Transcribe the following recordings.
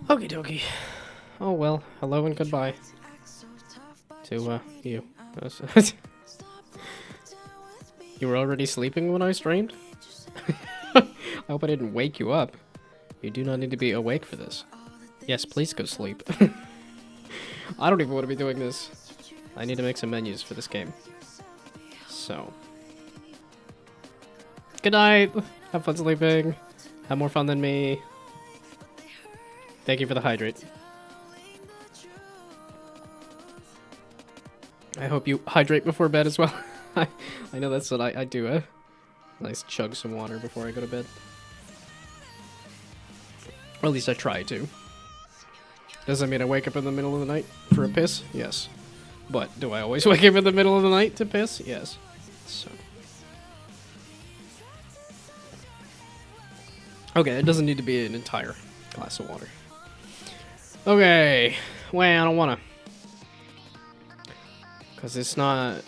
Okie dokie. Oh well, hello and goodbye. To, you. You were already sleeping when I streamed? I hope I didn't wake you up. You do not need to be awake for this. Yes, please go sleep. I don't even want to be doing this. I need to make some menus for this game. So. Good night! Have fun sleeping. Have more fun than me. Thank you for the hydrate. I hope you hydrate before bed as well. I know that's what I do. A nice chug some water before I go to bed. Or at least I try to. Does that mean I wake up in the middle of the night for a piss? Yes. But do I always wake up in the middle of the night to piss? Yes. So. Okay, it doesn't need to be an entire glass of water. Okay. Well, I don't want to. Because it's not...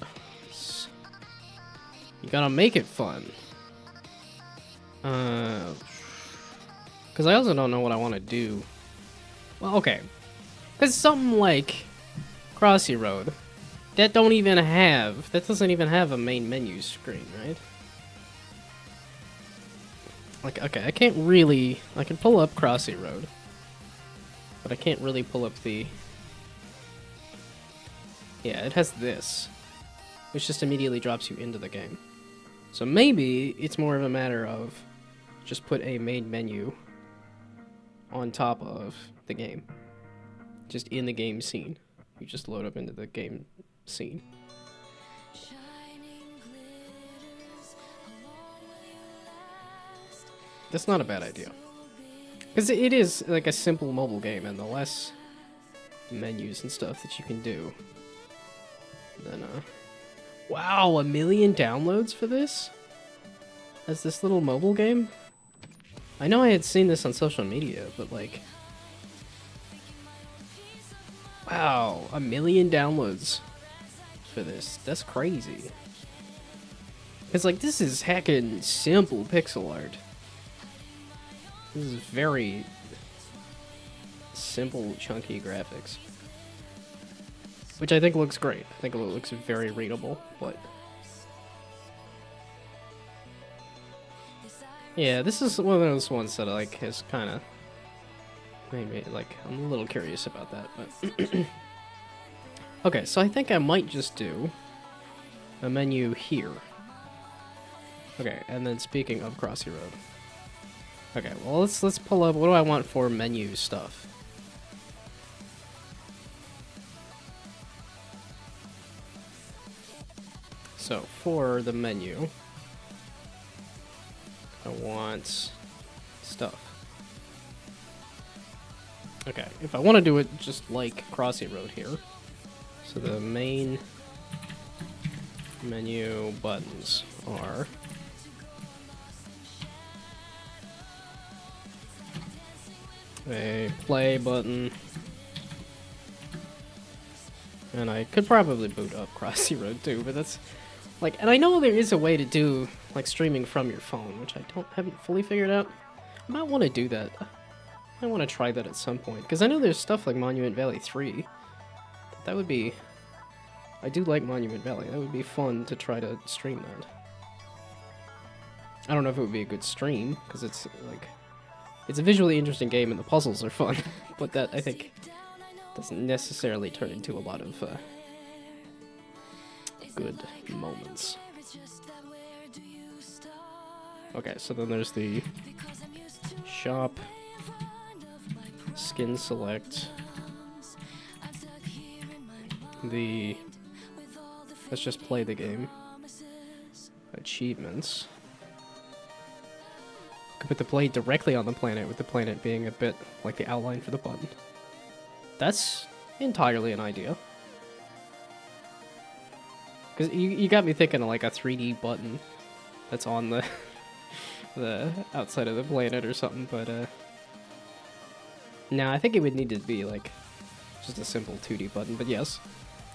You gotta make it fun. Because I also don't know what I want to do. Well, okay. Because something like Crossy Road, that doesn't even have a main menu screen, right? Like, okay, I can't really... I can pull up Crossy Road. But I can't really pull up the... Yeah, it has this. Which just immediately drops you into the game. So maybe it's more of a matter of just put a main menu on top of the game. Just in the game scene. You just load up into the game scene. That's not a bad idea. Because it is like a simple mobile game, and the less menus and stuff that you can do, then, wow, 1 million downloads for this? As this little mobile game? I know I had seen this on social media, but like... Wow, 1 million downloads for this. That's crazy. It's like, this is heckin' simple pixel art. This is very simple, chunky graphics. Which I think looks great. I think it looks very readable, but... Yeah, this is one of those ones that, like, has kind of made me, like, I'm a little curious about that, but... Okay, so I think I might just do a menu here. Okay, and then speaking of Crossy Road. Okay, well, let's pull up, what do I want for menu stuff? So, for the menu, I want stuff. Okay, if I want to do it just like Crossy Road here, so the main menu buttons are a play button, and I could probably boot up Crossy Road too, but that's... Like, and I know there is a way to do, like, streaming from your phone, which I haven't fully figured out. I might want to do that. I want to try that at some point, because I know there's stuff like Monument Valley 3. That would be... I do like Monument Valley. That would be fun to try to stream that. I don't know if it would be a good stream, because it's, like... It's a visually interesting game, and the puzzles are fun, but that, I think, doesn't necessarily turn into a lot of, good moments. Okay, so then there's the shop, skin select, the let's just play the game, achievements. Could put the blade directly on the planet, with the planet being a bit like the outline for the button. That's entirely an idea. Because you got me thinking of like a 3D button that's on the the outside of the planet or something, but no, I think it would need to be like just a simple 2D button, but yes.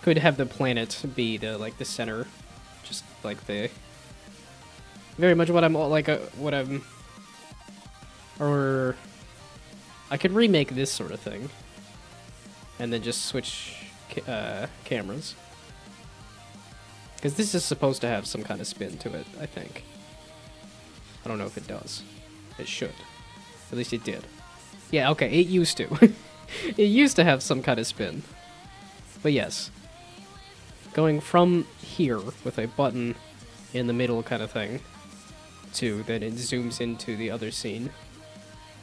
Could have the planet be the like the center, just like the very much what I'm like or I could remake this sort of thing. And then just switch cameras. Because this is supposed to have some kind of spin to it, I think. I don't know if it does. It should. At least it did. Yeah, okay, it used to. It used to have some kind of spin. But yes. Going from here with a button in the middle kind of thing to then it zooms into the other scene,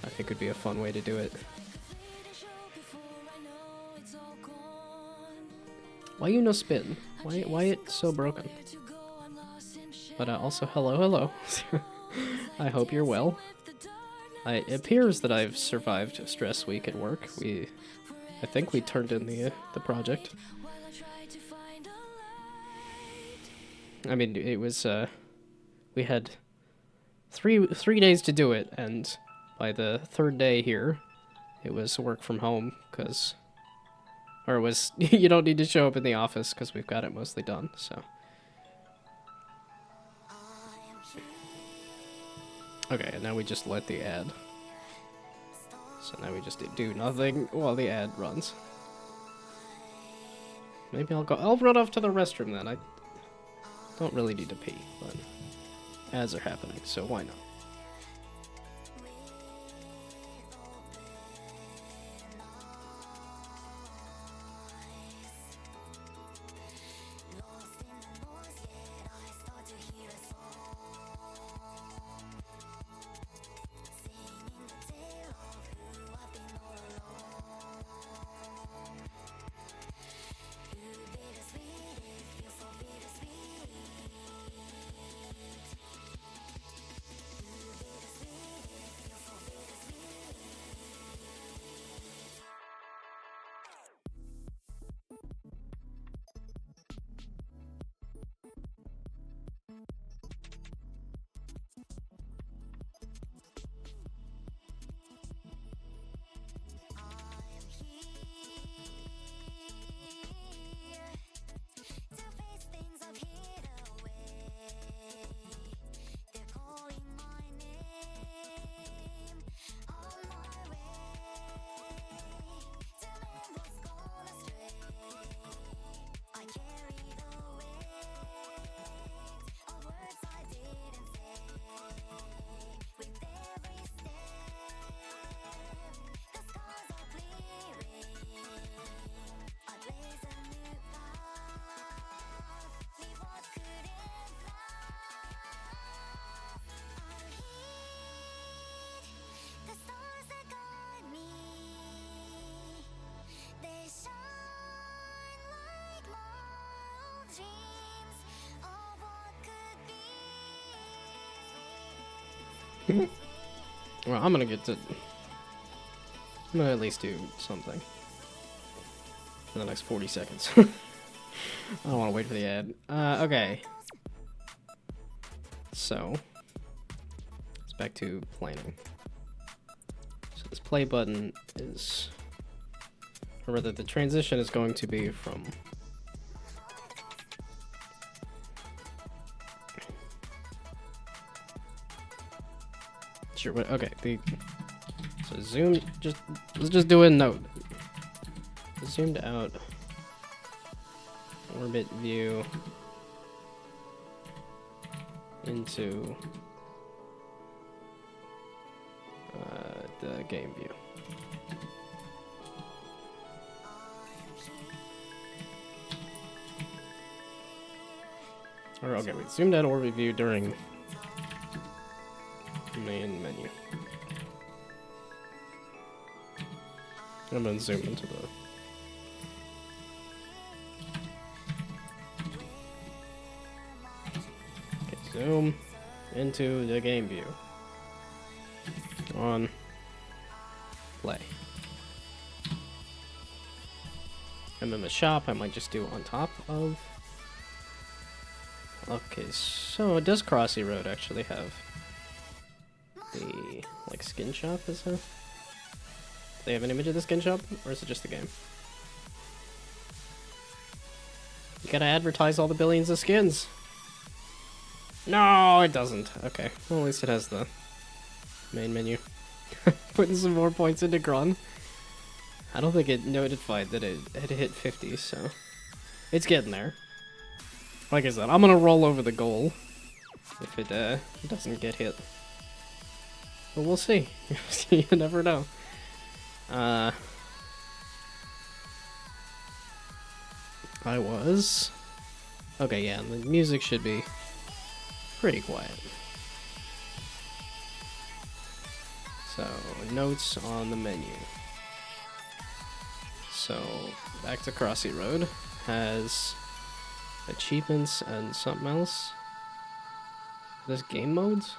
I think would be a fun way to do it. Why you no spin? Why it so broken? But also, hello. I hope you're well. It appears that I've survived a stress week at work. I think we turned in the project. I mean, it was, we had three days to do it, and by the third day here, it was work from home, or it was, you don't need to show up in the office, because we've got it mostly done, so. Okay, and now we just let the ad. So now we just do nothing while the ad runs. Maybe I'll run off to the restroom then. I don't really need to pee, but ads are happening, so why not? Well, I'm gonna at least do something for the next 40 seconds. I don't want to wait for the ad. Okay. So, it's back to planning. So this play button is, or rather the transition is going to be from sure, okay, so zoom, let's just do a note. Zoomed out orbit view into the game view. Or okay, we zoomed out orbit view during main menu. I'm gonna zoom into the zoom into the game view. On play. And then the shop I might just do on top of. Okay, so does Crossy Road actually have the like skin shop? Is there? Do they have an image of the skin shop, or is it just the game? You gotta advertise all the billions of skins. No, it doesn't. Okay, well at least it has the main menu. Putting some more points into Grun. I don't think it notified that it had hit 50, so it's getting there. Like I said, I'm gonna roll over the goal if it doesn't get hit. But we'll see. You never know. I was... Okay, yeah, the music should be pretty quiet. So, notes on the menu. So, back to Crossy Road has achievements and something else. There's game modes?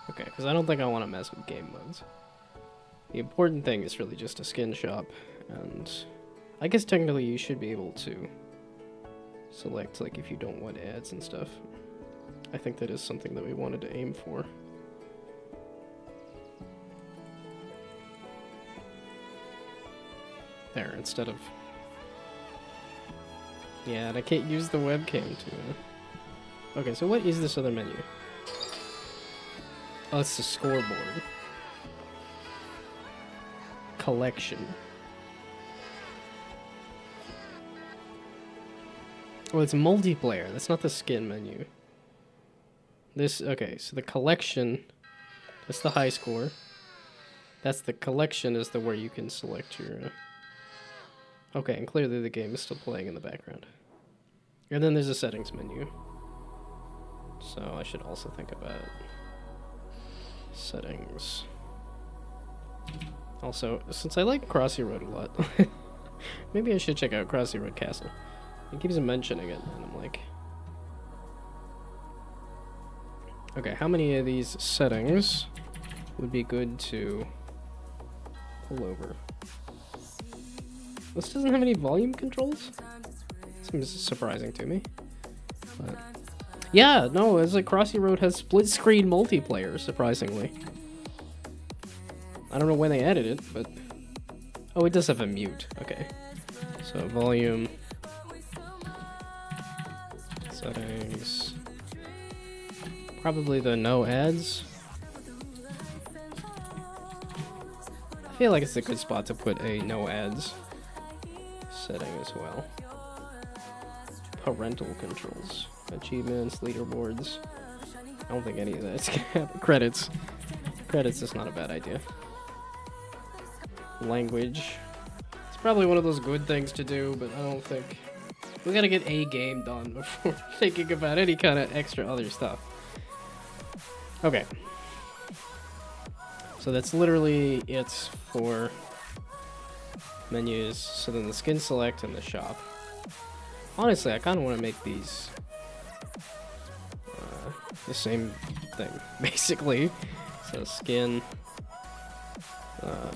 Okay, because I don't think I want to mess with game modes. The important thing is really just a skin shop, and I guess technically you should be able to select, like, if you don't want ads and stuff. I think that is something that we wanted to aim for. There, instead of... Yeah, and I can't use the webcam to... Okay, so what is this other menu? Oh, it's the scoreboard. Collection. Oh, it's multiplayer. That's not the skin menu. This, okay, so the collection, that's the high score. That's the collection is the where you can select your... Okay, and clearly the game is still playing in the background. And then there's a settings menu. So I should also think about settings. Also, since I like Crossy Road a lot, maybe I should check out Crossy Road Castle. He keeps mentioning it, and I'm like... Okay, how many of these settings would be good to pull over? This doesn't have any volume controls? Seems surprising to me. But yeah, no, it's like Crossy Road has split-screen multiplayer, surprisingly. I don't know when they added it, but... Oh, it does have a mute. Okay. So, volume... Settings... Probably the no ads. I feel like it's a good spot to put a no ads setting as well. Parental controls. Achievements, leaderboards. I don't think any of that's gonna happen. Credits. Credits is not a bad idea. Language. It's probably one of those good things to do, but I don't think... We gotta get a game done before thinking about any kind of extra other stuff. Okay. So that's literally it for menus. So then the skin select and the shop. Honestly, I kind of want to make these the same thing, basically. So skin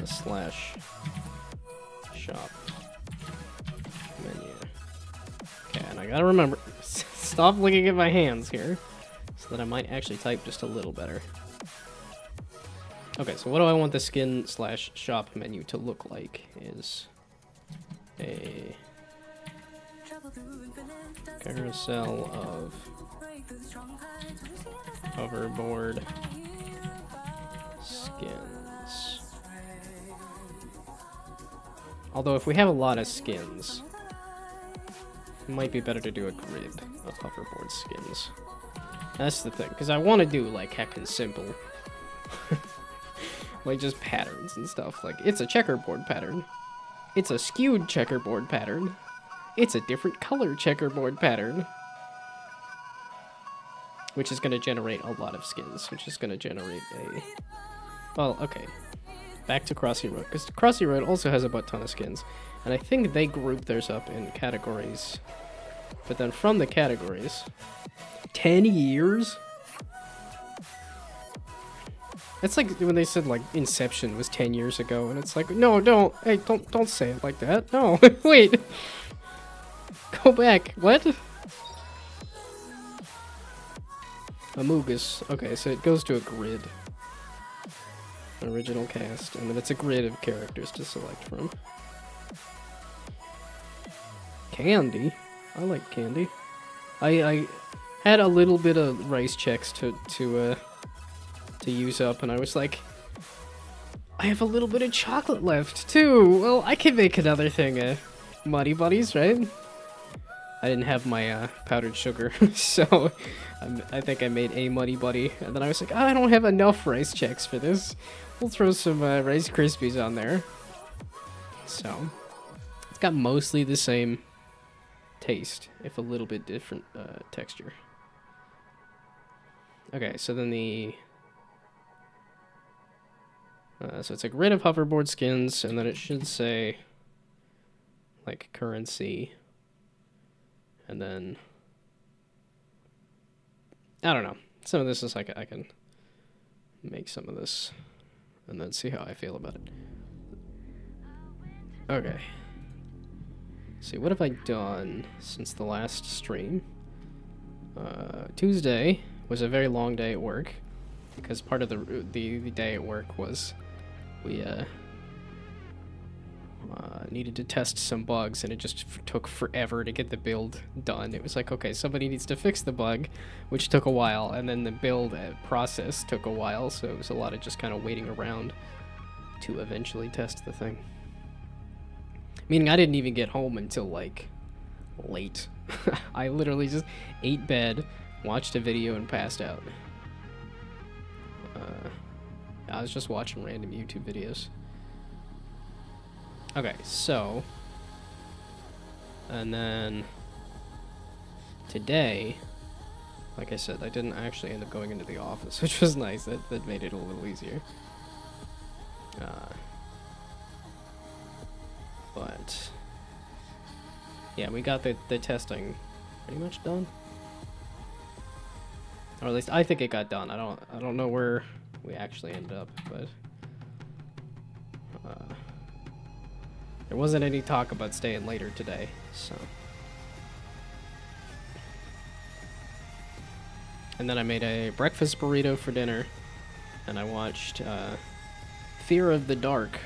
slash shop menu. Okay, and I gotta remember, stop looking at my hands here, so that I might actually type just a little better. Okay, so what do I want the skin slash shop menu to look like is a carousel of hoverboard skins. Although if we have a lot of skins, it might be better to do a grid of hoverboard skins. That's the thing, because I want to do like heckin' simple. Like just patterns and stuff. Like it's a checkerboard pattern. It's a skewed checkerboard pattern. It's a different color checkerboard pattern. Which is going to generate a lot of skins. Which is going to generate a... Well, okay. Back to Crossy Road. Because Crossy Road also has a butt ton of skins. And I think they group theirs up in categories. But then from the categories... 10 years? It's like when they said like Inception was 10 years ago, and it's like, no, don't, hey, don't say it like that. No, wait. Go back. What? Amogus. Okay, so it goes to a grid. Original cast, and then it's a grid of characters to select from. Candy? I like candy. I had a little bit of race checks to use up, and I was like, I have a little bit of chocolate left, too. Well, I can make another thing, Muddy Buddies, right? I didn't have my powdered sugar, so I think I made a Muddy Buddy. And then I was like, oh, I don't have enough rice checks for this. We'll throw some Rice Krispies on there. So, it's got mostly the same taste, if a little bit different texture. Okay, so then so it's like rid of hoverboard skins, and then it should say like currency, and then I don't know. Some of this is like I can make some of this, and then see how I feel about it. Okay. See, what have I done since the last stream? Tuesday was a very long day at work, because part of the day at work was we needed to test some bugs, and it just took forever to get the build done. It was like, okay, somebody needs to fix the bug, which took a while, and then the build process took a while, so it was a lot of just kind of waiting around to eventually test the thing. Meaning I didn't even get home until, like, late. I literally just ate bed, watched a video, and passed out. I was just watching random YouTube videos. Okay, so... And then... Today... Like I said, I didn't actually end up going into the office, which was nice. That made it a little easier. But... Yeah, we got the testing pretty much done. Or at least I think it got done. I don't know where we actually ended up, but there wasn't any talk about staying later today, so. And then I made a breakfast burrito for dinner, and I watched Fear of the Dark.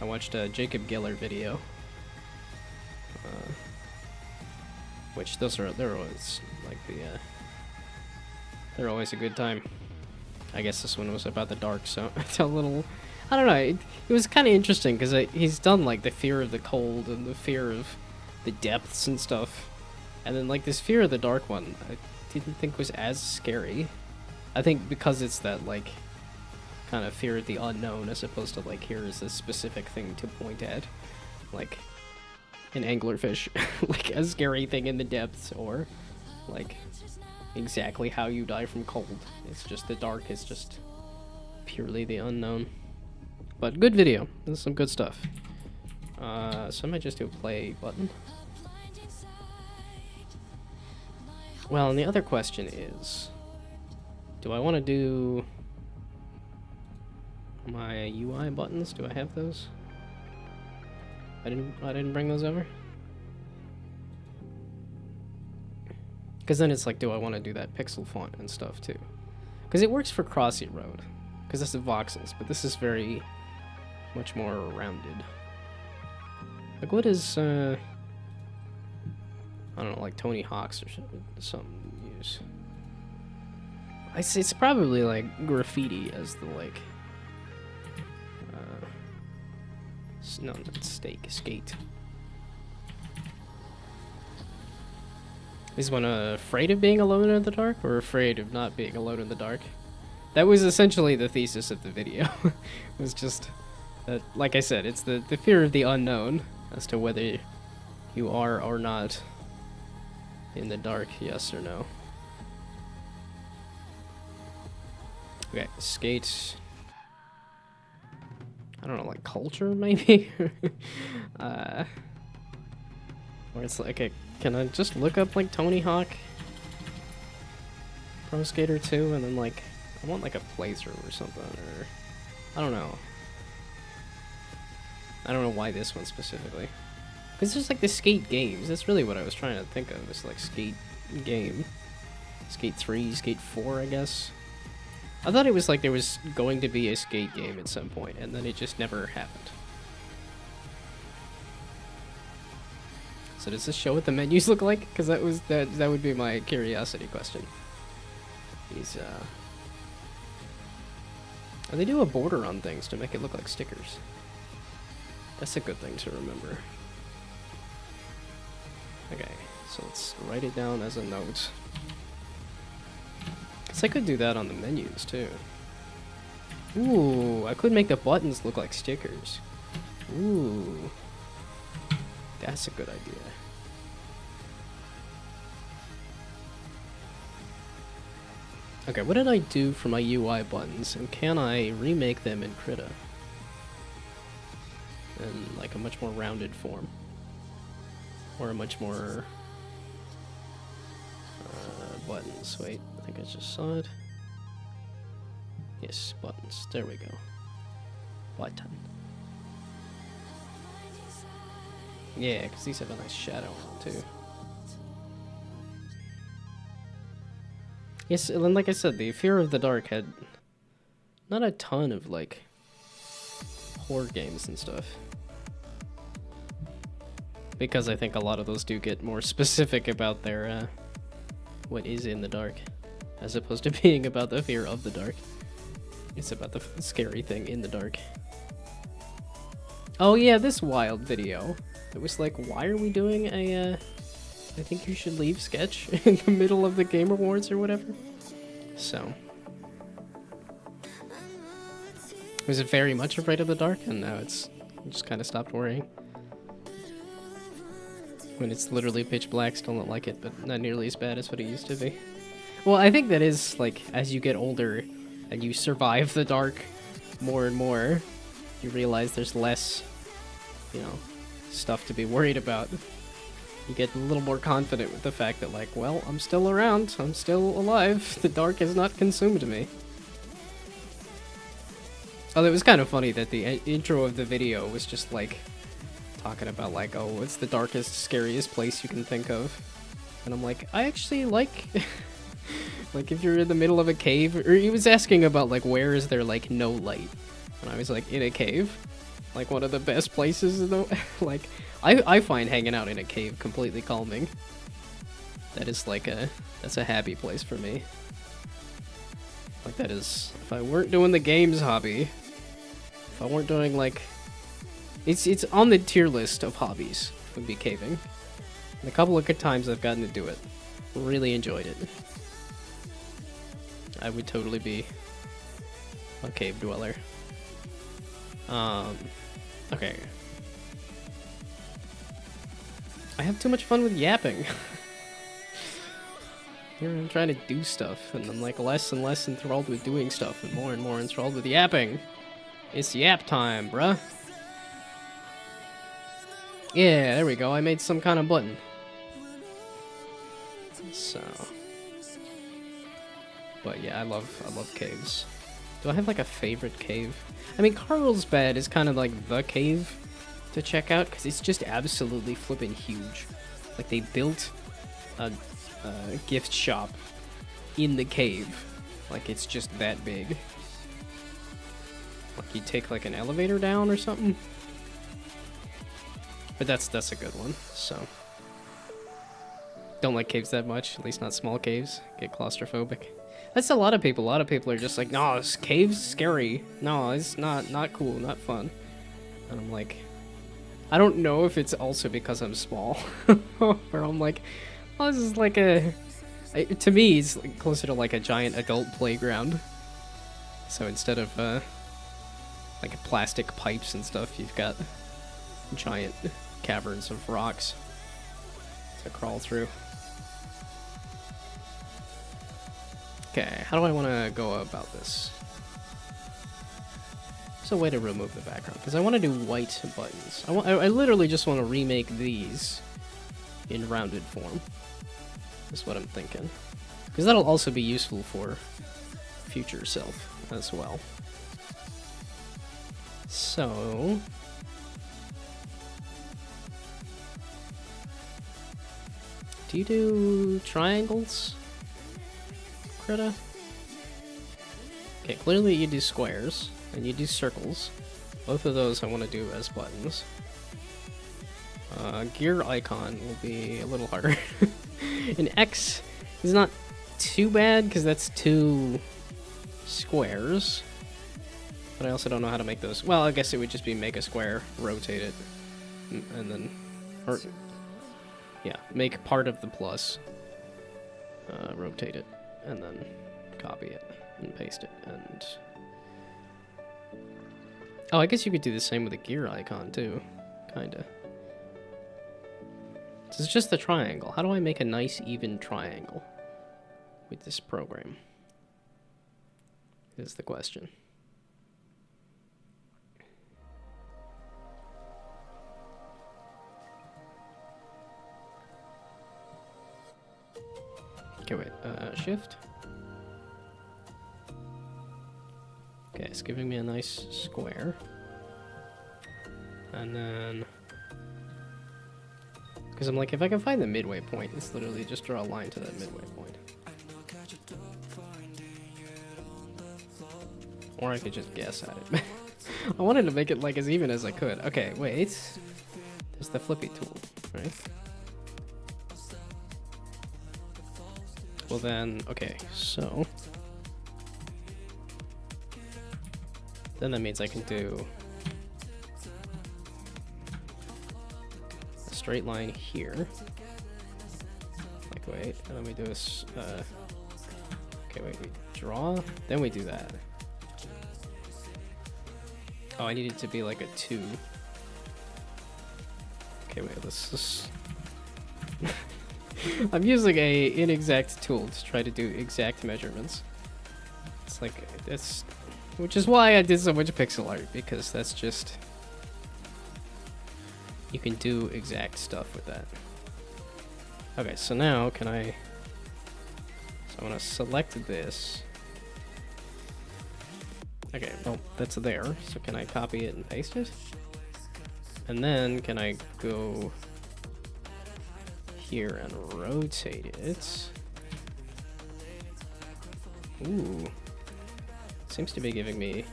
I watched a Jacob Giller video. Which they're always like they're always a good time. I guess this one was about the dark, so it's a little, I don't know, it was kind of interesting because he's done like the fear of the cold and the fear of the depths and stuff, and then like this Fear of the Dark one I didn't think was as scary. I think because it's that like kind of fear of the unknown as opposed to like here is this specific thing to point at, like an anglerfish, like a scary thing in the depths, or like exactly how you die from cold. It's just the dark is just purely the unknown. But good video. There's some good stuff. So I might just do a play button. Well, and the other question is, do I want to do my UI buttons? Do I have those? I didn't bring those over? Because then it's like, do I want to do that pixel font and stuff too? Because it works for Crossy Road, because this is voxels, but this is very much more rounded. Like what is, I don't know, like Tony Hawk's or something to use. I say it's probably like graffiti as the like, no, not skate. Is one afraid of being alone in the dark, or afraid of not being alone in the dark? That was essentially the thesis of the video. It was just that, like I said, it's the fear of the unknown as to whether you are or not in the dark, yes or no. Okay, skate. I don't know, like culture maybe? Or it's like can I just look up like Tony Hawk Pro Skater 2 and then like, I want like a playthrough or something, or I don't know. I don't know why this one specifically. Because there's like the skate games, that's really what I was trying to think of, is like skate game. Skate 3, Skate 4 I guess. I thought it was like there was going to be a skate game at some point, and then it just never happened. So does this show what the menus look like? Because that would be my curiosity question. These And they do a border on things to make it look like stickers. That's a good thing to remember. Okay, so let's write it down as a note. Because I could do that on the menus too. Ooh, I could make the buttons look like stickers. Ooh, that's a good idea. Okay, what did I do for my UI buttons, and can I remake them in Krita? In like a much more rounded form. Or a much more buttons. Wait, I think I just saw it. Yes, buttons. There we go. Button. Yeah, because these have a nice shadow on them too. Yes, and like I said, the Fear of the Dark had not a ton of, like, horror games and stuff. Because I think a lot of those do get more specific about their, what is in the dark. As opposed to being about the fear of the dark. It's about the scary thing in the dark. Oh yeah, this wild video. It was like, why are we doing a, I think you should leave sketch in the middle of the Game Awards or whatever. So. Was it very much afraid of the dark? And now it's just kind of stopped worrying. When it's literally pitch black, still don't like it, but not nearly as bad as what it used to be. Well, I think that is, like, as you get older and you survive the dark more and more, you realize there's less, you know, stuff to be worried about. You get a little more confident with the fact that, like, well, I'm still around, I'm still alive, the dark has not consumed me. Although it was kind of funny that the intro of the video was just, like, talking about, like, oh, what's the darkest, scariest place you can think of? And I'm like, I actually like, like, if you're in the middle of a cave, or he was asking about, like, where is there, like, no light? And I was like, in a cave? Like, one of the best places, though? Like, I find hanging out in a cave completely calming. That is, like, that's a happy place for me. Like, that is, if I weren't doing the games hobby, if I weren't doing, like, it's on the tier list of hobbies, would be caving. And a couple of good times I've gotten to do it. Really enjoyed it. I would totally be a cave dweller. Okay. I have too much fun with yapping. Here I'm trying to do stuff, and I'm like less and less enthralled with doing stuff, and more enthralled with yapping. It's yap time, bruh. Yeah, there we go. I made some kind of button. So, but yeah, I love caves. Do I have like a favorite cave? I mean, Carlsbad is kind of like the cave to check out because it's just absolutely flipping huge. Like they built a gift shop in the cave. Like it's just that big. Like you take like an elevator down or something. But that's a good one. So don't like caves that much, at least not small caves. Get claustrophobic. That's a lot of people. A lot of people are just like, no, this cave's scary. No, it's not cool, not fun. And I'm like, I don't know if it's also because I'm small. Or I'm like, oh, this is like to me, it's like closer to like a giant adult playground. So instead of like plastic pipes and stuff, you've got giant caverns of rocks to crawl through. Okay, how do I want to go about this? There's a way to remove the background, because I want to do white buttons. I literally just want to remake these in rounded form. That's what I'm thinking. Because that'll also be useful for future self as well. So do you do triangles, Krita? Okay, clearly you do squares, and you do circles. Both of those I want to do as buttons. Gear icon will be a little harder. An X is not too bad, because that's two squares. But I also don't know how to make those. Well, I guess it would just be make a square, rotate it, and then, or yeah, make part of the plus, rotate it, and then copy it and paste it. And oh, I guess you could do the same with a gear icon too, kinda. This is just the triangle. How do I make a nice even triangle with this program? Is the question. Okay, wait, shift. Okay, it's giving me a nice square. And then, because I'm like, if I can find the midway point, it's literally just draw a line to that midway point. Or I could just guess at it. I wanted to make it like as even as I could. Okay, wait. There's the flippy tool, right? Well then, okay, so then that means I can do a straight line here. Like, wait, and then we do this, okay, wait, we draw, then we do that. Oh, I need it to be like a 2. Okay, wait, let's just... I'm using a inexact tool to try to do exact measurements. It's like, that's... Which is why I did so much pixel art, because that's just... You can do exact stuff with that. Okay, so now can I... So I'm gonna select this. Okay, well, that's there. So can I copy it and paste it? And then can I go here and rotate it? Ooh. Seems to be giving me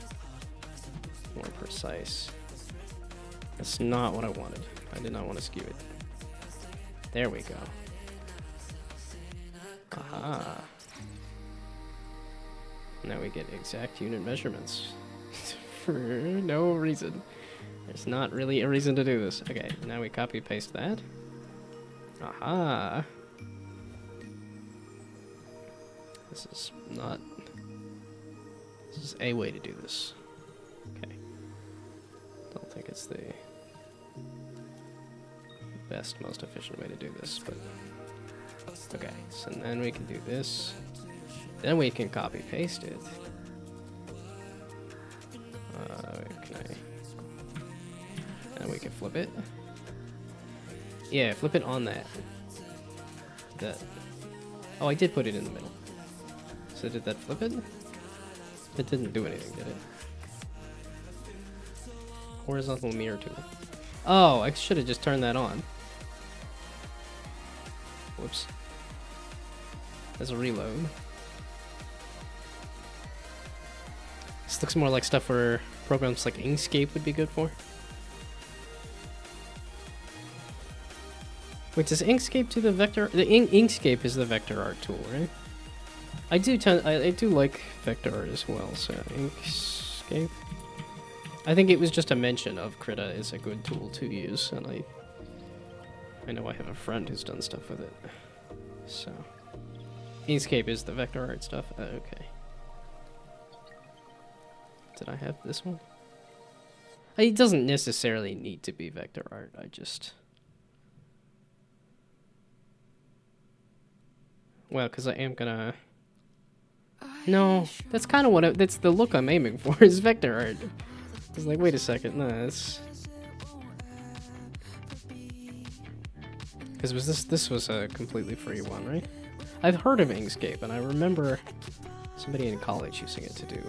more precise. That's not what I wanted. I did not want to skew it. There we go. Aha. Now we get exact unit measurements. For no reason. There's not really a reason to do this. Okay, now we copy paste that. Aha. This is not... This is a way to do this. Okay. Don't think it's the best, most efficient way to do this, but... Okay, so then we can do this. Then we can copy paste it. And we can flip it. Yeah, flip it on that. That. Oh, I did put it in the middle. So did that flip it? It didn't do anything, did it? Horizontal mirror tool. Oh, I should have just turned that on. Whoops. As a reload. This looks more like stuff for programs like Inkscape would be good for. Wait, does Inkscape do the vector? The Inkscape is the vector art tool, right? I do like vector art as well. So Inkscape. I think it was just a mention of Krita is a good tool to use, and I know I have a friend who's done stuff with it. So Inkscape is the vector art stuff. Okay. Did I have this one? It doesn't necessarily need to be vector art. I just... Well, because I am gonna... No, that's kind of what that's the look I'm aiming for, is vector art. It's like, wait a second, no, that's... Because this was a completely free one, right? I've heard of Inkscape, and I remember somebody in college using it to do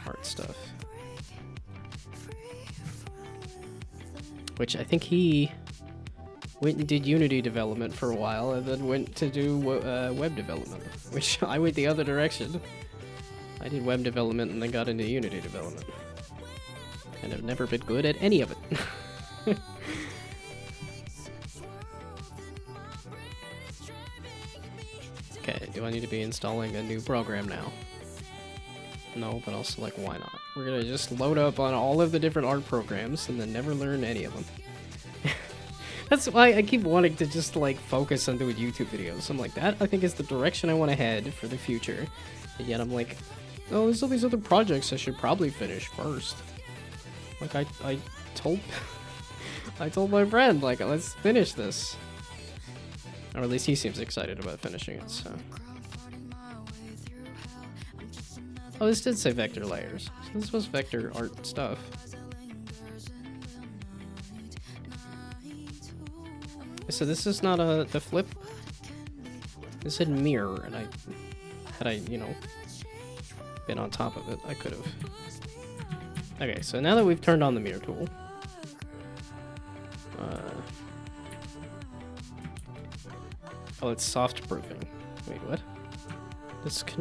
art stuff. Which I think he went and did Unity development for a while, and then went to do web development, which I went the other direction. I did web development and then got into Unity development. And I've never been good at any of it. Okay, do I need to be installing a new program now? No, but I'll select why not. We're gonna just load up on all of the different art programs and then never learn any of them. That's why I keep wanting to just like focus on doing YouTube videos. I'm like, that I think is the direction I want to head for the future. And yet I'm like, oh, there's all these other projects I should probably finish first. Like I told I told my friend, like, let's finish this. Or at least he seems excited about finishing it, so. Oh, this did say vector layers. So this was vector art stuff. So this is not the flip. This said mirror, and had I, you know, been on top of it, I could have. Okay, so now that we've turned on the mirror tool, oh, it's soft proofing. Wait, what?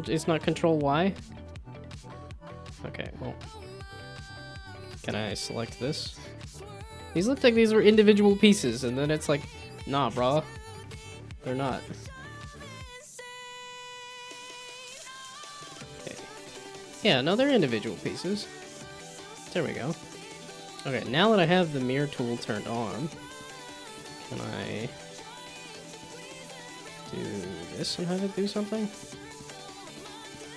It's not Control Y? Okay, well, can I select this? These look like these were individual pieces, and then it's like, nah, brah. They're not. Okay. Yeah, no, they're individual pieces. There we go. Okay, now that I have the mirror tool turned on, can I do this and have it do something?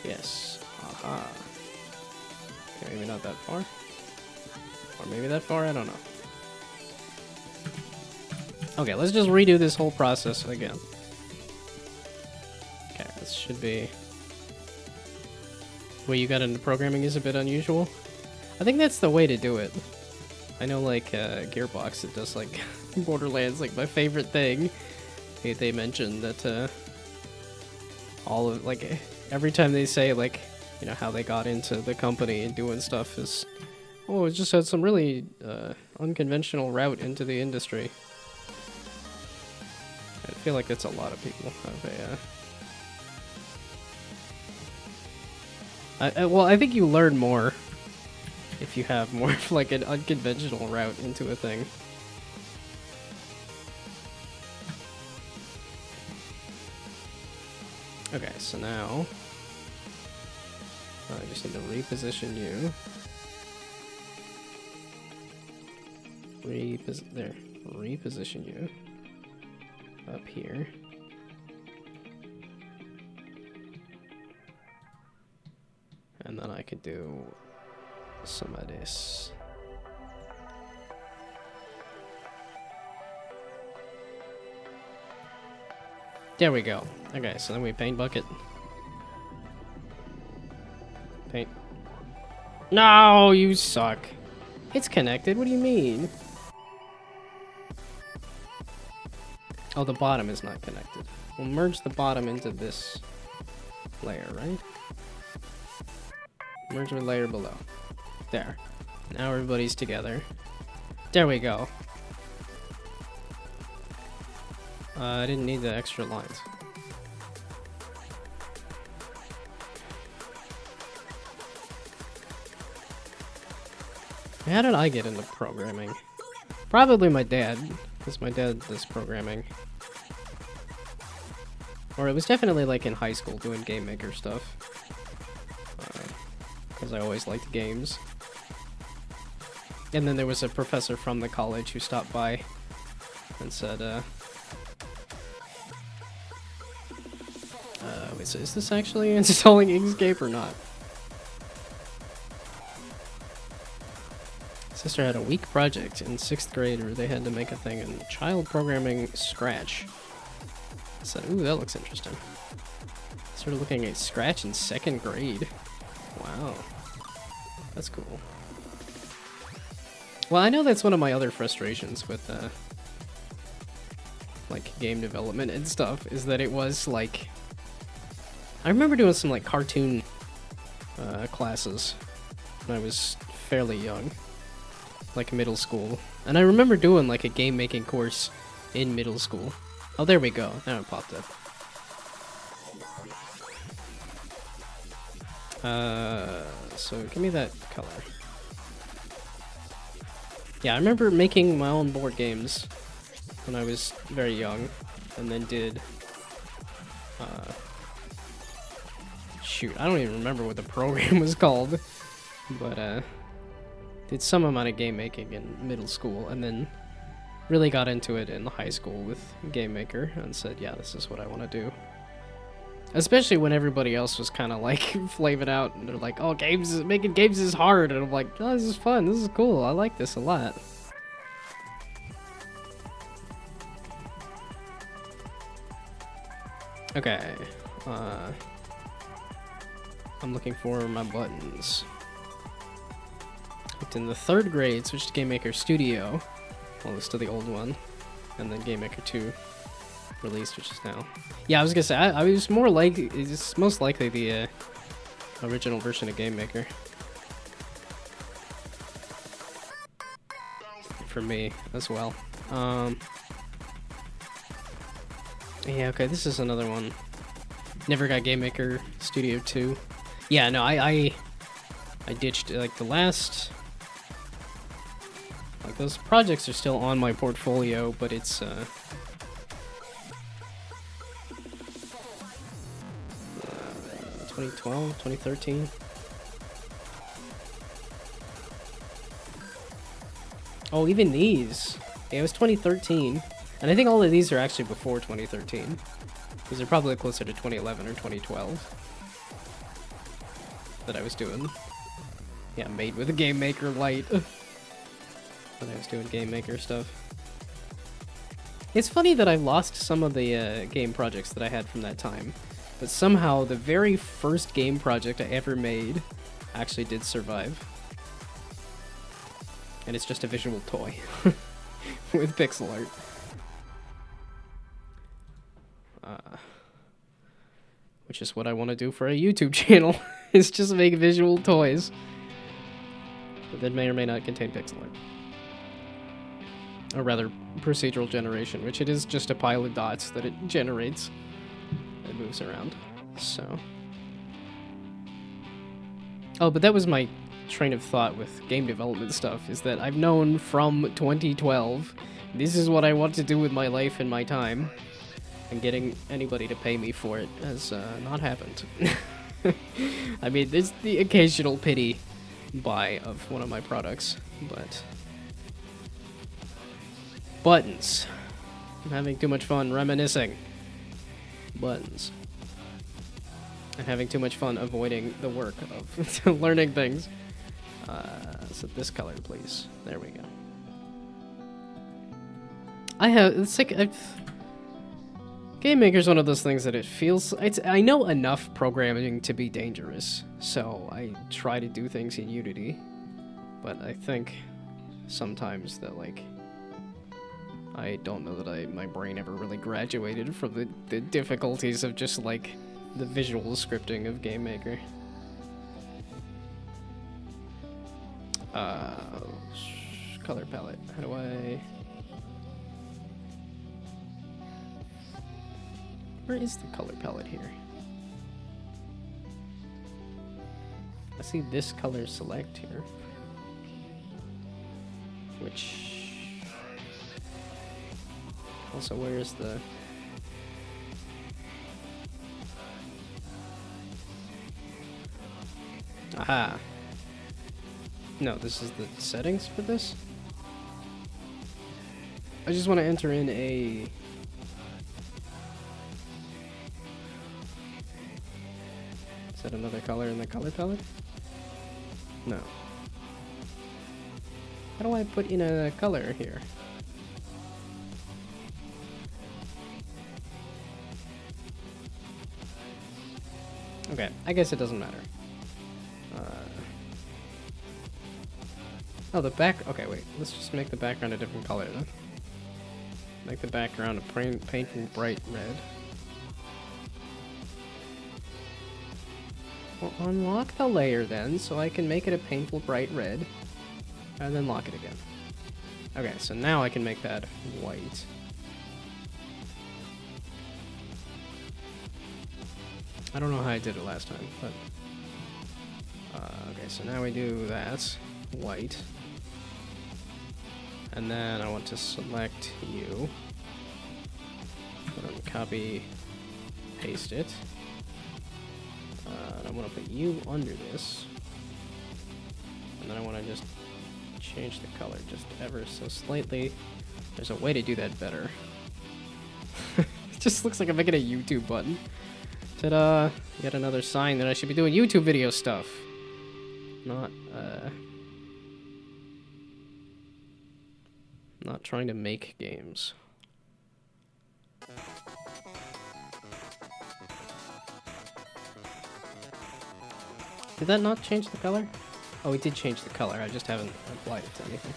Yes. Aha. Okay, maybe not that far. Or maybe that far, I don't know. Okay, let's just redo this whole process again. Okay, this should be... What you got into programming is a bit unusual. I think that's the way to do it. I know, like, Gearbox, it does, like, Borderlands, like, my favorite thing. They mentioned that, all of, like, every time they say, like, you know, how they got into the company and doing stuff is, oh, it just had some really, unconventional route into the industry. I feel like that's a lot of people have a, well, I think you learn more if you have more of like an unconventional route into a thing. Okay, so now I just need to reposition you. Reposition you up here. And then I could do some of this. There we go. Okay, so then we paint bucket. Paint. No, you suck. It's connected. What do you mean? Oh, the bottom is not connected. We'll merge the bottom into this layer, right? Merge with layer below. There. Now everybody's together. There we go. I didn't need the extra lines. How did I get into programming? Probably my dad, because my dad does programming. Or it was definitely like in high school doing game maker stuff. Because I always liked games. And then there was a professor from the college who stopped by and said, wait, so is this actually installing Inkscape or not? Sister had a week project in 6th grade where they had to make a thing in child programming Scratch. I said, ooh, that looks interesting. Started looking at Scratch in 2nd grade. Wow. That's cool. Well, I know that's one of my other frustrations with, like, game development and stuff, is that it was, like... I remember doing some, like, cartoon, classes when I was fairly young. Like, middle school. And I remember doing, like, a game-making course in middle school. Oh, there we go. Now it popped up. So give me that color. Yeah, I remember making my own board games when I was very young, and then did, shoot, I don't even remember what the program was called. but did some amount of game making in middle school, and then really got into it in high school with Game Maker, and said, yeah, this is what I want to do. Especially when everybody else was kind of like flaving out, and they're like, oh, making games is hard, and I'm like, oh, this is fun, this is cool, I like this a lot. Okay, I'm looking for my buttons. It's in the 3rd grade, switched to Game Maker Studio. Well, it's still the old one. And then Game Maker 2 released, which is now. Yeah, I was gonna say, I was more like, it's most likely the original version of Game Maker. For me, as well. Yeah, okay, this is another one. Never got Game Maker Studio 2. Yeah, no, I ditched, like, the last... Like, those projects are still on my portfolio, but it's, 2012, 2013? Oh, even these. Yeah, it was 2013. And I think all of these are actually before 2013. Because they're probably closer to 2011 or 2012. That I was doing. Yeah, made with a Game Maker Lite. When I was doing Game Maker stuff. It's funny that I lost some of the game projects that I had from that time. But somehow, the very first game project I ever made actually did survive. And it's just a visual toy. With pixel art. Which is what I want to do for a YouTube channel. Is just make visual toys. But that may or may not contain pixel art. Or rather, procedural generation, which it is just a pile of dots that it generates. It moves around. So. Oh, but that was my train of thought with game development stuff, is that I've known from 2012, this is what I want to do with my life and my time. And getting anybody to pay me for it has not happened. I mean, there's the occasional pity buy of one of my products, but... Buttons. I'm having too much fun reminiscing. Buttons. And having too much fun avoiding the work of learning things. So this color, please. There we go. It's like... Game Maker's one of those things that it feels... I know enough programming to be dangerous, so I try to do things in Unity. But I think sometimes that, like... I don't know that my brain ever really graduated from the difficulties of just, like, the visual scripting of Game Maker. Color palette. How do I... Where is the color palette here? I see this color select here. Which... Also, where is the... Aha! No, this is the settings for this? I just want to enter in a... Is that another color in the color palette? No. How do I put in a color here? Okay, I guess it doesn't matter. Oh, the back... Okay, wait. Let's just make the background a different color, then. Make the background a painful bright red. Well, unlock the layer, then, so I can make it a painful bright red. And then lock it again. Okay, so now I can make that white. I don't know how I did it last time, but... okay, so now we do that. White. And then I want to select you. Copy, paste it. I want to put you under this. and then I want to just change the color just ever so slightly. There's a way to do that better. It just looks like I'm making a YouTube button. Ta-da! Yet another sign that I should be doing YouTube video stuff. Not trying to make games. Did that not change the color? Oh, it did change the color. I just haven't applied it to anything.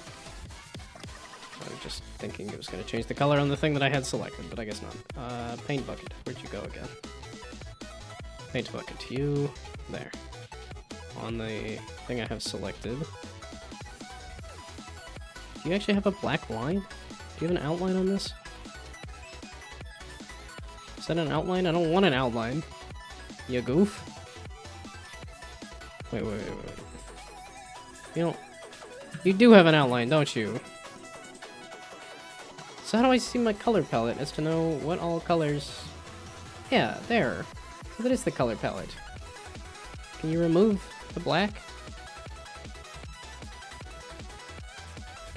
I was just thinking it was going to change the color on the thing that I had selected, but I guess not. Paint bucket. Where'd you go again? Paint bucket. You. There. On the thing I have selected. Do you actually have a black line? Do you have an outline on this? Is that an outline? I don't want an outline. You goof. Wait. You know, you do have an outline, don't you? So how do I see my color palette as to know what all colors... Yeah, there. So that is the color palette. Can you remove the black?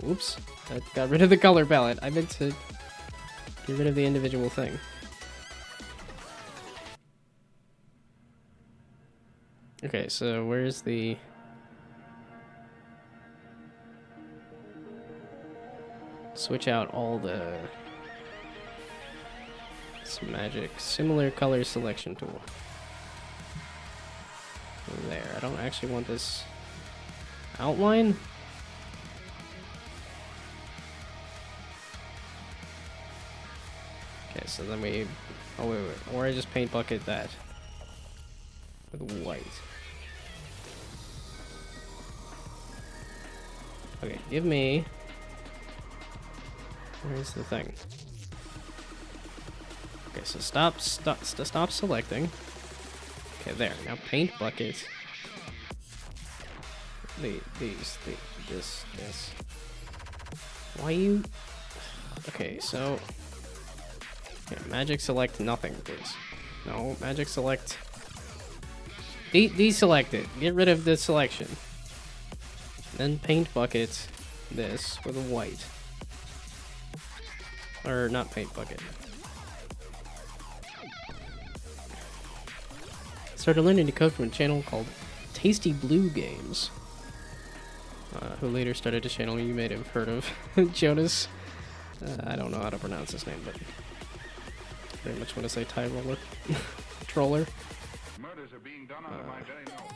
Oops. That got rid of the color palette. I meant to get rid of the individual thing. Okay, so where's the... Switch out all the... It's magic. Similar color selection tool. There. I don't actually want this outline. Okay, so then we... Oh, wait. Or I just paint bucket that. With white. Okay, give me... Where's the thing? Okay, so stop selecting. Okay, there. Now paint bucket. This. Why you... Okay, so... Yeah, magic select nothing, please. No, magic select... Deselect it. Get rid of the selection. Then paint bucket this with a white. Or not paint bucket. Started learning to code from a channel called Tasty Blue Games. Who later started a channel you may have heard of. Jonas. I don't know how to pronounce his name, but very much want to say tie roller. Troller. Murders are being done under my very nose.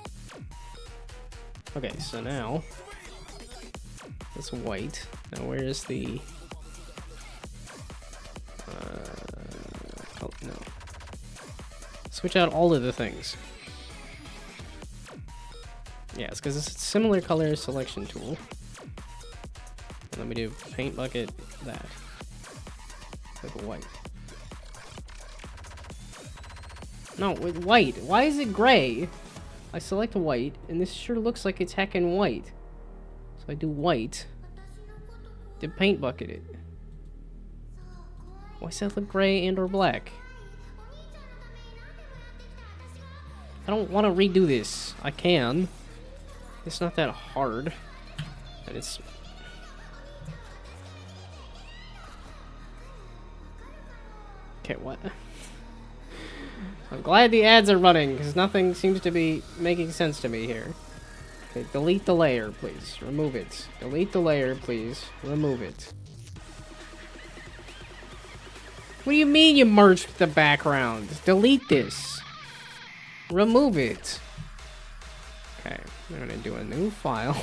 Okay, so now it's white. Now where is the no. Switch out all of the things. Yeah, it's because it's a similar color selection tool. And then we do paint bucket that with white. No, with white. Why is it gray? I select white, and this sure looks like it's heckin' white. So I do white. Then paint bucket it. Why does that look gray and or black? I don't want to redo this. I can. It's not that hard. And it's... Okay, what? I'm glad the ads are running, because nothing seems to be making sense to me here. Okay, delete the layer, please. Remove it. Delete the layer, please. Remove it. What do you mean you merged the background? Delete this. Remove it. Okay, I'm gonna do a new file,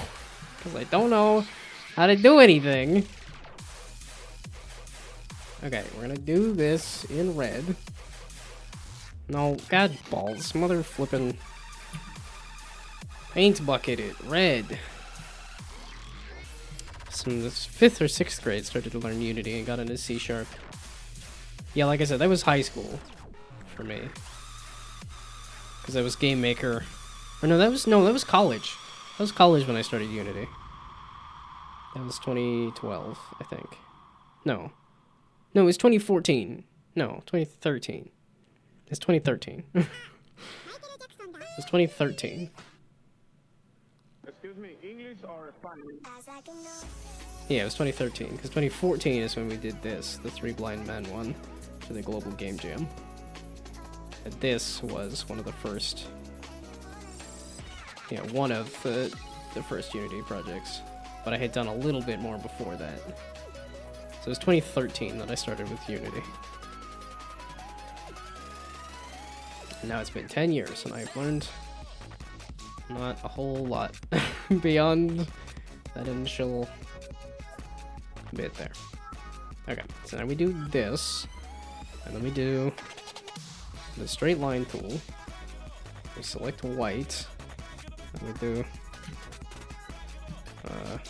because I don't know how to do anything. Okay, we're gonna do this in red. No, god balls, mother flippin'. Paint bucket it, red. Some this 5th or 6th grade started to learn Unity and got into C#. Yeah, like I said, that was high school for me. Because I was game maker. Or no, that was college. That was college when I started Unity. That was 2012, I think. No, it was 2014. No, 2013. It's 2013. It's 2013. Excuse Excuse me, English or Spanish? Yeah, it was 2013, because 2014 is when we did this, the Three Blind Men one, for the Global Game Jam. And this was one of the first, one of the first Unity projects. But I had done a little bit more before that. So it was 2013 that I started with Unity. And now it's been 10 years, and I've learned not a whole lot beyond that initial bit there. Okay, so now we do this, and then we do the straight line tool. We select white, and we do. Okay,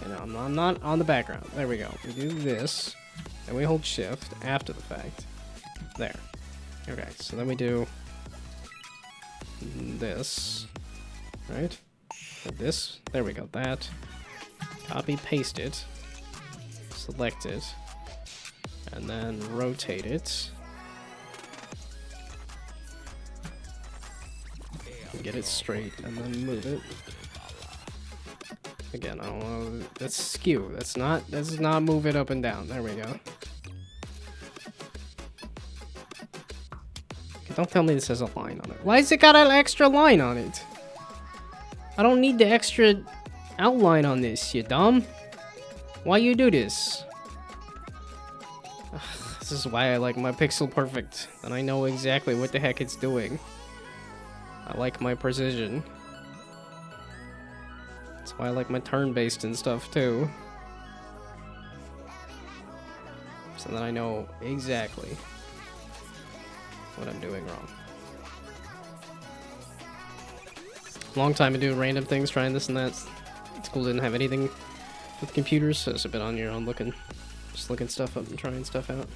no, I'm not on the background. There we go. We do this, and we hold shift after the fact. There. Okay, so then we do this, right? And this, there we go, that. Copy, paste it, select it, and then rotate it. Get it straight, and then move it. Again, I don't know, that's skew. That's not move it up and down. There we go. Don't tell me this has a line on it. Why has it got an extra line on it? I don't need the extra outline on this, you dumb. Why you do this? Ugh, this is why I like my pixel perfect, and I know exactly what the heck it's doing. I like my precision. That's why I like my turn-based and stuff too. So that I know exactly what I'm doing wrong. Long time to do random things, trying this and that. School didn't have anything with computers, so it's a bit on your own just looking stuff up and trying stuff out.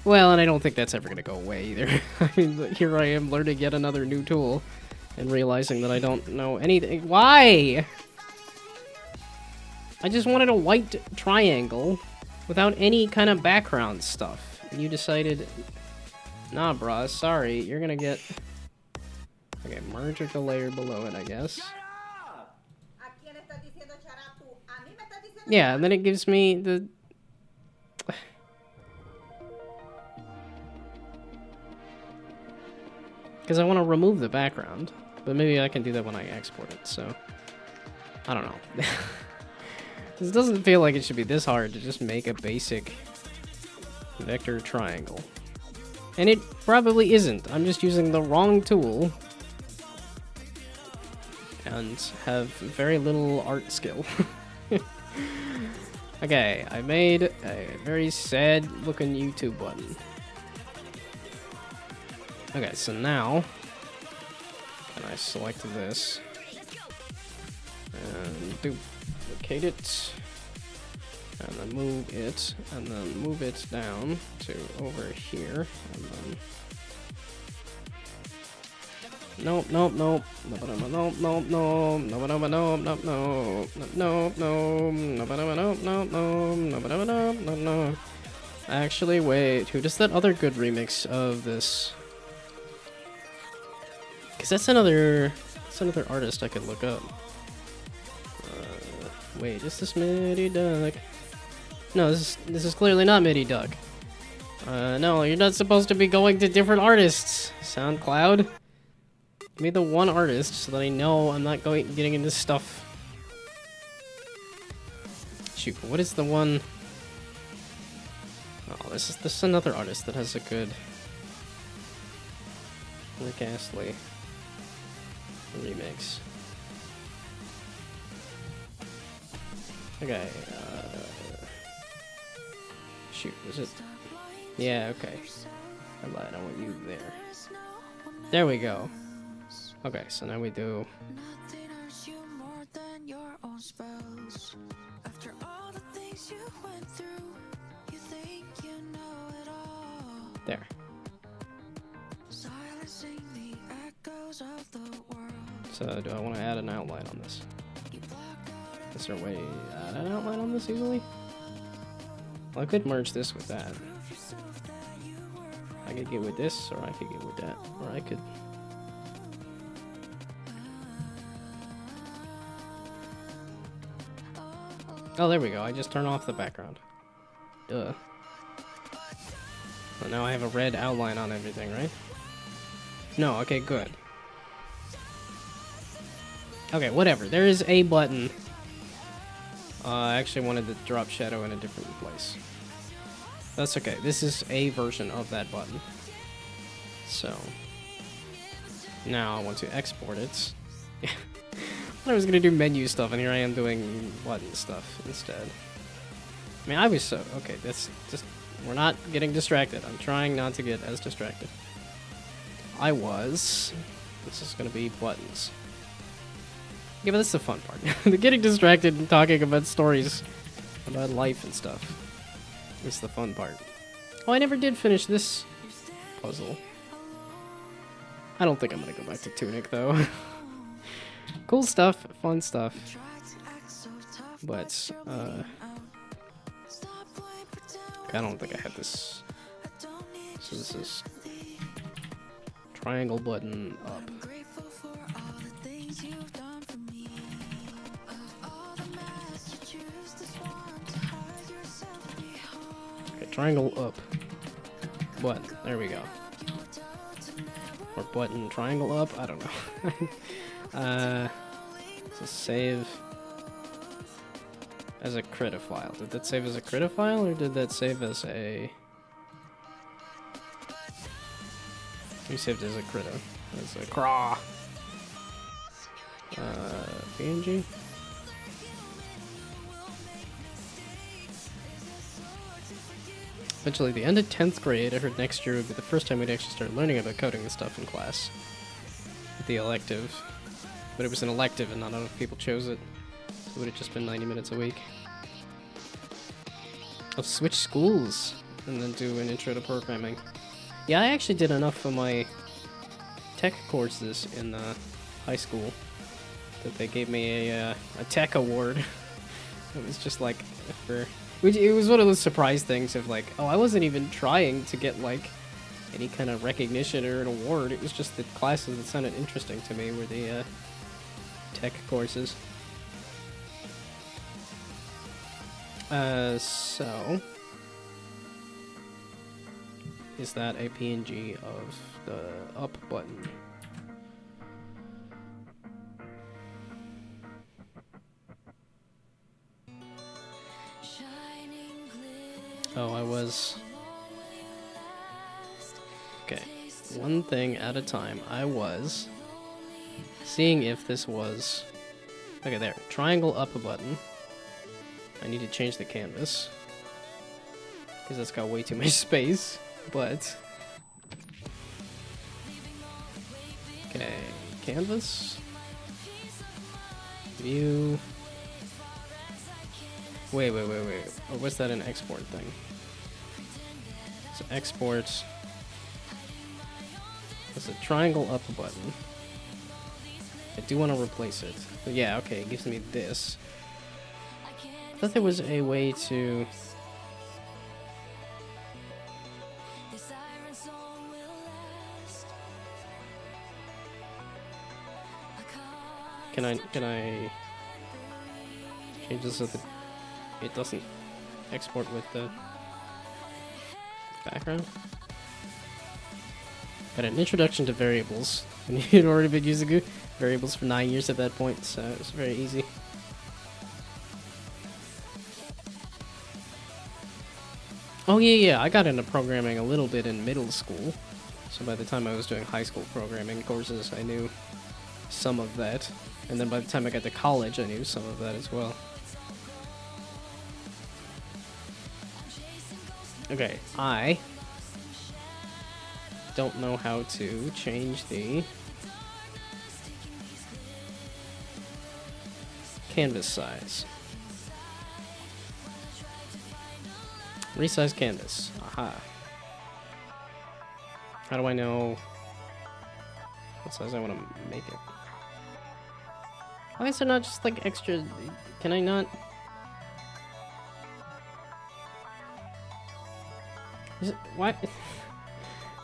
Well, and I don't think that's ever gonna go away either. I mean, here I am learning yet another new tool and realizing that I don't know anything. Why? I just wanted a white triangle without any kind of background stuff. And you decided, nah, bruh, sorry, you're gonna get... Okay, merge with the layer below it, I guess. Yeah, and then it gives me the... Because I want to remove the background, but maybe I can do that when I export it, so... I don't know. This doesn't feel like it should be this hard to just make a basic vector triangle. And it probably isn't. I'm just using the wrong tool and have very little art skill. Okay, I made a very sad looking YouTube button. Okay, so now, and I select this and duplicate it, and then move it, and then move it down to over here, and then nope, nope, nope, nope, nope, nope, nope, nope, nope, nope, nope, nope, nope, nope, nope, nope. Actually, wait, who does that other good remix of this? Because that's another artist I could look up. Wait, is this MIDI Duck? No, this is clearly not MIDI Duck. No, you're not supposed to be going to different artists. SoundCloud? Give me the one artist so that I know I'm not getting into stuff. Shoot, what is the one? Oh, this is another artist that has a good Rick Astley remix. Okay, shoot, was it? Yeah, okay. I lied, I want you there. There we go. Okay, so now we do... There. So, do I want to add an outline on this? Is there a way to add an outline on this easily? Well, I could merge this with that. I could get with this, or I could get with that, or I could... Oh, there we go. I just turned off the background. Duh. Well, now I have a red outline on everything, right? No, okay, good. Okay, whatever. There is a button. I actually wanted to drop shadow in a different place. That's okay. This is a version of that button. So, now I want to export it. I was gonna do menu stuff, and here I am doing button stuff instead. I mean, I was so... Okay, that's just... We're not getting distracted. I'm trying not to get as distracted. I was... This is gonna be buttons. Yeah, but that's the fun part. The getting distracted and talking about stories about life and stuff is the fun part. Oh, I never did finish this puzzle. I don't think I'm gonna go back to Tunic, though. Cool stuff, fun stuff. But, I don't think I had this. So this is triangle button up. Okay, triangle up. Button. There we go. Or button triangle up? I don't know. So save as a CRITA file. Did that save as a CRITA file, or did that save as a... We saved as a CRITA. As a CRA. PNG? Eventually, the end of 10th grade, I heard next year would be the first time we'd actually start learning about coding and stuff in class. The elective. But it was an elective and not enough people chose it. So it would have just been 90 minutes a week. I'll switch schools and then do an intro to programming. Yeah, I actually did enough of my tech courses in high school that they gave me a tech award. It was just like, it was one of those surprise things of like, oh, I wasn't even trying to get like any kind of recognition or an award. It was just the classes that sounded interesting to me were the tech courses. So is that a PNG of the up button? Oh, I was... Okay, one thing at a time. I was seeing if this was... Okay, there. Triangle up a button. I need to change the canvas, because that's got way too much space, but... Okay, canvas. View. Wait. Or was that an export thing? So export. It's a triangle up button. I do want to replace it. But yeah, okay, it gives me this. I thought there was a way to... Can I change this so that it doesn't export with the background? Got an introduction to variables, and you'd already been using variables for 9 years at that point, so it was very easy. Oh yeah, I got into programming a little bit in middle school, so by the time I was doing high school programming courses, I knew some of that, and then by the time I got to college, I knew some of that as well. Okay, I don't know how to change the canvas size. Resize canvas. Aha. How do I know what size I want to make it? Why is there not just like extra... Can I not... Why?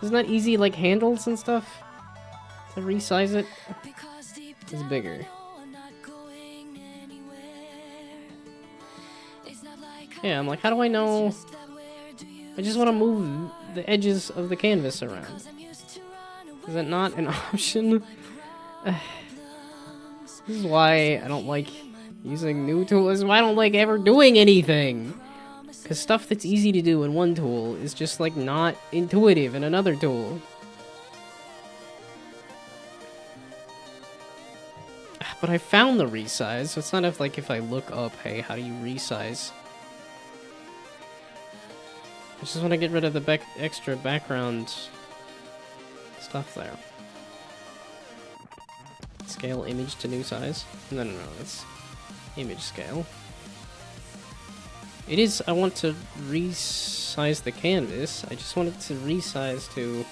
Isn't that easy, like handles and stuff? To resize it? It's bigger. Yeah, I'm like, how do I know? I just want to move the edges of the canvas around. Is that not an option? This is why I don't like using new tools. This is why I don't like ever doing anything. Because stuff that's easy to do in one tool is just like not intuitive in another tool. But I found the resize, so it's not if I look up, hey, how do you resize? I just want to get rid of the extra background stuff there. Scale image to new size. No, that's image scale. It is, I want to resize the canvas. I just want it to resize to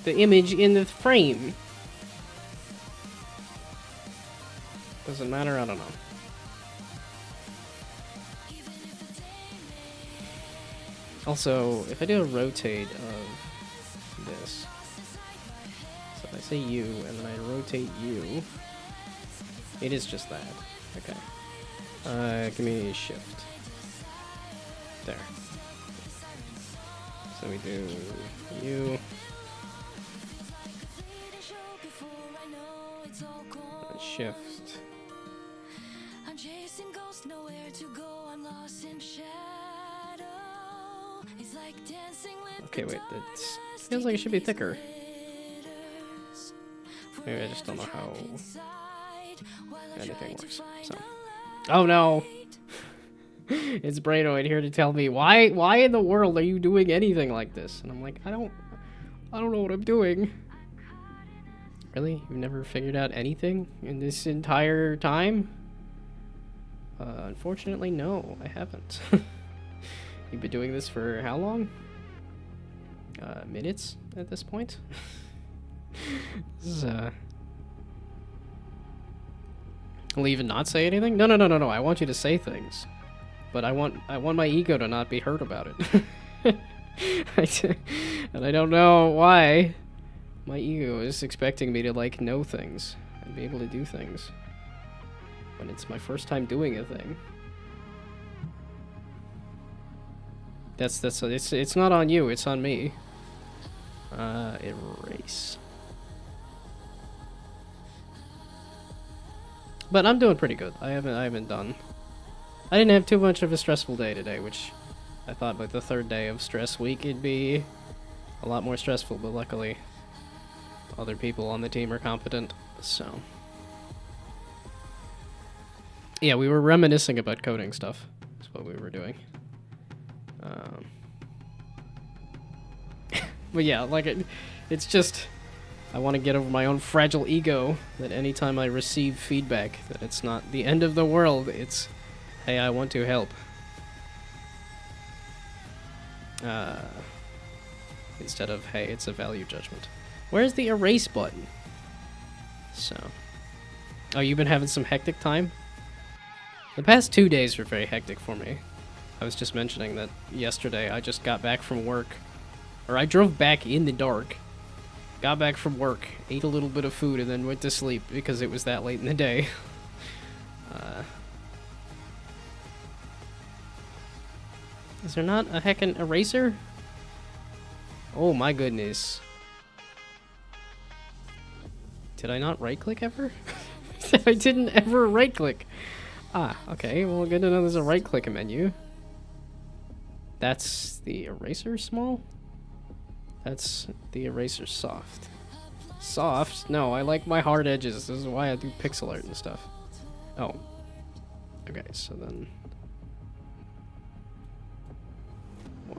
the image in the frame. Does it matter? I don't know. Also, if I do a rotate of this, so if I say U and then I rotate U, it is just that. Okay. Give me a shift. There. So we do U. And shift. Okay, wait, that feels like it should be thicker. Maybe I just don't know how anything works. So, oh no, it's Brainoid here to tell me why in the world are you doing anything like this? And I'm like, I don't know what I'm doing. Really? You've never figured out anything in this entire time? Unfortunately, no, I haven't. You've been doing this for how long? Minutes at this point? This is, will you even not say anything? No, I want you to say things. But I want my ego to not be hurt about it. And I don't know why my ego is expecting me to, like, know things and be able to do things when it's my first time doing a thing. It's not on you, it's on me. Erase. But I'm doing pretty good. I haven't done. I didn't have too much of a stressful day today, which I thought by the third day of stress week it'd be a lot more stressful, but luckily other people on the team are competent, so. Yeah, we were reminiscing about coding stuff. That's what we were doing. But yeah, like it's just, I want to get over my own fragile ego that anytime I receive feedback that it's not the end of the world, it's, hey, I want to help. Instead of, hey, it's a value judgment. Where's the erase button? So. Oh, you've been having some hectic time? The past 2 days were very hectic for me. I was just mentioning that yesterday I just got back from work. Or I drove back in the dark. Got back from work, ate a little bit of food, and then went to sleep because it was that late in the day. Is there not a heckin' eraser? Oh my goodness. Did I not right-click ever? I didn't ever right-click. Ah, okay, well good to know there's a right-click menu. That's the eraser small? That's the eraser soft. Soft? No, I like my hard edges. This is why I do pixel art and stuff. Oh. Okay, so then...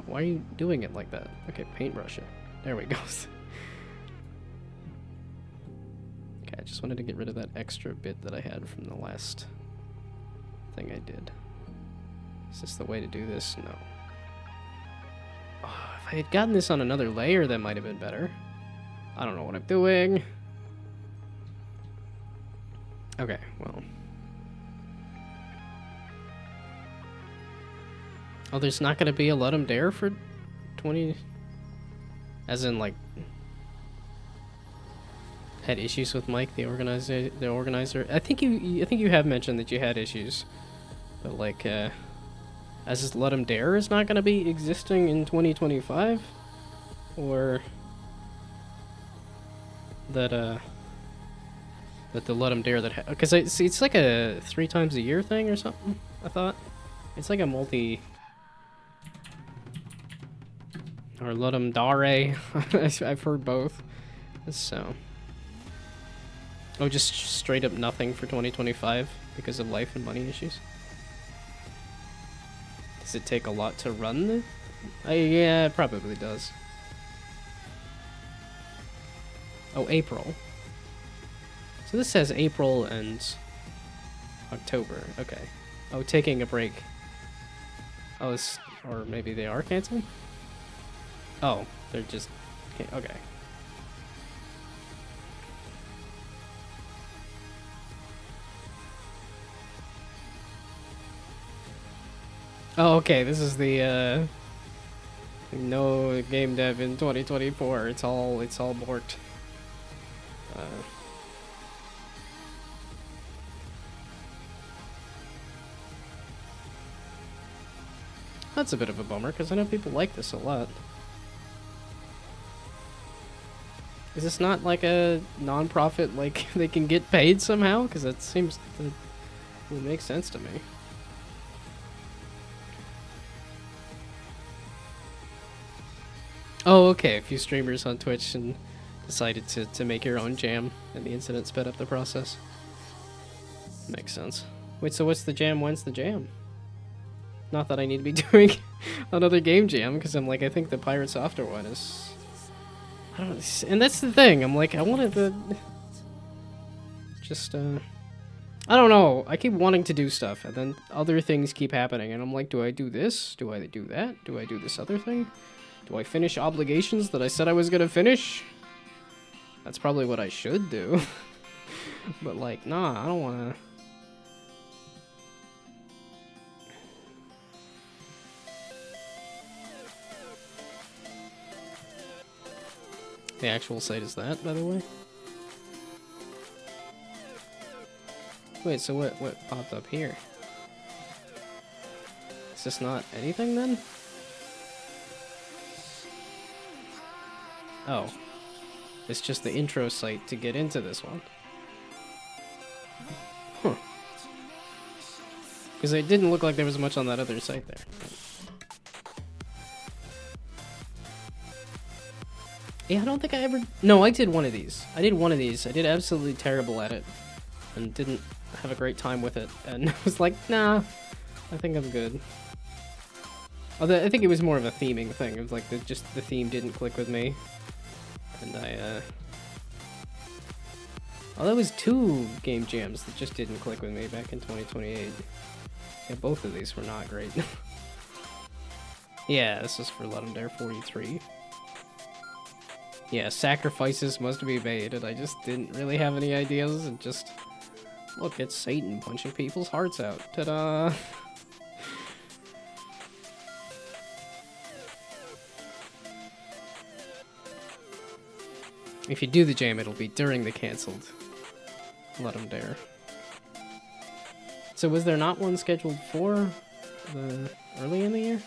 Why are you doing it like that? Okay, paintbrush it. There we go. Okay, I just wanted to get rid of that extra bit that I had from the last thing I did. Is this the way to do this? No. Oh, if I had gotten this on another layer, that might have been better. I don't know what I'm doing. Okay, well. Oh, there's not going to be a Let 'em Dare for 20... As in, like... Had issues with Mike, the organizer. I think you have mentioned that you had issues But like, as this Let 'em Dare is not gonna be existing in 2025, or that that the Let 'em Dare that because it's like a 3 times a year thing or something. I thought it's like a multi or Let 'em Dare. I've heard both. So, oh, just straight up nothing for 2025 because of life and money issues. Does it take a lot to run? Yeah, it probably does. Oh, April. So this says April and October. Okay. Oh, taking a break. Oh, or maybe they are canceled? Oh, they're just... Okay. Oh, okay, this is the, no game dev in 2024. It's all borked. That's a bit of a bummer, because I know people like this a lot. Is this not like a non-profit, like, they can get paid somehow? Because that seems to would make sense to me. Oh, okay, a few streamers on Twitch and decided to make your own jam, and the incident sped up the process. Makes sense. Wait, so what's the jam? When's the jam? Not that I need to be doing another game jam, because I'm like, I think the Pirate Software one is... I don't... And that's the thing, I'm like, I wanted to... Just, I don't know, I keep wanting to do stuff, and then other things keep happening, and I'm like, do I do this? Do I do that? Do I do this other thing? Do I finish obligations that I said I was gonna finish? That's probably what I should do. But like, nah, I don't wanna... The actual site is that, by the way? Wait, so what popped up here? Is this not anything then? Oh. It's just the intro site to get into this one. Huh. Because it didn't look like there was much on that other site there. Yeah, I don't think I ever... No, I did one of these. I did absolutely terrible at it. And didn't have a great time with it. And I was like, nah, I think I'm good. Although I think it was more of a theming thing. It was like, just the theme didn't click with me. And oh, that was 2 game jams that just didn't click with me back in 2028. Yeah, both of these were not great. Yeah, this is for Let 'em Dare 43. Yeah, sacrifices must be made, and I just didn't really have any ideas, and just... Look, it's Satan punching people's hearts out. Ta-da! If you do the jam, it'll be during the cancelled Let 'em Dare. So was there not one scheduled for the early in the year?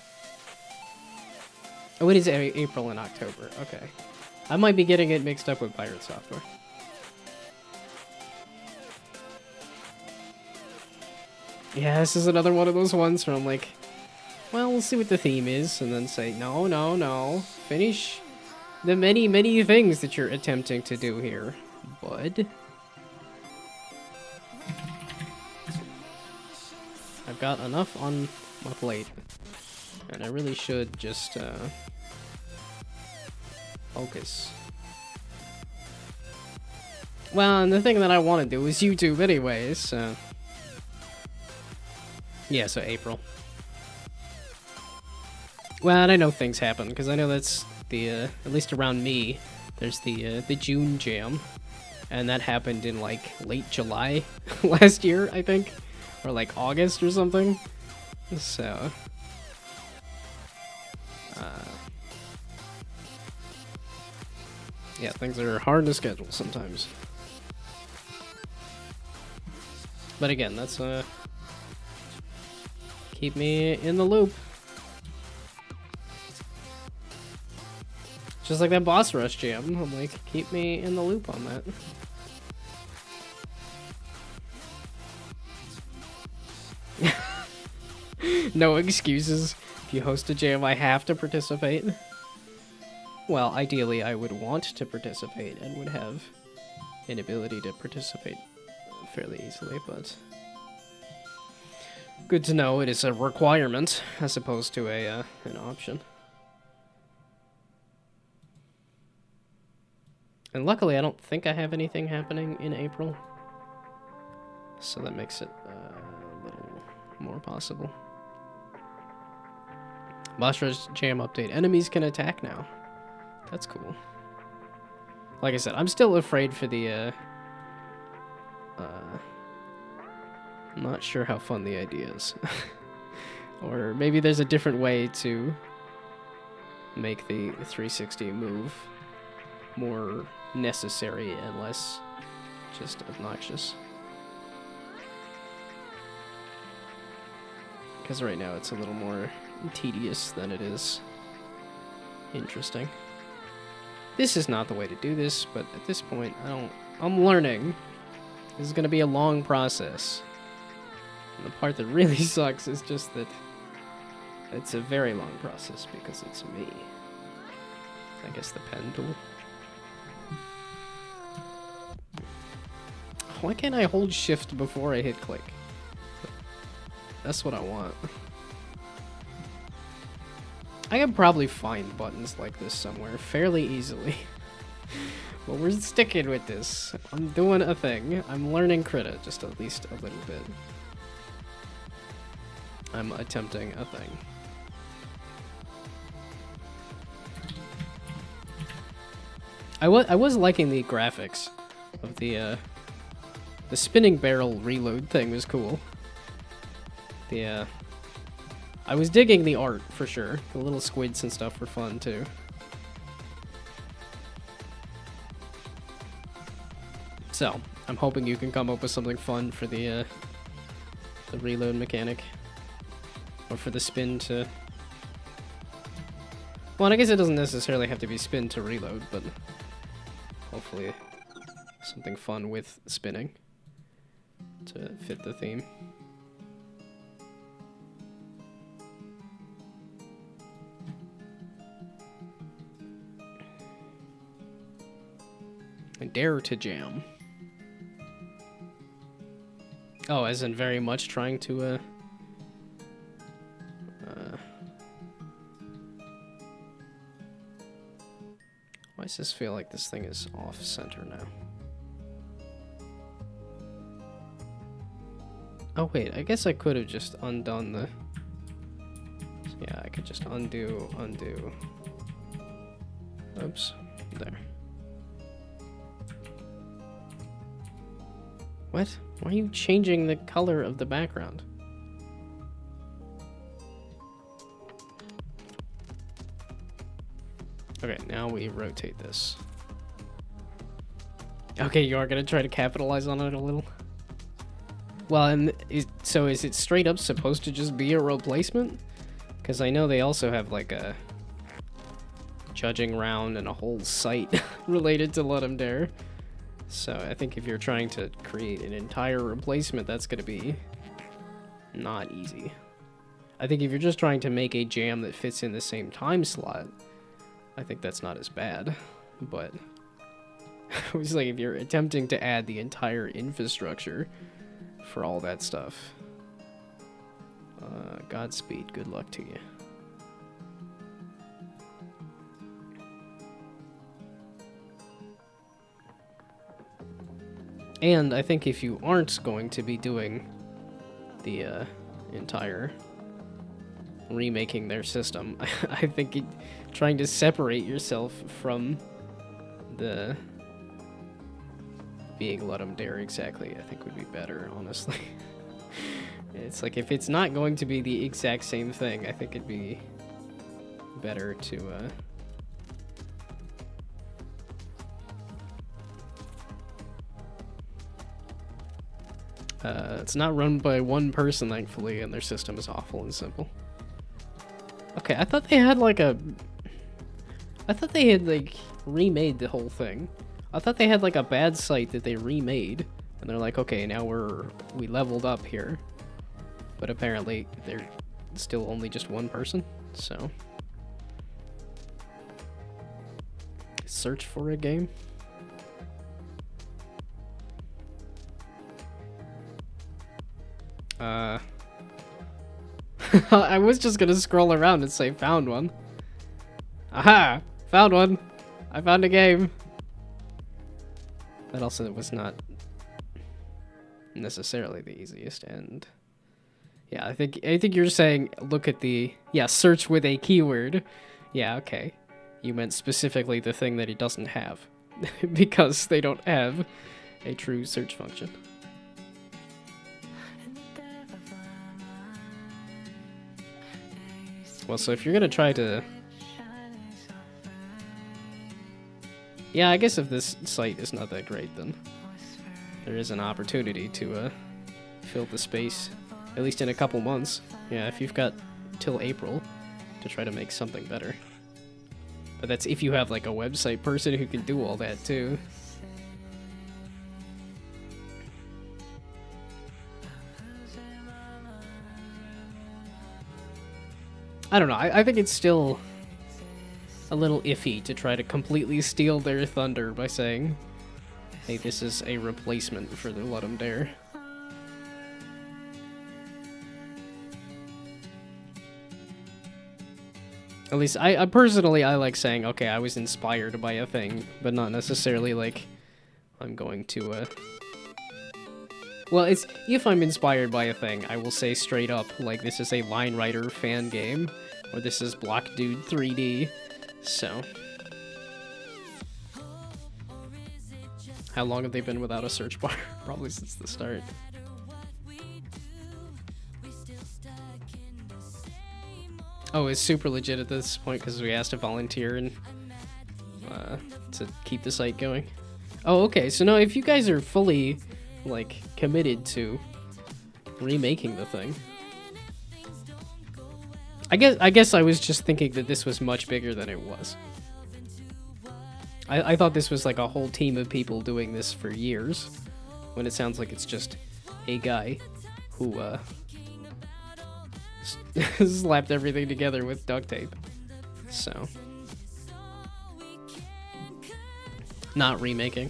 Oh, it is April and October. Okay. I might be getting it mixed up with Pirate Software. Yeah, this is another one of those ones where I'm like, well, we'll see what the theme is, and then say, no, no, no. Finish the many, many things that you're attempting to do here, bud. I've got enough on my plate, and I really should just focus. Well, and the thing that I want to do is YouTube anyways, so... Yeah, so April. Well, and I know things happen, because I know that's the, at least around me, there's the June jam, and that happened in, like, late July last year, I think, or, like, August or something, so... yeah, things are hard to schedule sometimes. But again, that's, Keep me in the loop. Just like that boss rush jam. I'm like, keep me in the loop on that. No excuses. If you host a jam, I have to participate. Well, ideally, I would want to participate and would have an ability to participate fairly easily, but good to know it is a requirement as opposed to an option. And luckily, I don't think I have anything happening in April, so that makes it a little more possible. Boss Rush Jam update. Enemies can attack now. That's cool. Like I said, I'm still afraid for the, I'm not sure how fun the idea is. Or maybe there's a different way to make the 360 move more necessary and less just obnoxious. Because right now it's a little more tedious than it is interesting. This is not the way to do this, but at this point, I'm learning. This is going to be a long process. And the part that really sucks is just that it's a very long process because it's me. I guess the pen tool. Why can't I hold shift before I hit click? That's what I want. I can probably find buttons like this somewhere fairly easily. But we're sticking with this. I'm doing a thing. I'm learning Krita just at least a little bit. I'm attempting a thing. I was liking the graphics of the spinning barrel reload thing was cool. I was digging the art, for sure. The little squids and stuff were fun, too. So, I'm hoping you can come up with something fun for the reload mechanic. Or for the spin to... Well, I guess it doesn't necessarily have to be spin to reload, but... Hopefully something fun with spinning to fit the theme. I dare to jam. Oh, as in very much trying to, why does this feel like this thing is off-center now? Oh, wait, I guess I could have just undone the... Yeah, I could just undo. Oops, there. What? Why are you changing the color of the background? Okay, now we rotate this. Okay, you are gonna try to capitalize on it a little? Well, and so is it straight up supposed to just be a replacement? Because I know they also have like a judging round and a whole site related to Let 'em Dare. So I think if you're trying to create an entire replacement, that's going to be not easy. I think if you're just trying to make a jam that fits in the same time slot, I think that's not as bad. But it was like if you're attempting to add the entire infrastructure for all that stuff, Godspeed, good luck to you. And I think if you aren't going to be doing the entire remaking their system, I think trying to separate yourself from the being Let 'em Dare exactly, I think would be better, honestly. It's like if it's not going to be the exact same thing, I think it'd be better to It's not run by one person, thankfully, and their system is awful and simple. Okay, I thought they had like remade the whole thing. I thought they had like a bad site that they remade, and they're like, okay, now we leveled up here. But apparently they're still only just one person, so. Search for a game. I was just gonna scroll around and say found one. Aha! Found one! I found a game. That also was not necessarily the easiest, and yeah, I think you're saying look at the search with a keyword. Yeah, okay. You meant specifically the thing that it doesn't have because they don't have a true search function. Well, so if you're gonna try to... Yeah, I guess if this site is not that great, then there is an opportunity to fill the space, at least in a couple months. Yeah, if you've got till April to try to make something better. But that's if you have like a website person who can do all that too. I don't know, I think it's still a little iffy to try to completely steal their thunder by saying, hey, this is a replacement for the Let 'em Dare. At least, I personally, I like saying, okay, I was inspired by a thing, but not necessarily like, I'm going to, Well, it's, if I'm inspired by a thing, I will say straight up, like, this is a Line Rider fan game, or this is Block Dude 3D, so. How long have they been without a search bar? Probably since the start. Oh, it's super legit at this point because we asked to volunteer and to keep the site going. Oh, okay, so now if you guys are fully, like, committed to remaking the thing. I guess I was just thinking that this was much bigger than it was. I thought this was like a whole team of people doing this for years, when it sounds like it's just a guy who slapped everything together with duct tape. So, not remaking.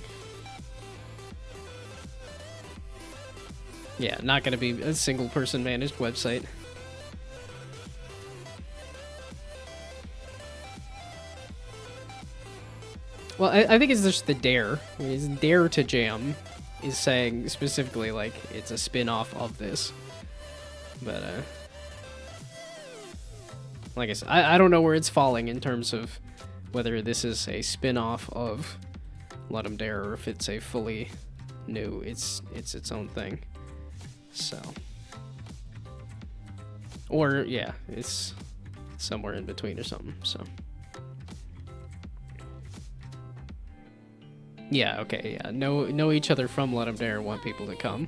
Yeah, not gonna be a single person managed website. Well, I think it's just the Dare. It's Dare to Jam is saying specifically, like, it's a spin-off of this. But, like I said, I don't know where it's falling in terms of whether this is a spin-off of Let 'em Dare or if it's a fully new, it's its own thing. So. Or, yeah, it's somewhere in between or something, so. Yeah, okay, yeah. Know each other from Let 'em Dare, want people to come.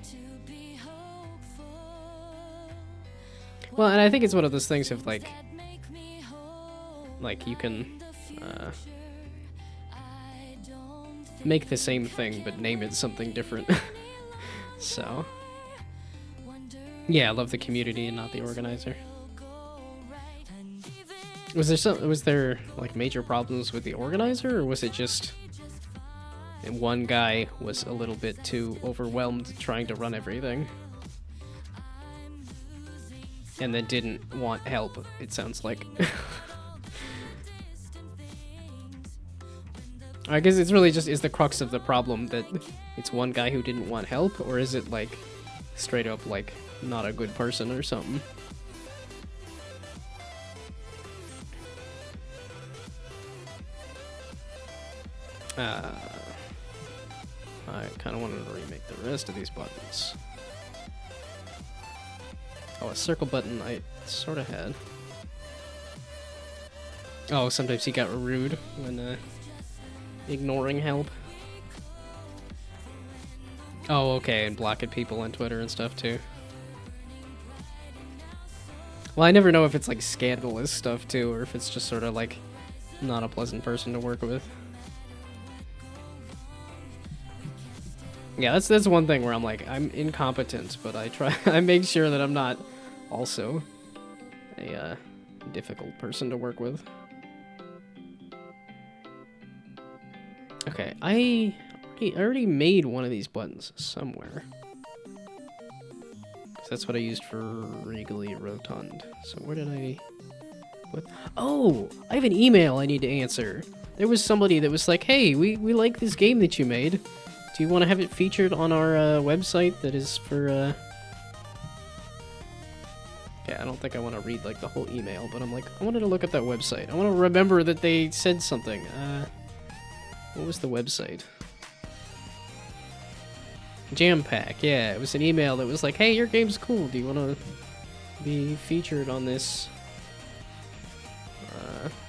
Well, and I think it's one of those things of, like you can make the same thing but name it something different. So, yeah, I love the community and not the organizer. Was there like major problems with the organizer, or was it just one guy was a little bit too overwhelmed trying to run everything and then didn't want help, it sounds like? I guess it's really just, is the crux of the problem that it's one guy who didn't want help, or is it like straight up like not a good person or something? I kind of wanted to remake the rest of these buttons. Oh, a circle button I sort of had. Oh, sometimes he got rude when ignoring help. Oh, okay, and blocking people on Twitter and stuff too. Well, I never know if it's like scandalous stuff too, or if it's just sort of like not a pleasant person to work with. Yeah, that's one thing where I'm like, I'm incompetent, but I make sure that I'm not also a difficult person to work with. Okay, I already made one of these buttons somewhere. 'Cause that's what I used for Regally Rotund. So where did I put... Oh, I have an email I need to answer. There was somebody that was like, hey, we like this game that you made. Do you want to have it featured on our website that is for... Okay, I don't think I want to read like the whole email, but I'm like, I wanted to look at that website. I want to remember that they said something. What was the website? Jam Pack, yeah, it was an email that was like, hey, your game's cool, do you want to be featured on this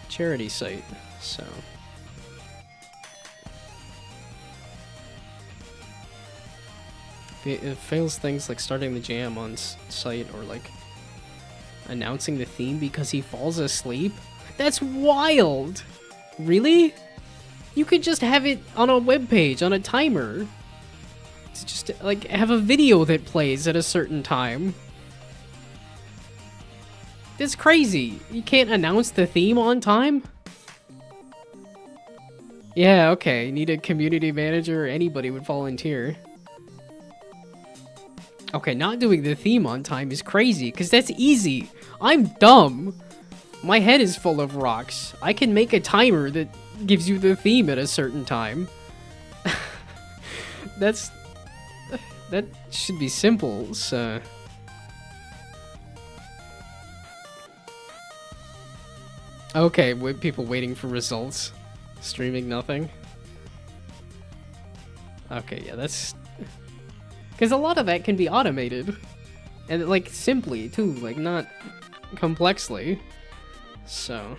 charity site? So if it fails things like starting the jam on site or like announcing the theme because he falls asleep, that's wild. Really? You could just have it on a web page on a timer. Just like have a video that plays at a certain time. That's crazy. You can't announce the theme on time? Yeah, okay. You need a community manager, anybody would volunteer. Okay, not doing the theme on time is crazy, because that's easy. I'm dumb. My head is full of rocks. I can make a timer that gives you the theme at a certain time. That should be simple, so... Okay, with people waiting for results. Streaming nothing. Okay, yeah, that's... Because a lot of that can be automated. And, like, simply, too. Like, not complexly. So...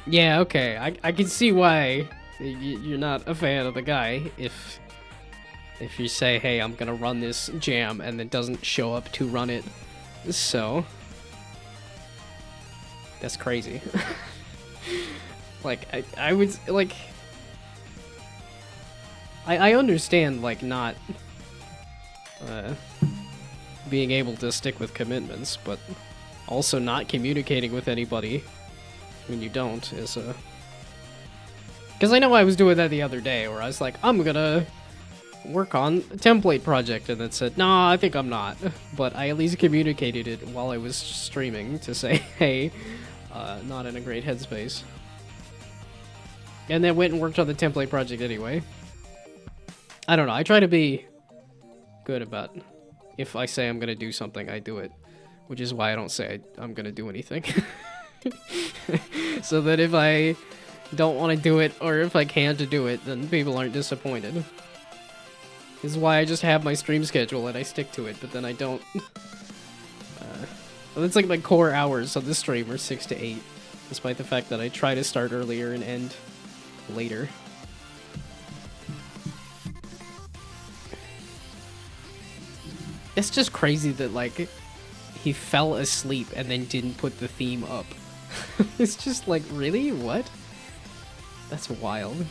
Yeah, okay. I can see why you're not a fan of the guy if you say, hey, I'm gonna run this jam, and it doesn't show up to run it. So... That's crazy. Like, I would, like... I understand, like, not... being able to stick with commitments, but also not communicating with anybody when you don't is a... Because I know I was doing that the other day, where I was like, I'm gonna work on a template project, and then said, nah, I think I'm not. But I at least communicated it while I was streaming to say, hey, not in a great headspace. And then went and worked on the template project anyway. I don't know, I try to be good about, if I say I'm gonna do something, I do it. Which is why I don't say I'm gonna do anything. So that if I don't want to do it, or if I can't do it, then people aren't disappointed. This is why I just have my stream schedule and I stick to it, but then I don't... It's like my core hours on the stream are 6 to 8, despite the fact that I try to start earlier and end later. It's just crazy that, like, he fell asleep and then didn't put the theme up. It's just like, really? What? That's wild.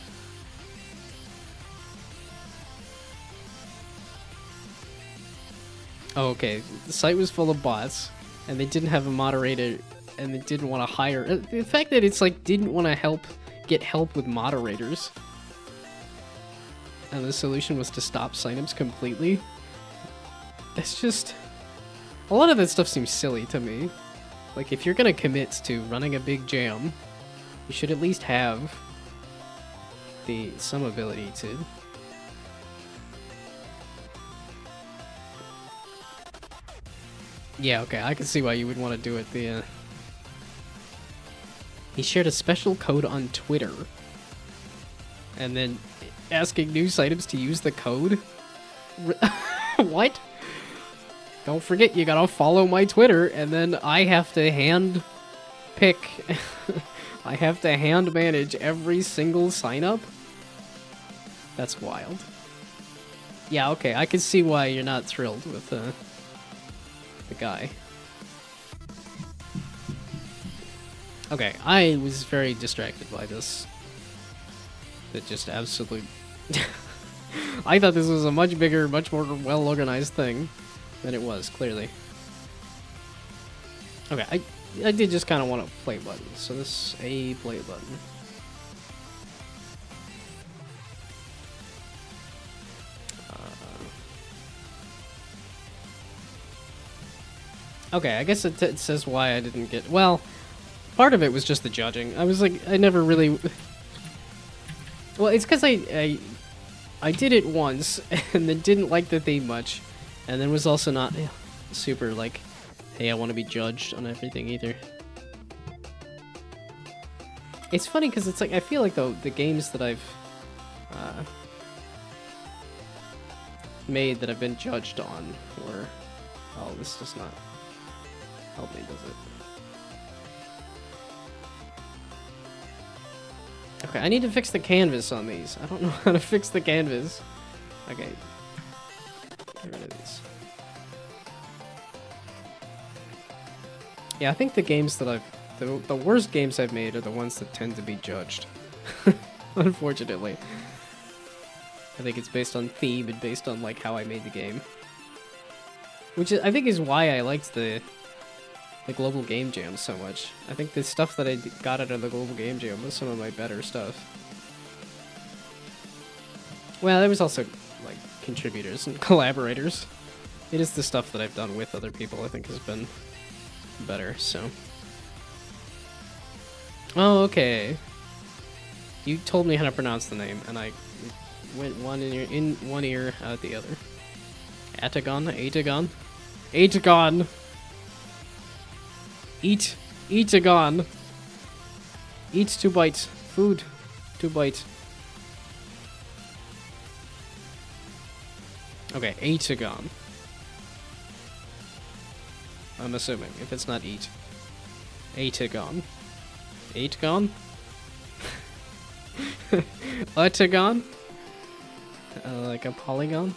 Oh, okay. The site was full of bots, and they didn't have a moderator, and they didn't want to hire... The fact that it's like, didn't want to get help with moderators. And the solution was to stop signups completely. It's just... A lot of that stuff seems silly to me. Like, if you're gonna commit to running a big jam, you should at least have some ability to... Yeah, okay, I can see why you would want to do it. He shared a special code on Twitter. And then asking news items to use the code? What? Don't forget, you gotta follow my Twitter, and then I have to hand pick... I have to hand manage every single sign-up? That's wild. Yeah, okay, I can see why you're not thrilled with the guy. Okay, I was very distracted by this. It just absolutely... I thought this was a much bigger, much more well-organized thing than it was, clearly. Okay, I did just kind of want a play button, so this is a play button. Okay, I guess it says why I didn't get... Well, part of it was just the judging. I was like, I never really... Well, it's because I did it once, and then didn't like the theme much, and then was also not super, like, hey, I want to be judged on everything either. It's funny, because it's like, I feel like, though, the games that I've made that I've been judged on were... Oh, this does not help me, does it? Okay, I need to fix the canvas on these. I don't know how to fix the canvas. Okay. Get rid of these. Yeah, I think the games that I've... The worst games I've made are the ones that tend to be judged. Unfortunately. I think it's based on theme and based on, like, how I made the game. Which I think is why I liked the Global Game Jam so much. I think the stuff that I got out of the Global Game Jam was some of my better stuff. Well, there was also, like, contributors and collaborators. It is the stuff that I've done with other people I think has been better, so... Oh, okay. You told me how to pronounce the name, and I went in one ear, out the other. Atagon? Atagon? Atagon! Eat-a-gon. Eat 2 bites. Food. 2 bites. Okay, eat-a-gon. I'm assuming, if it's not eat. Eat-a-gon. Eight-gon? Utagon? Like a polygon?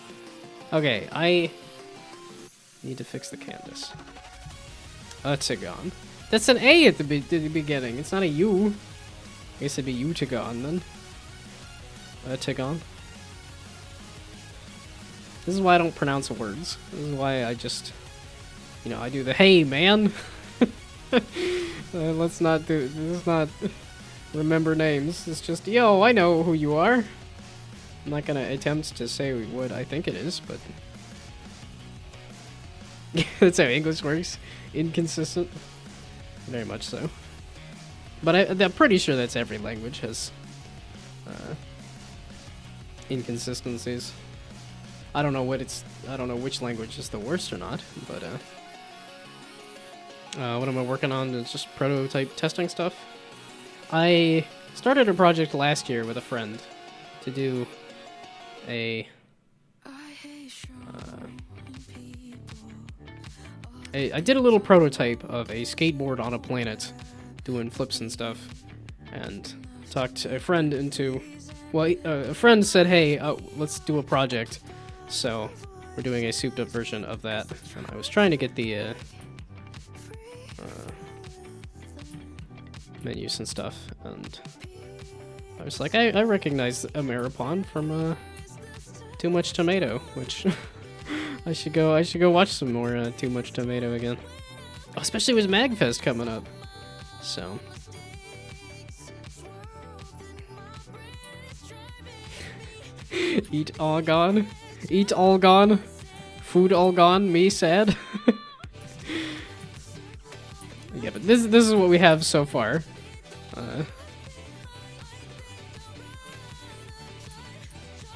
Okay, I need to fix the canvas. Utagon. That's an A at the beginning. It's not a U. I guess it'd be Utagon then. Utagon. This is why I don't pronounce words. This is why I just, you know, I do the hey man. Let's not do. Let's not remember names. It's just yo. I know who you are. I'm not gonna attempt to say what I think it is, but that's how English works. Inconsistent. Very much so. But I'm pretty sure that's every language has inconsistencies. I don't know which language is the worst or not, but what am I working on? It's just prototype testing stuff. I started a project last year with a friend to do I did a little prototype of a skateboard on a planet doing flips and stuff, and talked a friend into, well, a friend said, hey, let's do a project, so we're doing a souped up version of that, and I was trying to get the menus and stuff, and I was like, I recognize Ameripon from Too Much Tomato, which I should go watch some more Too Much Tomato again. Oh, especially with MagFest coming up. So eat all gone. Eat all gone. Food all gone, me sad. Yeah, but this is what we have so far.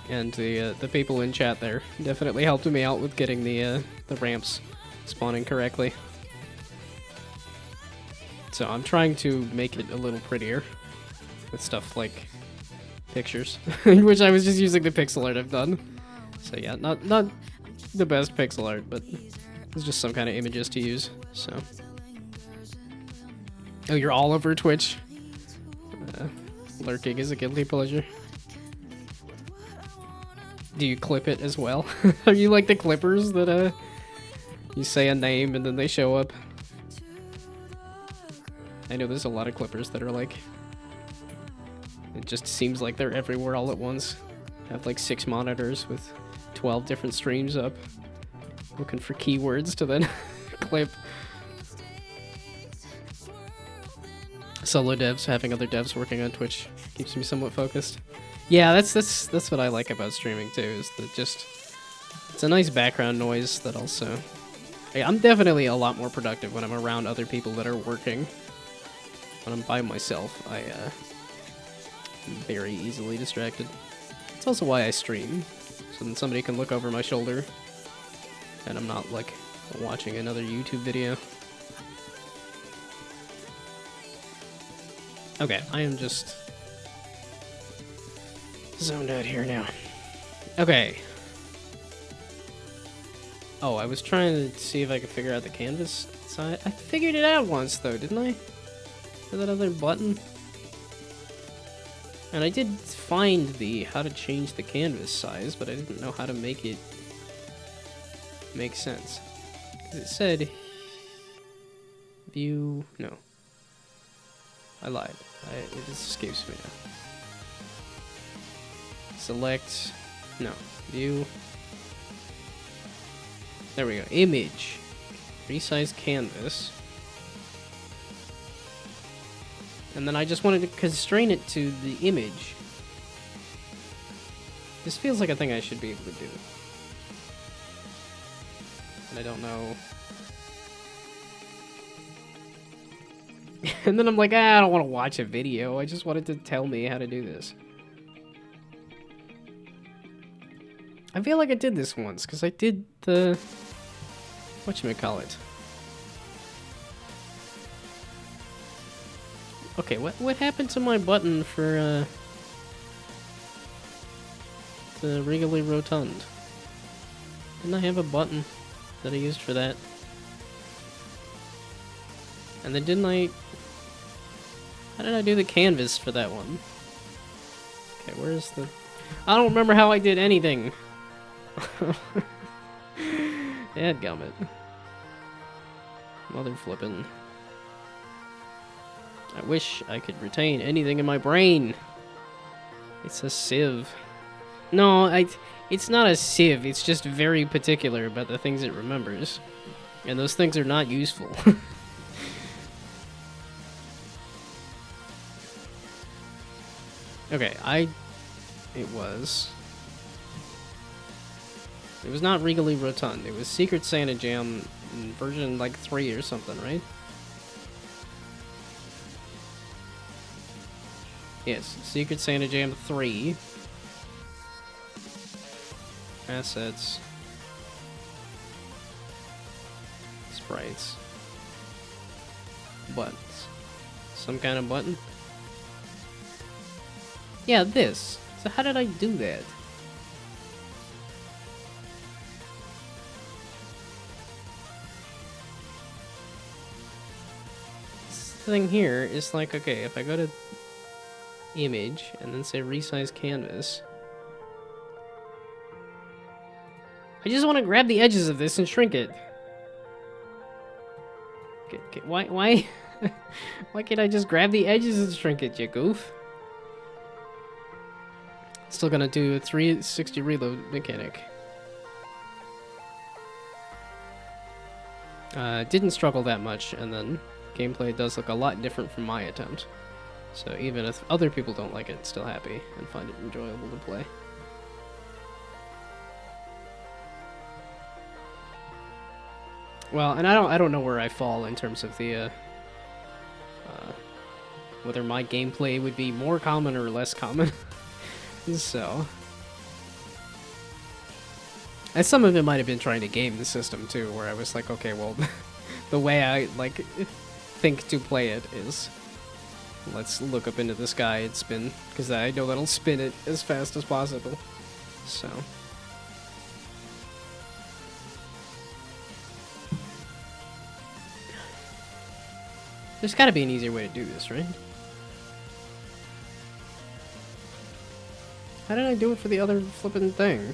And the people in chat there definitely helped me out with getting the ramps spawning correctly. So I'm trying to make it a little prettier with stuff like pictures, which I was just using the pixel art I've done. So yeah, not the best pixel art, but it's just some kind of images to use. So, oh, you're all over Twitch. Lurking is a guilty pleasure. Do you clip it as well? Are you like the clippers that you say a name and then they show up? I know there's a lot of clippers that are like, it just seems like they're everywhere all at once. Have like 6 monitors with 12 different streams up, looking for keywords to then clip. Solo devs, having other devs working on Twitch keeps me somewhat focused. Yeah, that's what I like about streaming too, is that just, it's a nice background noise that also, I'm definitely a lot more productive when I'm around other people that are working. When I'm by myself, I'm very easily distracted. It's also why I stream, so then somebody can look over my shoulder and I'm not like watching another YouTube video. Okay, I am just zoned out here now. Okay. Oh, I was trying to see if I could figure out the canvas side. I figured it out once though, didn't I? For that other button. And I did find the how to change the canvas size, but I didn't know how to make it make sense. 'Cause it said view, no. I lied. It just escapes me now. Select, no, view. There we go, image. Resize canvas. And then I just wanted to constrain it to the image. This feels like a thing I should be able to do. And I don't know. And then I'm like, I don't want to watch a video. I just wanted to tell me how to do this. I feel like I did this once, because I did the... whatchamacallit. Okay, what happened to my button for, the Regally Rotund? Didn't I have a button that I used for that? And then didn't I... how did I do the canvas for that one? Okay, where's the... I don't remember how I did anything! Dadgummit. Mother flippin'. I wish I could retain anything in my brain. It's a sieve. No, it's not a sieve. It's just very particular about the things it remembers. And those things are not useful. Okay, it was not Regally Rotund. It was Secret Santa Jam version like 3 or something, right? Yes, Secret Santa Jam 3. Assets. Sprites. Buttons. Some kind of button? Yeah, this. So how did I do that? This thing here is like, okay, if I go to image and then say resize canvas, I just want to grab the edges of this and shrink it. Okay, why why can't I just grab the edges and shrink it, you goof? Still gonna do a 360 reload mechanic. Didn't struggle that much, and then gameplay does look a lot different from my attempt. So even if other people don't like it, still happy and find it enjoyable to play. Well, and I don't know where I fall in terms of the whether my gameplay would be more common or less common. So, and some of it might have been trying to game the system too, where I was like, okay, well, the way I like think to play it is, let's look up into the sky and spin, because I know that'll spin it as fast as possible. So, there's got to be an easier way to do this, right? How did I do it for the other flippin' thing?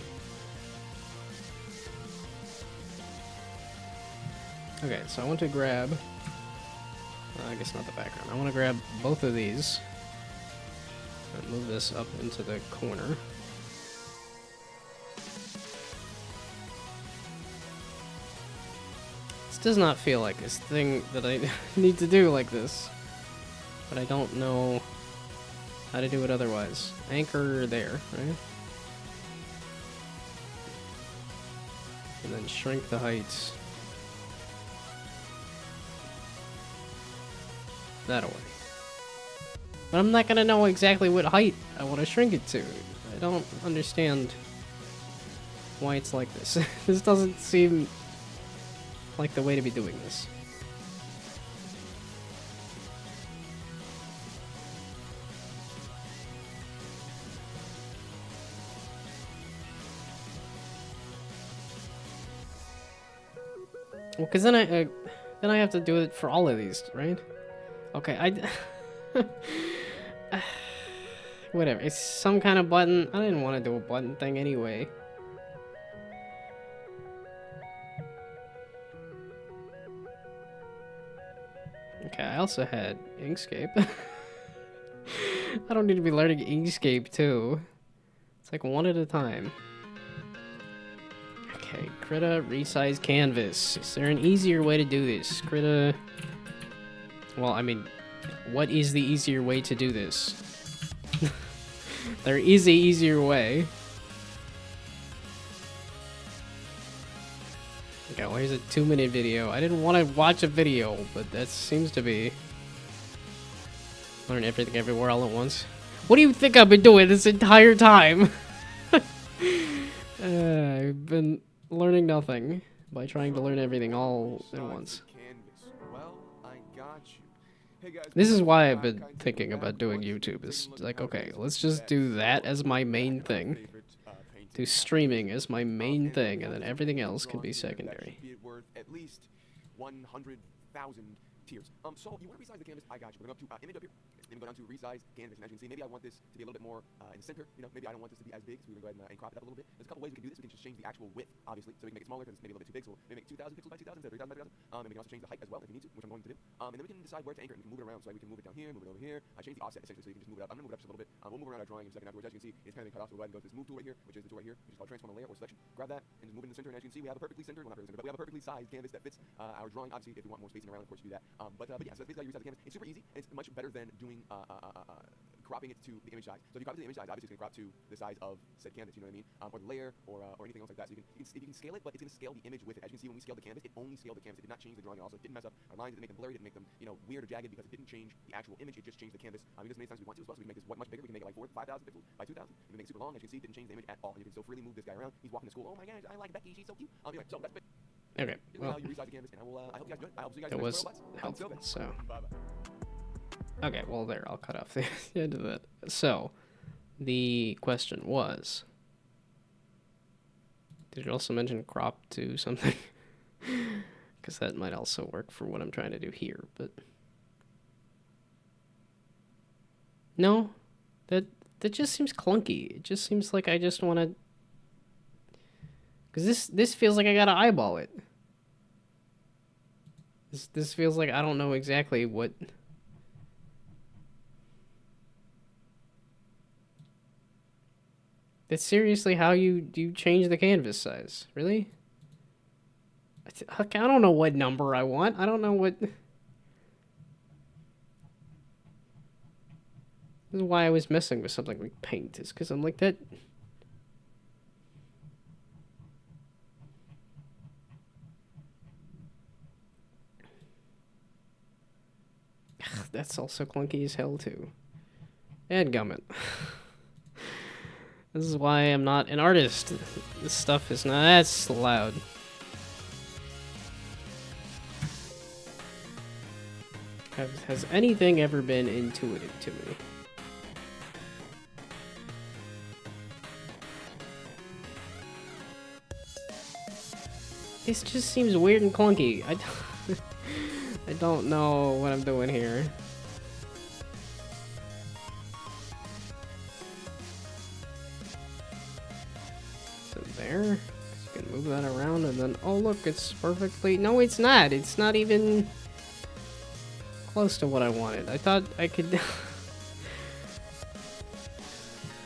Okay, so I want to grab... I guess not the background. I want to grab both of these. And move this up into the corner. This does not feel like this thing that I need to do like this. But I don't know how to do it otherwise. Anchor there, right? And then shrink the heights. That away. But I'm not gonna know exactly what height I want to shrink it to. I don't understand why it's like this. This doesn't seem like the way to be doing this. Well, because then I have to do it for all of these, right? Okay, whatever. It's some kind of button. I didn't want to do a button thing anyway. Okay, I also had Inkscape. I don't need to be learning Inkscape too. It's like one at a time. Okay, Krita resize canvas. Is there an easier way to do this? Krita... Well, I mean, what is the easier way to do this? There is a easier way. Okay, well here's a 2-minute video. I didn't want to watch a video, but that seems to be... Learn everything everywhere all at once. What do you think I've been doing this entire time? I've been learning nothing by trying to learn everything all at once. This is why I've been thinking about doing YouTube. Is like, okay, let's just do that as my main thing. Do streaming as my main thing, and then everything else can be secondary. At least 100,000 tiers. So you want to resize the canvas? I got you. We're going up to image up here. Then go down to resize canvas. And as you can see, maybe I want this to be a little bit more in the center. You know, maybe I don't want this to be as big, so we're going to go ahead and crop it up a little bit. There's a couple ways we can do this. We can just change the actual width, obviously, so we can make it smaller because it's maybe a little bit too big. So maybe make 2,000 pixels by 2,000 instead of 3,000 by 3,000. And we can also change the height as well if we need to, which I'm going to do. And then we can decide where to anchor it. We can move it around, so we can move it down here, move it over here. I change the offset essentially, so you can just move it up. I'm going to move it up just a little bit. We'll move around our drawing in a second afterwards. As you can see, it's kind of cut off. So we'll go ahead and go to this move tool right here, which is the tool right here, which is called transform a layer or selection. Grab that and just move it in the center. And as you can see, we have a perfectly centered, well, not perfectly centered, but we have a perfectly sized canvas that fits our drawing. Obviously, if you want more spacing around, of course, you do that. But yeah, so that's basically how you resize the canvas. It's super easy, and it's much better than doing cropping it to the image size. So if you crop it to the image size, obviously it's going to crop to the size of said canvas, you know what I mean? Or the layer, or anything else like that. So you can scale it, but it's going to scale the image with it. As you can see, when we scaled the canvas, it only scaled the canvas. It did not change the drawing at all. So it didn't mess up our lines, it didn't make them blurry, it didn't make them, you know, weird or jagged because it didn't change the actual image. It just changed the canvas. We can do as many times as we want to as well. So we can make this much bigger. We can make it like 5,000 pixels by 2,000. We can make it super long. As you can see, it didn't change the image at all. And you can still freely move this guy around. He's walking to school. Oh my gosh, I like Becky. She's so cute. Anyway, so that's it. Okay, well, you resize the canvas, and I hope you guys enjoy it. I hope you guys that was helpful, so... Okay, well there, I'll cut off the end of that. So, the question was... Did it also mention crop to something? Because that might also work for what I'm trying to do here, but... No, that just seems clunky. It just seems like I just want to... Because this feels like I gotta eyeball it. This feels like I don't know exactly what... That's seriously how you change the canvas size. Really? I don't know what number I want. I don't know what... This is why I was messing with something like paint. Is because I'm like that... That's also clunky as hell, too. Dadgummit. This is why I'm not an artist. This stuff is not... That's loud. Has anything ever been intuitive to me? This just seems weird and clunky. I don't know what I'm doing here. So there, you can move that around, and then, oh look, it's perfectly... No, it's not. It's not even close to what I wanted. I thought I could...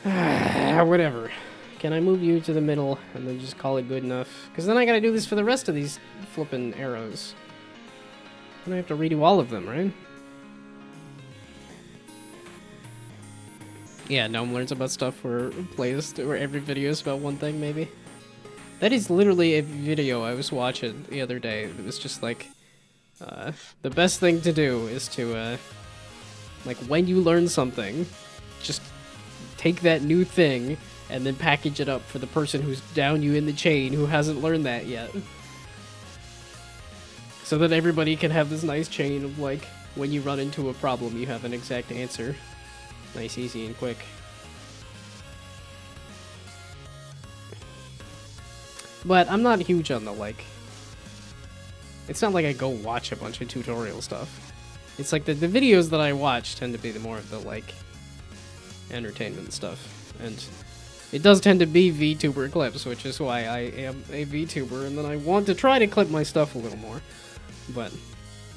Whatever. Can I move you to the middle and then just call it good enough? Because then I gotta do this for the rest of these flippin' arrows. Then I have to redo all of them, right? Yeah, Gnome learns about stuff where playlist or every video is about one thing, maybe. That is literally a video I was watching the other day. It was just like, the best thing to do is to, like, when you learn something, just take that new thing and then package it up for the person who's down you in the chain who hasn't learned that yet. So that everybody can have this nice chain of, like, when you run into a problem, you have an exact answer. Nice, easy, and quick. But I'm not huge on the, like... It's not like I go watch a bunch of tutorial stuff. It's like the videos that I watch tend to be the more of the, like, entertainment stuff. And it does tend to be VTuber clips, which is why I am a VTuber, and then I want to try to clip my stuff a little more. But...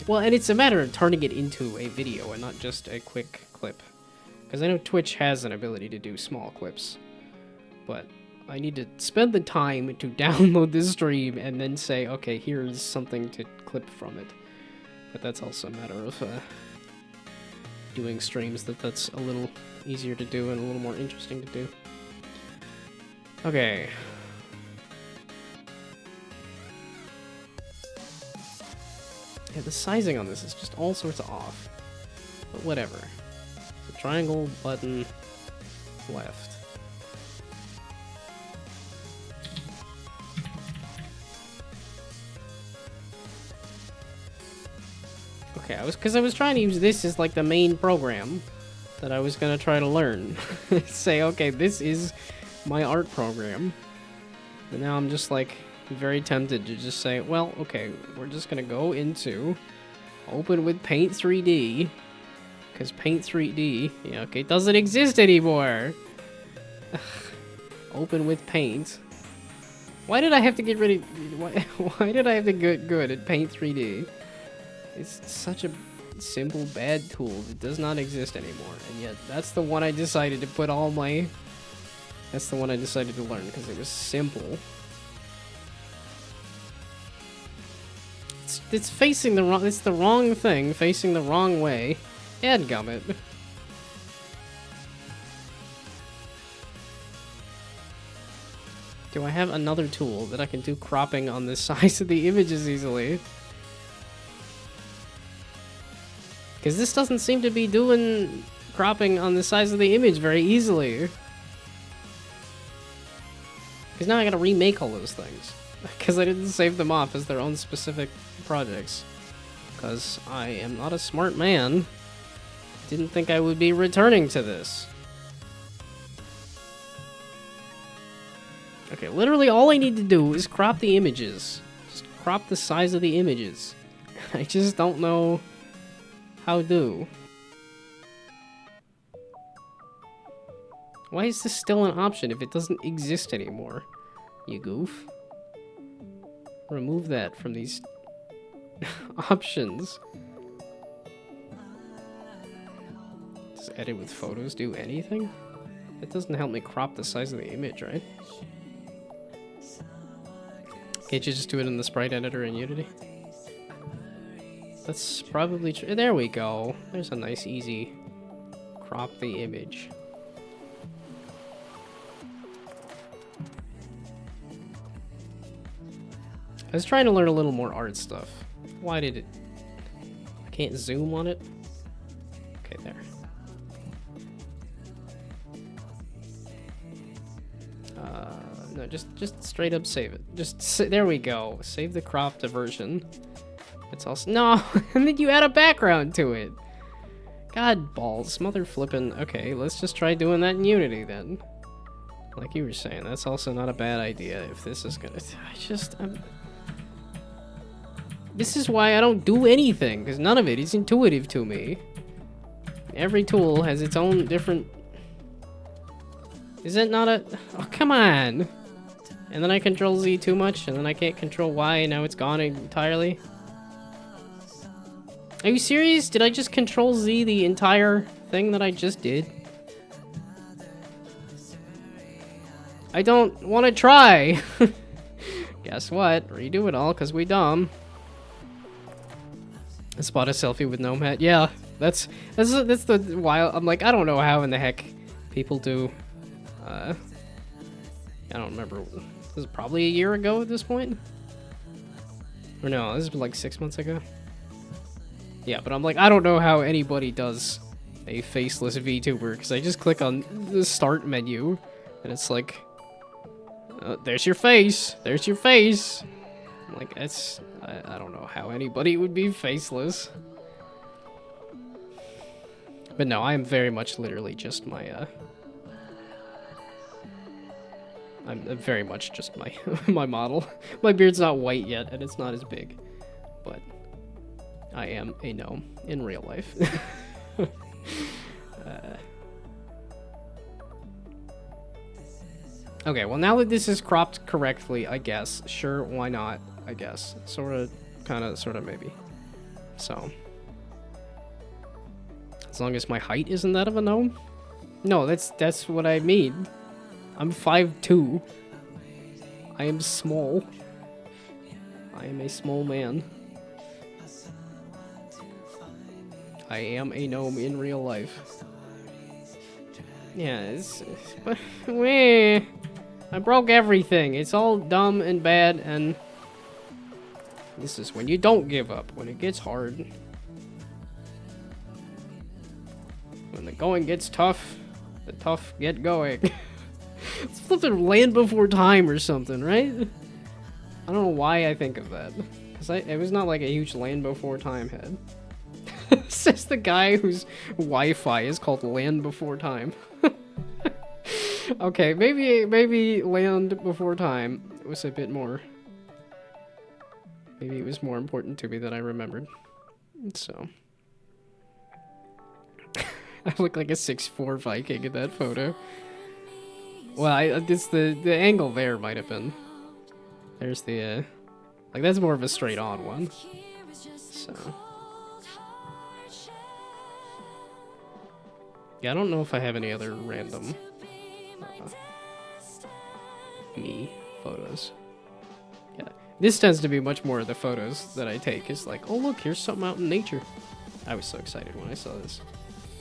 Well, and it's a matter of turning it into a video and not just a quick clip. Because I know Twitch has an ability to do small clips, but I need to spend the time to download this stream and then say, okay, here's something to clip from it. But that's also a matter of doing streams that's a little easier to do and a little more interesting to do. Okay. Yeah, the sizing on this is just all sorts of off, but whatever. Triangle, button, left. Okay, because I was trying to use this as like the main program that I was gonna try to learn. Say, okay, this is my art program. And now I'm just like very tempted to just say, well, okay, we're just gonna go into open with Paint 3D. Because Paint 3D, yeah, okay, doesn't exist anymore. Open with Paint. Why did I have to get rid of... Why did I have to get good at Paint 3D? It's such a simple, bad tool that does not exist anymore. And yet, that's the one I decided to put all my... That's the one I decided to learn, because it was simple. It's facing the wrong... It's the wrong thing, facing the wrong way. Dadgummit. Do I have another tool that I can do cropping on the size of the images easily? Because this doesn't seem to be doing cropping on the size of the image very easily. Because now I gotta remake all those things. Because I didn't save them off as their own specific projects. Because I am not a smart man. Didn't think I would be returning to this. Okay, literally all I need to do is crop the images. Just crop the size of the images. I just don't know how to. Why is this still an option if it doesn't exist anymore? You goof. Remove that from these options. Does edit with photos do anything? It doesn't help me crop the size of the image, right? Can't you just do it in the sprite editor in Unity? That's probably true. There we go. There's a nice, easy crop the image. I was trying to learn a little more art stuff. Why did it... I can't zoom on it? Okay, there. No, just straight up save it. There we go. Save the cropped version. It's also... No! And then you add a background to it! God balls. Mother flippin'. Okay, let's just try doing that in Unity then. Like you were saying, that's also not a bad idea if this is gonna... This is why I don't do anything, because none of it is intuitive to me. Every tool has its own different... Is it not a... Oh, come on! And then I control Z too much, and then I can't control Y, and now it's gone entirely. Are you serious? Did I just control Z the entire thing that I just did? I don't want to try. Guess what? Redo it all, because we dumb. Spot a selfie with Gnome hat. Yeah, that's the wild. I'm like, I don't know how in the heck people do. I don't remember. This is probably a year ago at this point. Or no, this is like 6 months ago. Yeah, but I'm like, I don't know how anybody does a faceless VTuber, because I just click on the start menu, and it's like, there's your face. There's your face. I'm like, that's... I don't know how anybody would be faceless. But no, I am very much literally just my, I'm very much just my, my model. My beard's not white yet, and it's not as big. But I am a gnome in real life. Okay, well now that this is cropped correctly, I guess. Sure, why not? I guess. Sorta, kinda, sorta, maybe. So. As long as my height isn't that of a gnome? No, that's what I mean. I'm 5'2". I am small. I am a small man. I am a gnome in real life. Yeah, but weh, I broke everything. It's all dumb and bad, and this is when you don't give up, when it gets hard. When the going gets tough, the tough get going. It's flipping Land Before Time or something, right? I don't know why I think of that. Because it was not like a huge Land Before Time head. Says the guy whose Wi-Fi is called Land Before Time. Okay, maybe Land Before Time was a bit more... Maybe it was more important to me than I remembered. So... I look like a 6'4" Viking in that photo. Well, it's the angle there might have been. There's the, like, that's more of a straight-on one. So... Yeah, I don't know if I have any other random me photos. Yeah, this tends to be much more of the photos that I take. Is like, oh look, here's something out in nature. I was so excited when I saw this.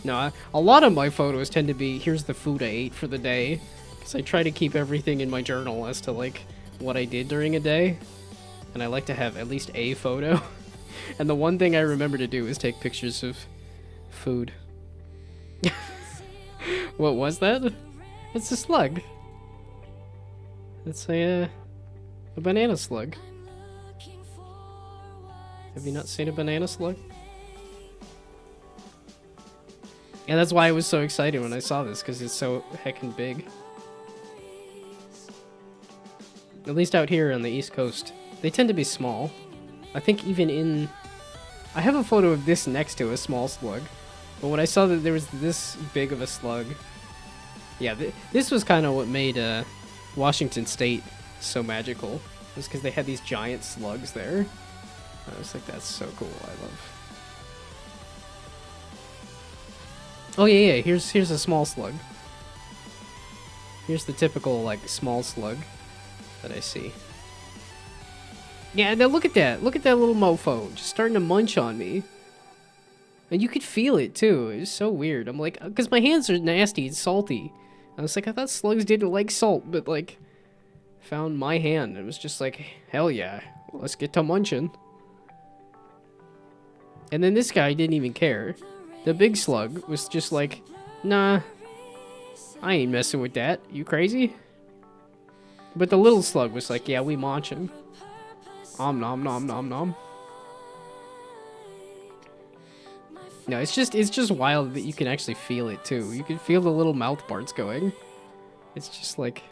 No, a lot of my photos tend to be, here's the food I ate for the day. Because I try to keep everything in my journal as to, like, what I did during a day. And I like to have at least a photo. And the one thing I remember to do is take pictures of food. What was that? It's a slug. It's a banana slug. Have you not seen a banana slug? Yeah, that's why I was so excited when I saw this, because it's so heckin' big. At least out here on the East Coast. They tend to be small. I think even in... I have a photo of this next to a small slug. But when I saw that there was this big of a slug... Yeah, this was kind of what made Washington State so magical. Was because they had these giant slugs there. I was like, that's so cool. I love... Oh yeah, here's a small slug. Here's the typical, like, small slug that I see. Yeah, now look at that. Look at that little mofo. Just starting to munch on me. And you could feel it, too. It was so weird. I'm like, because my hands are nasty and salty. I was like, I thought slugs didn't like salt, but, like, found my hand. It was just like, hell yeah. Let's get to munching. And then this guy didn't even care. The big slug was just like, nah, I ain't messing with that. You crazy? But the little slug was like, yeah, we munching. Om nom nom nom nom. No, it's just wild that you can actually feel it too. You can feel the little mouth parts going. It's just like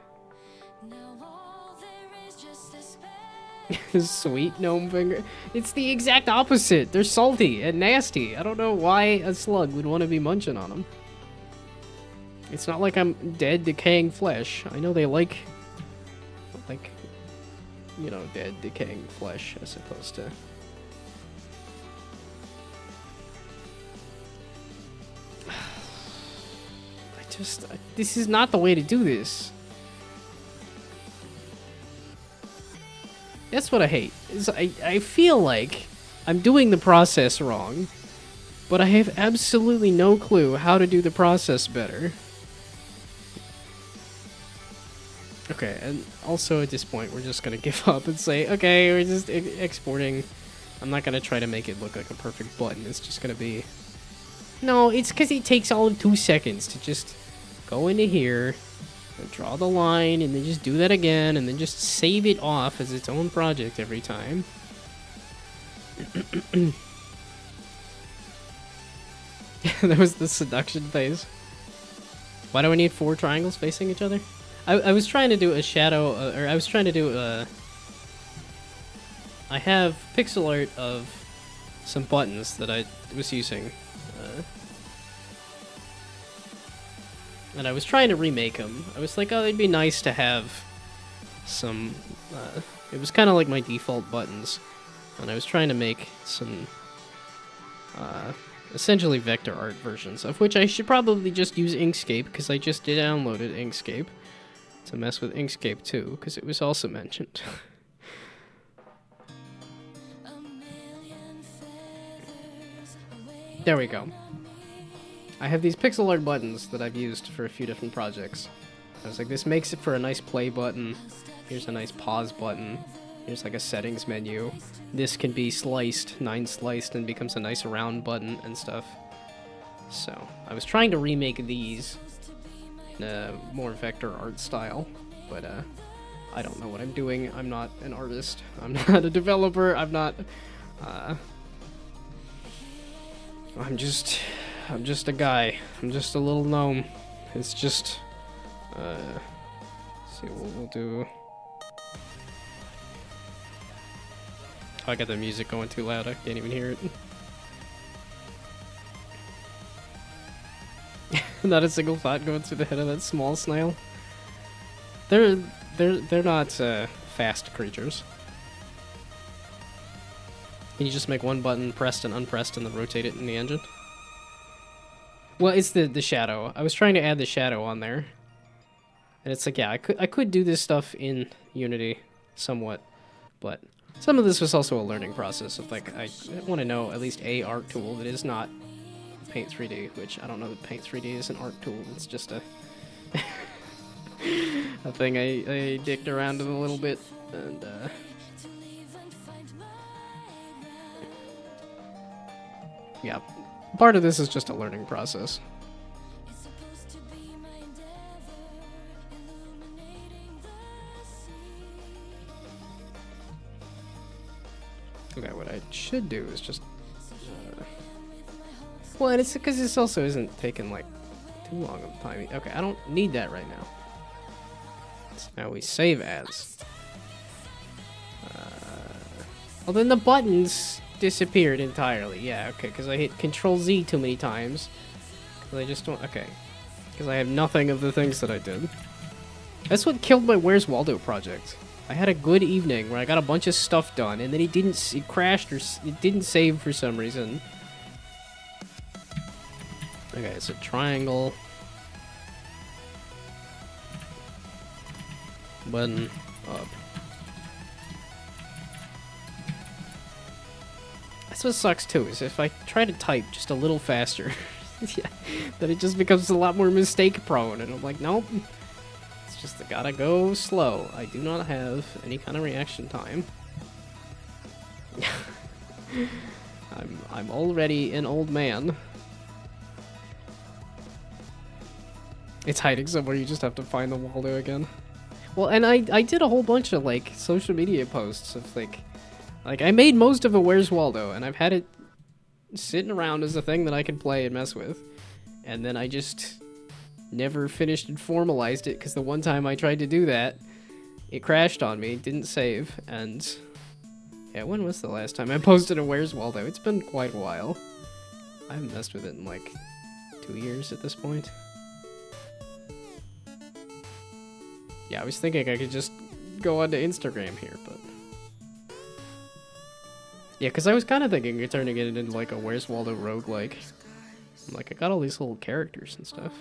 sweet gnome finger. It's the exact opposite. They're salty and nasty. I don't know why a slug would want to be munching on them. It's not like I'm dead, decaying flesh. I know they like like, you know, dead, decaying flesh as opposed to... this is not the way to do this. That's what I hate. Is I feel like I'm doing the process wrong, but I have absolutely no clue how to do the process better. Okay, and also at this point, we're just gonna give up and say, okay, we're just exporting. I'm not gonna try to make it look like a perfect button. It's just gonna be... No, it's because it takes all of 2 seconds to just go into here, and draw the line, and then just do that again, and then just save it off as its own project every time. That was the seduction phase. Why do I need 4 triangles facing each other? I was trying to do a shadow, or I was trying to do a... I have pixel art of some buttons that I was using. And I was trying to remake them. I was like, oh, it'd be nice to have some... it was kind of like my default buttons. And I was trying to make some... essentially vector art versions, of which I should probably just use Inkscape, because I just downloaded Inkscape to mess with Inkscape too, because it was also mentioned. There we go. I have these pixel art buttons that I've used for a few different projects. I was like, this makes it for a nice play button. Here's a nice pause button. Here's like a settings menu. This can be sliced, 9-sliced, and becomes a nice round button and stuff. So, I was trying to remake these in a more vector art style, but I don't know what I'm doing. I'm not an artist. I'm not a developer. I'm not... I'm just a guy. I'm just a little gnome. It's just... see what we'll do. Oh, I got the music going too loud. I can't even hear it. Not a single thought going through the head of that small snail. They're not fast creatures. Can you just make one button pressed and unpressed and then rotate it in the engine? Well, it's the shadow. I was trying to add the shadow on there. And it's like, yeah, I could do this stuff in Unity somewhat, but some of this was also a learning process of like, I want to know at least a art tool that is not Paint 3D, which I don't know that Paint 3D is an art tool. It's just a a thing I dicked around with a little bit, and yeah, part of this is just a learning process. Okay, what I should do is just... well, and it's because this also isn't taking, like, too long of time. Okay, I don't need that right now. So now we save as. Well, then the buttons disappeared entirely. Yeah, okay, because I hit Control-Z too many times. Because I just don't... okay. Because I have nothing of the things that I did. That's what killed my Where's Waldo project. I had a good evening where I got a bunch of stuff done, and then it crashed, or it didn't save for some reason. Okay, it's a triangle. Button up. That's what sucks too, is if I try to type just a little faster, yeah, then it just becomes a lot more mistake prone, and I'm like, nope. It's just I gotta go slow. I do not have any kind of reaction time. I'm already an old man. It's hiding somewhere, you just have to find the Waldo again. Well, and I did a whole bunch of, like, social media posts of, like, I made most of a Where's Waldo, and I've had it sitting around as a thing that I can play and mess with. And then I just never finished and formalized it, because the one time I tried to do that, it crashed on me, didn't save, and... yeah, when was the last time I posted a Where's Waldo? It's been quite a while. I haven't messed with it in, like, 2 years at this point. Yeah, I was thinking I could just go onto Instagram here, but yeah, because I was kind of thinking of turning it into like a Where's Waldo roguelike. Like, I got all these little characters and stuff.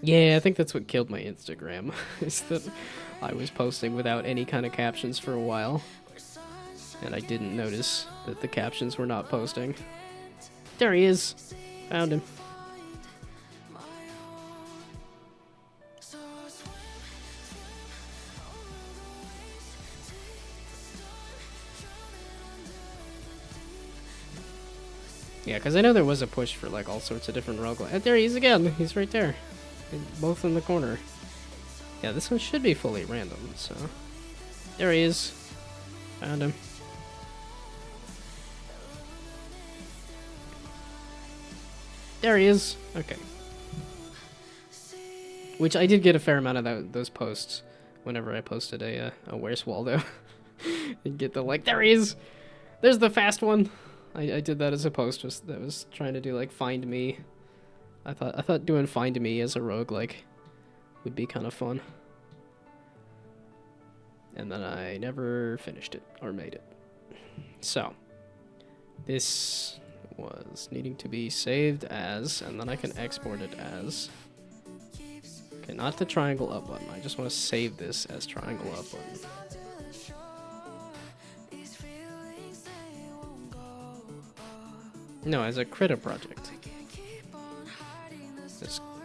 Yeah, I think that's what killed my Instagram, is that I was posting without any kind of captions for a while. And I didn't notice that the captions were not posting. There he is. Found him. Yeah, because I know there was a push for like all sorts of different roguelikes. And there he is again. He's right there. Both in the corner. Yeah, this one should be fully random, so... There he is. Found him. There he is. Okay. Which I did get a fair amount of those posts whenever I posted a Where's Waldo. And get the like, there he is! There's the fast one! I did that as a post that was trying to do like Find Me. I thought doing Find Me as a roguelike would be kind of fun. And then I never finished it or made it. So this was needing to be saved as, and then I can export it as. Okay, not the triangle up button. I just want to save this as triangle up button. No, as a Krita project.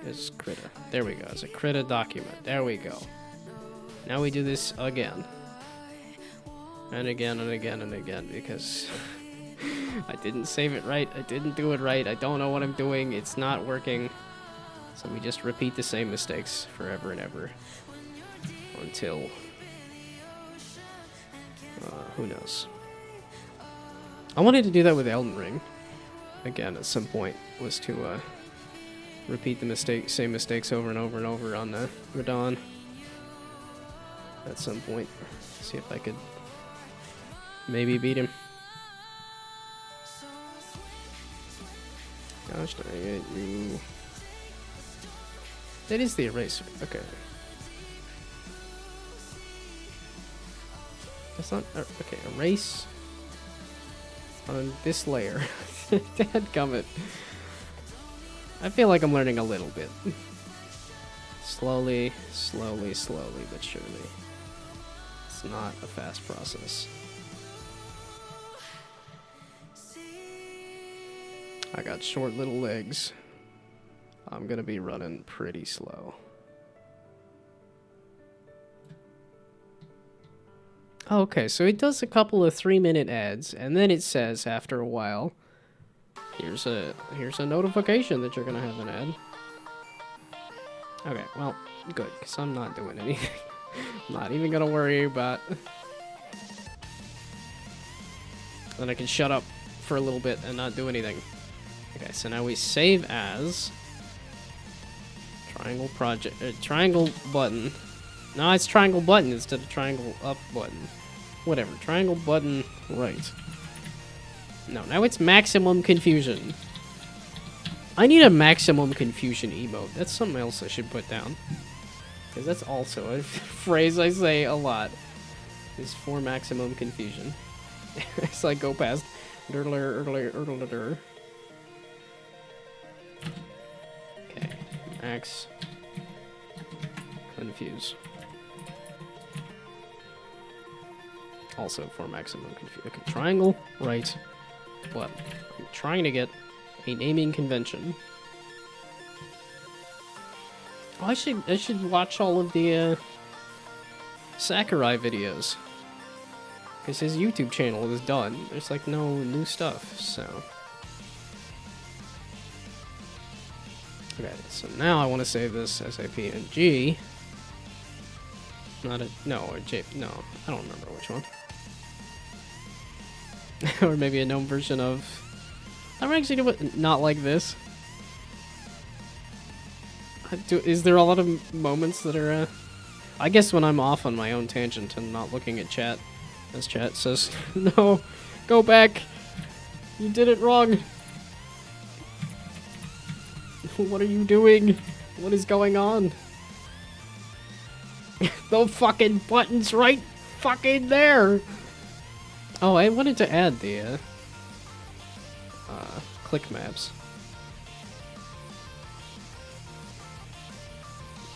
As Krita. There we go. As a Krita document. There we go. Now we do this again. And again and again and again because I didn't save it right. I didn't do it right. I don't know what I'm doing. It's not working. So we just repeat the same mistakes forever and ever. Until... who knows. I wanted to do that with Elden Ring. Again, at some point, was to repeat the same mistakes over and over and over on Radon. At some point, see if I could maybe beat him. Gosh dang it, you! That is the eraser. Okay. That's not okay. Erase on this layer. Dadgummit. I feel like I'm learning a little bit. Slowly, but surely. It's not a fast process. I got short little legs. I'm gonna be running pretty slow. Okay, so it does a couple of 3-minute ads, and then it says after a while, here's a notification that you're gonna have an ad. Okay, well, good, because I'm not doing anything. I'm not even gonna worry about... Then I can shut up for a little bit and not do anything. Okay, so now we save as... Triangle project... triangle button. No, it's triangle button instead of triangle up button. Whatever, triangle button right. No, now it's maximum confusion. I need a maximum confusion emote. That's something else I should put down. Because that's also a phrase I say a lot. Is for maximum confusion. As I go past Okay. Max confuse. Also for maximum confusion. Okay, triangle right button. I'm trying to get a naming convention. Oh, I should watch all of the Sakurai videos. Because his YouTube channel is done. There's like no new stuff, so. Okay, so now I want to save this as a PNG. Not a, no, or J, no, I don't remember which one. Or maybe a gnome version of, I don't actually do it, not like this. Is there a lot of moments that are, I guess when I'm off on my own tangent and not looking at chat, as chat says, no, go back, you did it wrong. What are you doing? What is going on? The fucking button's right fucking there. Oh, I wanted to add the click maps.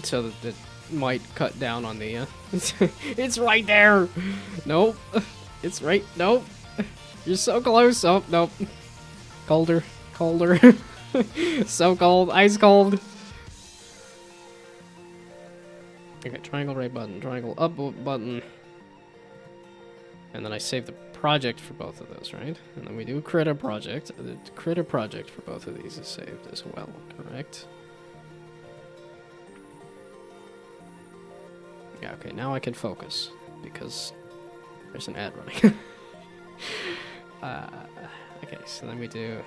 So that it might cut down on the it's right there. Nope. It's right. Nope. You're so close. Oh, nope. Colder. Colder. So cold. Ice cold. Okay, triangle right button, triangle up button. And then I save the project for both of those, right? And then we do create a project. The create a project for both of these is saved as well, correct? Yeah, okay, now I can focus because there's an ad running. Okay, so then we do...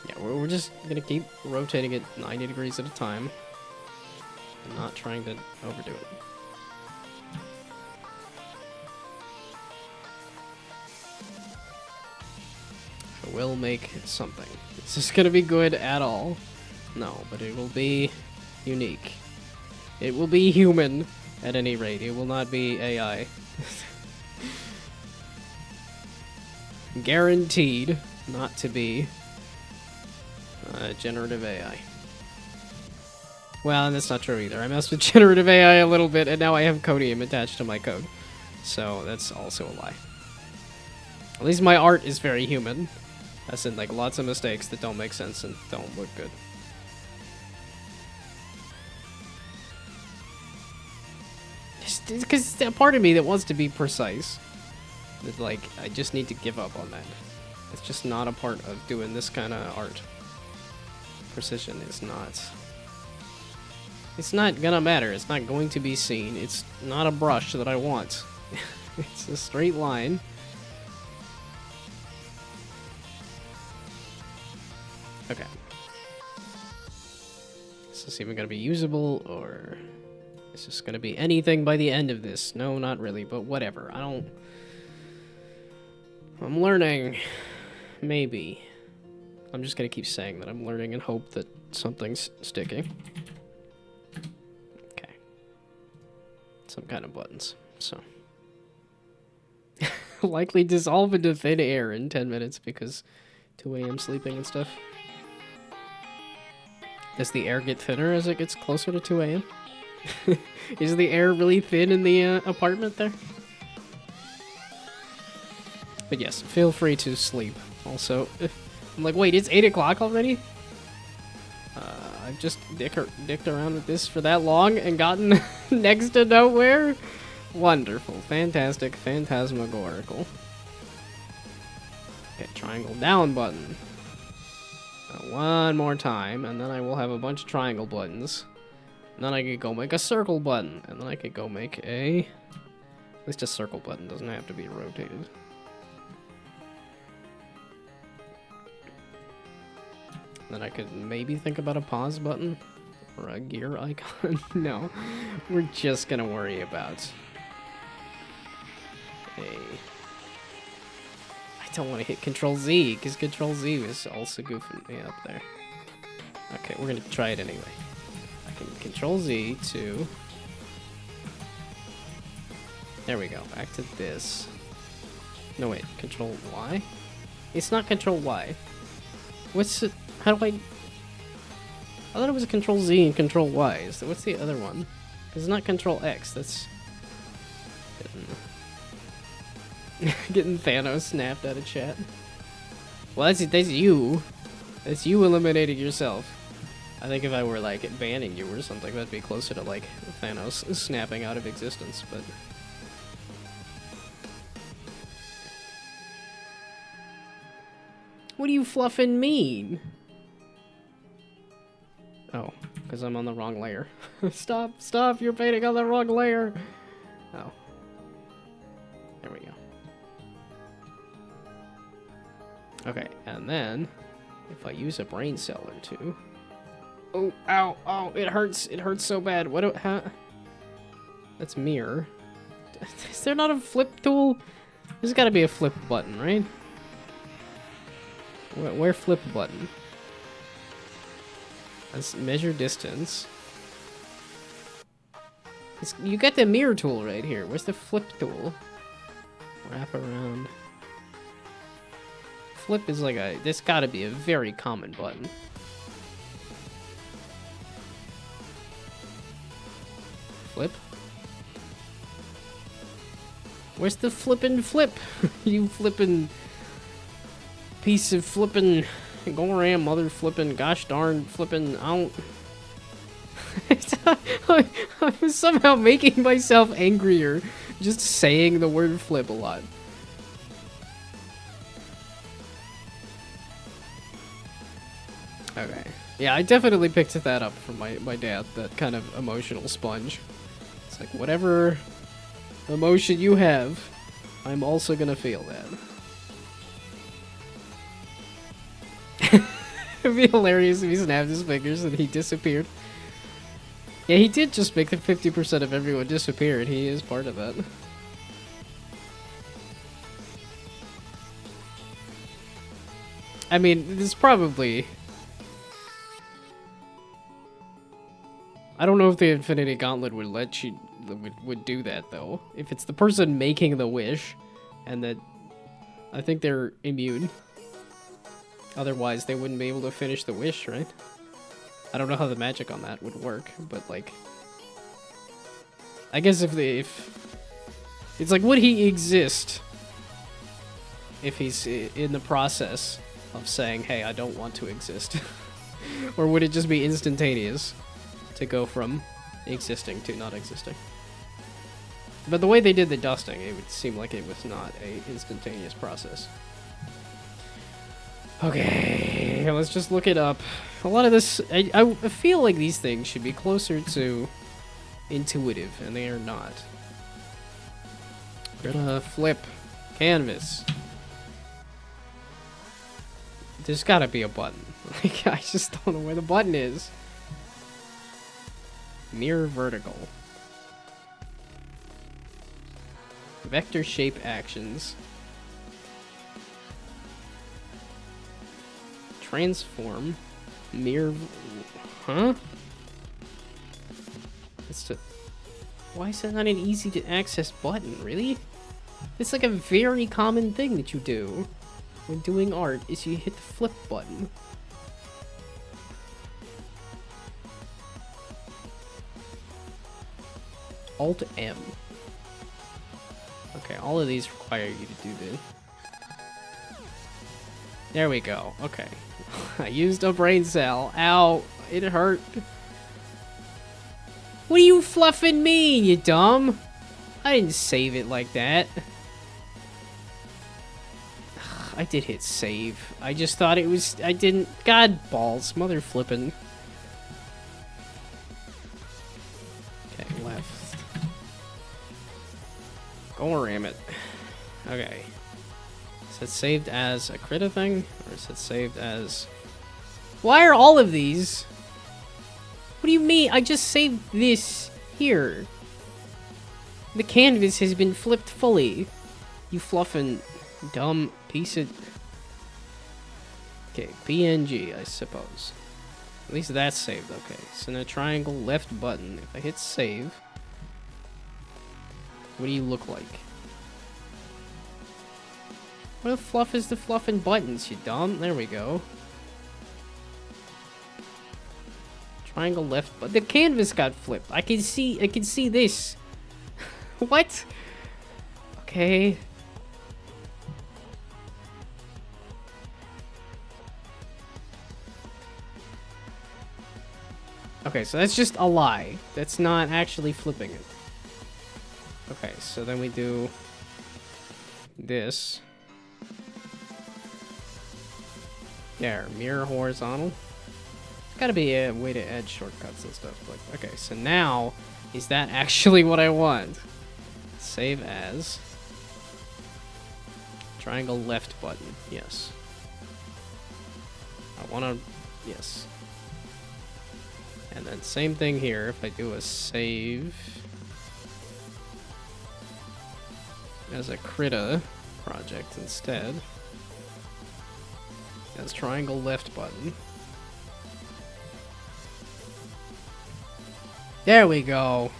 Yeah, we're just gonna keep rotating it 90 degrees at a time. And not trying to overdo it. I will make something. Is this gonna be good at all? No, but it will be unique. It will be human, at any rate. It will not be AI. Guaranteed not to be generative AI. Well, that's not true either. I messed with generative AI a little bit, and now I have Codium attached to my code. So that's also a lie. At least my art is very human. As in, like, lots of mistakes that don't make sense and don't look good. Because a part of me that wants to be precise. That, like, I just need to give up on that. It's just not a part of doing this kind of art. Precision is not... It's not gonna matter. It's not going to be seen. It's not a brush that I want. It's a straight line. Okay. Is this even gonna be usable, or is this gonna be anything by the end of this? No, not really, but whatever. I'm learning. Maybe. I'm just gonna keep saying that I'm learning and hope that something's sticking. Okay. Some kind of buttons, so. Likely dissolve into thin air in 10 minutes because 2 a.m. sleeping and stuff. Does the air get thinner as it gets closer to 2 a.m.? Is the air really thin in the apartment there? But yes, feel free to sleep. Also, I'm like, wait, it's 8 o'clock already? I've just dicked around with this for that long and gotten next to nowhere? Wonderful, fantastic, phantasmagorical. Okay, triangle down button. One more time, and then I will have a bunch of triangle buttons. And then I could go make a circle button, and then I could go make a... At least a circle button doesn't have to be rotated. Then I could maybe think about a pause button or a gear icon. No, we're just gonna worry about a... I don't want to hit Control Z because Control Z is also goofing me up there. Okay, we're gonna try it anyway. I can Control Z to... There we go, back to this. No wait, Control Y? It's not Control Y. What's it? How do I thought it was a Control Z and Control Y. So what's the other one? It's not Control X. That's getting Thanos snapped out of chat. Well, that's you. That's you eliminating yourself. I think if I were like banning you or something, that'd be closer to like Thanos snapping out of existence. But what do you fluffing mean? Oh, because I'm on the wrong layer. Stop, you're painting on the wrong layer. Oh. There we go. Okay, and then, if I use a brain cell or two... Oh, ow, oh, it hurts so bad. What do, how? That's mirror. Is there not a flip tool? There's gotta be a flip button, right? Where flip button? Let's measure distance. You got the mirror tool right here. Where's the flip tool? Wrap around. Flip is like a... This gotta be a very common button. Flip? Where's the flippin' flip? You flippin' piece of flippin' goram mother flippin' gosh darn flippin' I don't... I'm somehow making myself angrier just saying the word flip a lot. Okay. Yeah, I definitely picked that up from my dad, that kind of emotional sponge. It's like, whatever emotion you have, I'm also gonna feel that. It'd be hilarious if he snapped his fingers and he disappeared. Yeah, he did just make the 50% of everyone disappear, and he is part of that. I mean, this probably... I don't know if the Infinity Gauntlet would let you... would do that, though. If it's the person making the wish, and that... I think they're immune. Otherwise, they wouldn't be able to finish the wish, right? I don't know how the magic on that would work, but, like... I guess if it's like, would he exist if he's in the process of saying, hey, I don't want to exist? Or would it just be instantaneous to go from existing to not existing? But the way they did the dusting, it would seem like it was not a instantaneous process. Okay, let's just look it up. A lot of this, I feel like these things should be closer to intuitive, and they are not. We're gonna flip canvas. There's gotta be a button. Like, I just don't know where the button is. Mirror vertical. Vector shape actions. Transform. Mirror... Huh? Why is that not an easy to access button, really? It's like a very common thing that you do when doing art, is you hit the flip button. Alt M. Okay, all of these require you to do this. There we go. Okay. I used a brain cell. Ow. It hurt. What do you fluffing mean, you dumb? I didn't save it like that. I did hit save. I just thought it was... I didn't... God balls. Mother flippin'. Okay, left. Go ram it. Okay. Is it saved as a critter thing? Or is it saved as... Why are all of these... What do you mean? I just saved this here. The canvas has been flipped fully. You fluffin' dumb piece of... Okay, PNG, I suppose. At least that's saved, okay. So now triangle left button. If I hit save, what do you look like? What the fluff is the fluffin' buttons, you dumb? There we go. Triangle left, but the canvas got flipped. I can see this. What? Okay. Okay, so that's just a lie. That's not actually flipping it. Okay, so then we do this. There, mirror horizontal. Gotta be a way to add shortcuts and stuff. Like, okay, so now, is that actually what I want? Save as. Triangle left button, yes. I wanna, yes. And then same thing here, if I do a save as a Krita project instead. As triangle left button. There we go.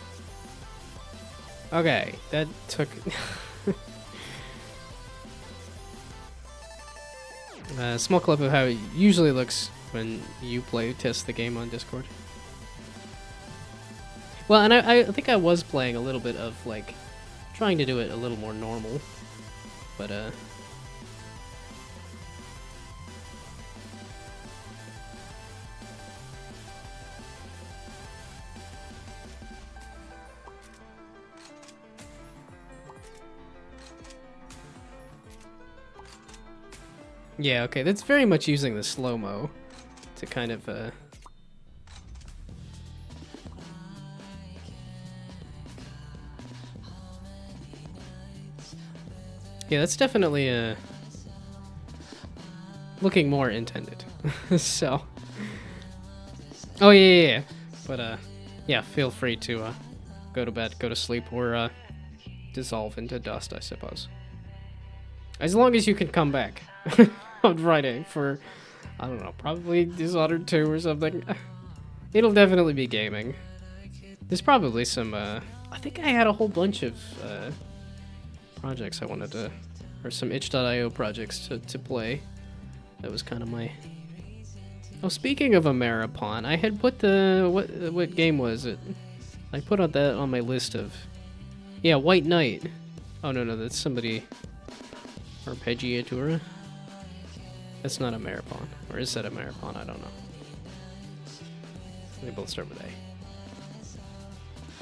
Okay, that took... a small clip of how it usually looks when you test the game on Discord. Well, and I think I was playing a little bit of, like, trying to do it a little more normal. But, yeah, okay, that's very much using the slow-mo to kind of, yeah, that's definitely, looking more intended. So... Oh, yeah. But, yeah, feel free to, go to bed, go to sleep, or, dissolve into dust, I suppose. As long as you can come back on Friday for, I don't know, probably Dishonored 2 or something. It'll definitely be gaming. There's probably some, I think I had a whole bunch of, projects I wanted to, or some itch.io projects to play. That was kind of my... Oh, speaking of Ameripon, I had put the... What game was it? I put on that on my list of... Yeah, White Knight. Oh, no, that's somebody... Arpeggiatura? That's not Ameripon. Or is that Ameripon? I don't know. They both start with A.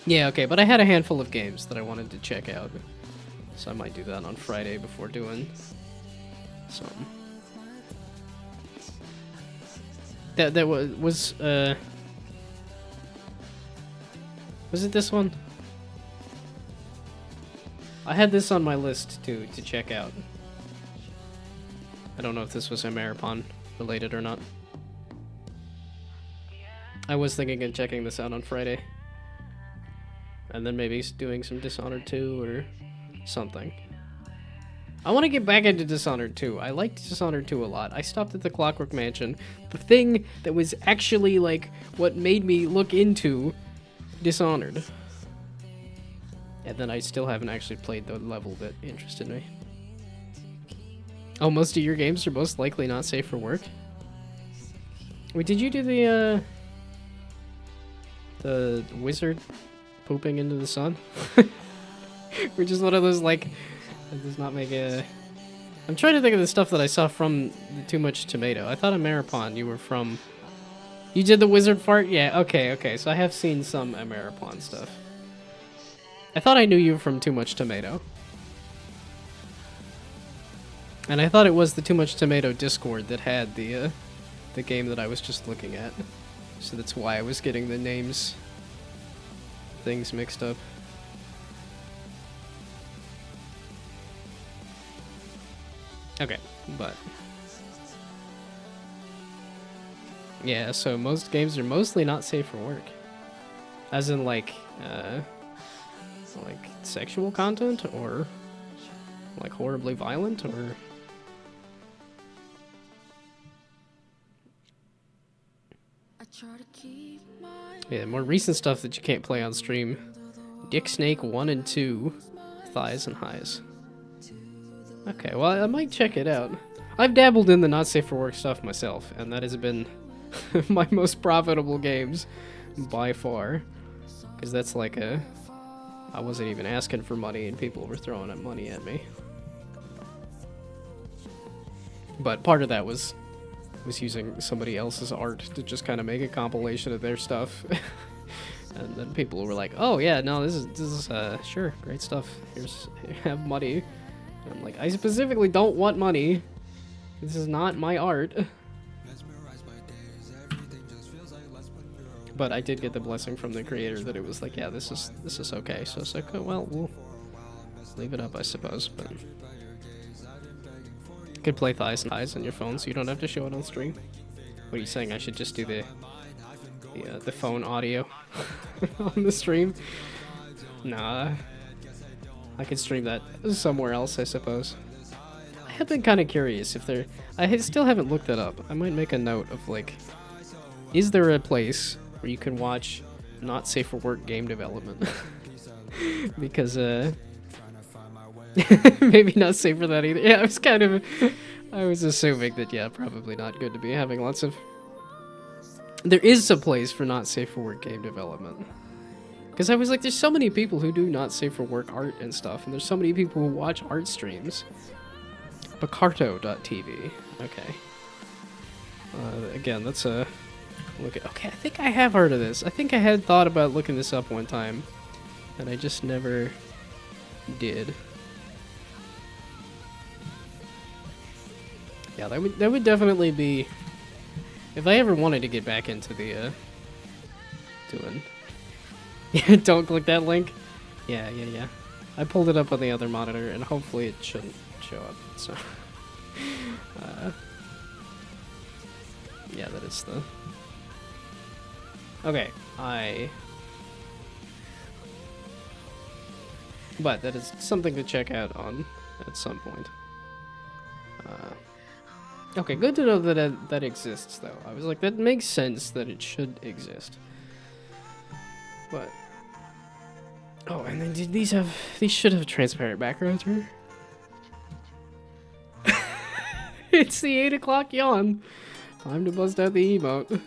Yeah, okay, but I had a handful of games that I wanted to check out. So I might do that on Friday before doing something. That was it this one? I had this on my list to check out. I don't know if this was Ameripon related or not. I was thinking of checking this out on Friday. And then maybe doing some Dishonored 2 or something. I want to get back into Dishonored 2. I liked Dishonored 2 a lot. I stopped at the Clockwork Mansion. The thing that was actually, like, what made me look into Dishonored. And then I still haven't actually played the level that interested me. Oh, most of your games are most likely not safe for work? Wait, did you do the wizard pooping into the sun? Which is one of those, like... That does not make a... I'm trying to think of the stuff that I saw from the Too Much Tomato. I thought Ameripon, you were from... You did the wizard fart? Yeah, okay. So I have seen some Ameripon stuff. I thought I knew you from Too Much Tomato. And I thought it was the Too Much Tomato Discord that had the game that I was just looking at. So that's why I was getting the names... things mixed up. Okay, but... Yeah, so most games are mostly not safe for work. As in, like sexual content, or like horribly violent, or... Yeah, more recent stuff that you can't play on stream. Dick Snake 1 and 2, Thighs and Highs. Okay, well, I might check it out. I've dabbled in the not safe for work stuff myself, and that has been my most profitable games by far. Because that's like I wasn't even asking for money and people were throwing money at me. But part of that was using somebody else's art to just kind of make a compilation of their stuff. And then people were like, oh yeah, no, this is sure, great stuff. Here, have money. And I'm like, I specifically don't want money. This is not my art. But I did get the blessing from the creator that it was like, yeah, this is okay. So it's like, oh, well, we'll leave it up, I suppose. But you could play Thighs and Highs on your phone, so you don't have to show it on stream. What are you saying? I should just do the phone audio on the stream? Nah. I could stream that somewhere else, I suppose. I have been kind of curious if there... I still haven't looked that up. I might make a note of, like... Is there a place where you can watch not safe for work game development. Because, maybe not safe for that either. Yeah, I was assuming that, yeah, probably not good to be having lots of... There is a place for not safe for work game development. Because I was like, there's so many people who do not safe for work art and stuff, and there's so many people who watch art streams. Bacarto.tv. Okay. Again, that's a look at. Okay, I think I have heard of this. I think I had thought about looking this up one time, and I just never did. Yeah, that would definitely be if I ever wanted to get back into the doing. Yeah, don't click that link. Yeah. I pulled it up on the other monitor, and hopefully it shouldn't show up. So, yeah, that is the. Okay, but that is something to check out on at some point. Okay, good to know that that exists, though. I was like, that makes sense that it should exist. But oh, and then did these should have transparent backgrounds, right? It's the 8 o'clock yawn. Time to bust out the emote.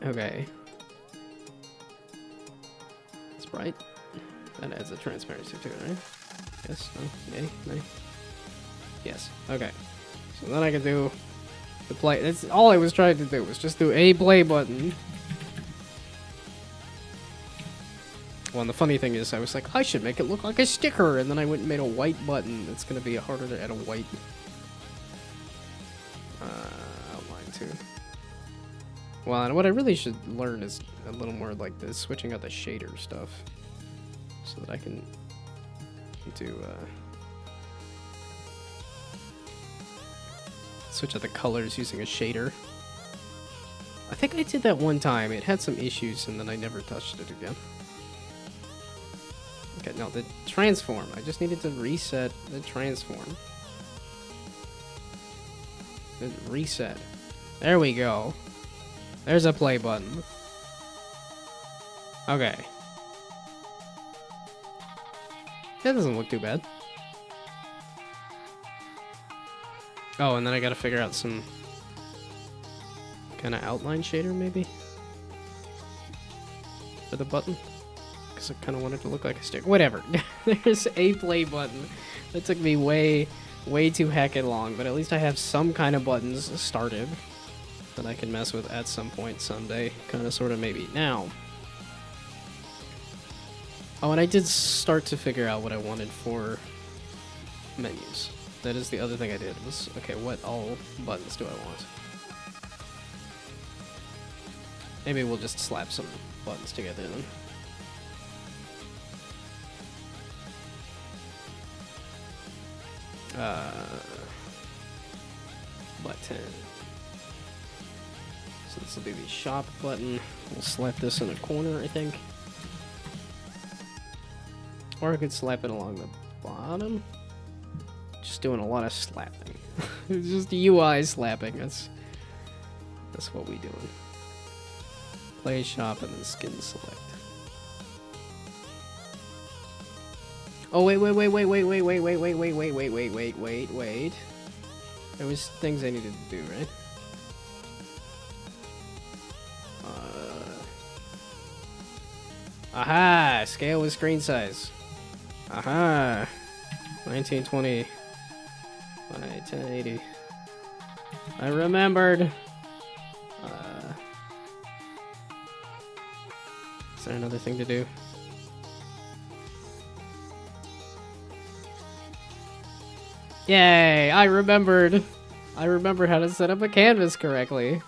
Okay. It's bright. That adds a transparency to it, right? Yes, no, yay, nay. Yes, okay. So then I can do the play. That's all I was trying to do, was just do a play button. Well, and the funny thing is, I was like, I should make it look like a sticker, and then I went and made a white button. It's gonna be harder to add a white outline too. Well, and what I really should learn is a little more like this, switching out the shader stuff, so that I can do switch out the colors using a shader. I think I did that one time. It had some issues, and then I never touched it again. Okay, no, the transform. I just needed to reset the transform. Reset. There we go. There's a play button. Okay. That doesn't look too bad. Oh, and then I gotta figure out some kind of outline shader, maybe? For the button? Because I kind of wanted to look like a stick. Whatever. There's a play button. That took me way too heckin' long, but at least I have some kind of buttons started that I can mess with at some point someday. Kind of, sort of, maybe. Now. Oh, and I did start to figure out what I wanted for menus. That is the other thing I did, was, okay, what all buttons do I want? Maybe we'll just slap some buttons together then. Button. So this will be the shop button. We'll slap this in the corner, I think. Or I could slap it along the bottom. Just doing a lot of slapping. It's just UI slapping. That's what we doing. Play shop and then skin select. Oh wait. There was things I needed to do, right? Aha! Scale with screen size. Aha! 1920 by 1080. I remembered. Is there another thing to do? Yay! I remembered. I remembered how to set up a canvas correctly.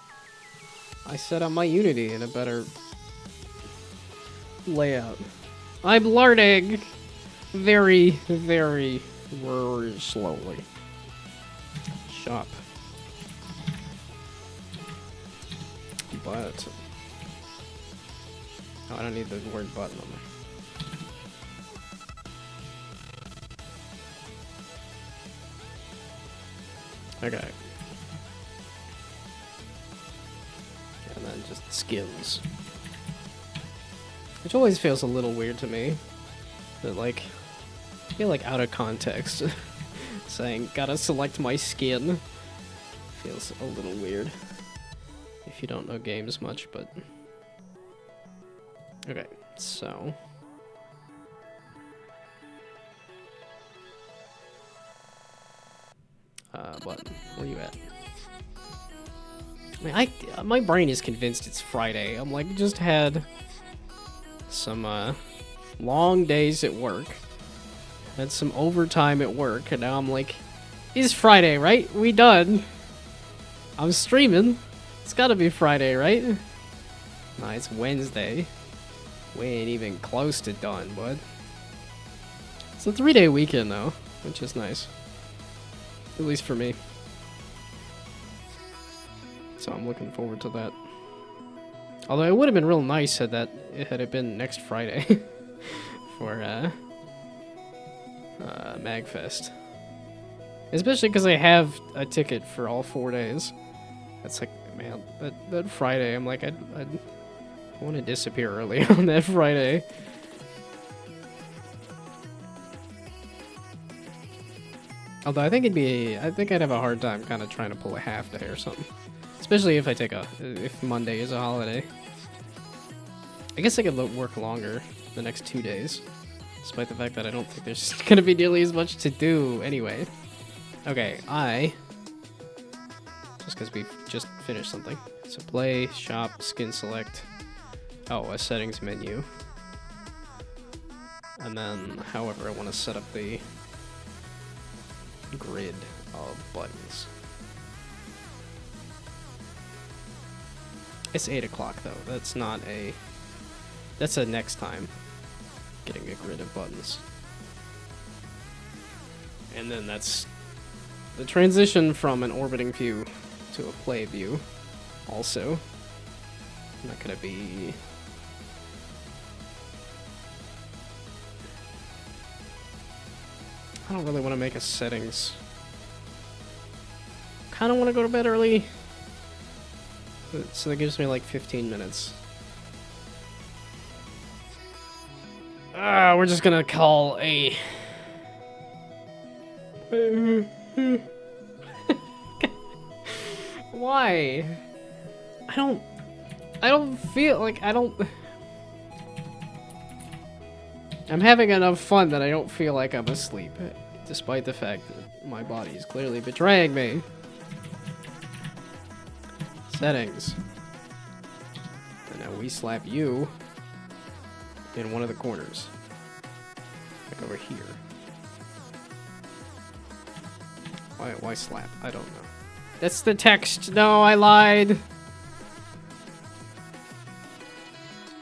I set up my Unity in a better layout. I'm learning very slowly. Shop. Button. Oh, I don't need the word button on there. Okay. And then just skins. Which always feels a little weird to me. That, like, I feel like out of context. Saying, gotta select my skin. Feels a little weird. If you don't know games much, but... Okay, so... Button, where you at? I mean, my brain is convinced it's Friday. I'm like, just had some, long days at work. Had some overtime at work, and now I'm like, it's Friday, right? We done. I'm streaming. It's gotta be Friday, right? Nah, it's Wednesday. We ain't even close to done, bud. It's a 3-day weekend, though, which is nice. At least for me. So I'm looking forward to that. Although it would have been real nice had it been next Friday for MagFest. Especially because I have a ticket for all 4 days. That's like, man, that Friday, I'm like, I want to disappear early on that Friday. Although I think I'd have a hard time kind of trying to pull a half day or something. Especially if if Monday is a holiday. I guess I could work longer the next 2 days. Despite the fact that I don't think there's going to be nearly as much to do anyway. Okay, just because we just finished something. So play, shop, skin select. Oh, a settings menu. And then however I want to set up the grid of buttons. It's 8 o'clock though. That's a next time. Getting a grid of buttons. And then that's the transition from an orbiting view to a play view also. Not gonna be... I don't really want to make a settings. Kind of want to go to bed early. So that gives me like 15 minutes. We're just gonna call a... Why? I don't feel like I'm having enough fun that I don't feel like I'm asleep, despite the fact that my body is clearly betraying me. Settings. And now we slap you in one of the corners. Like over here. Why slap? I don't know. That's the text. No, I lied.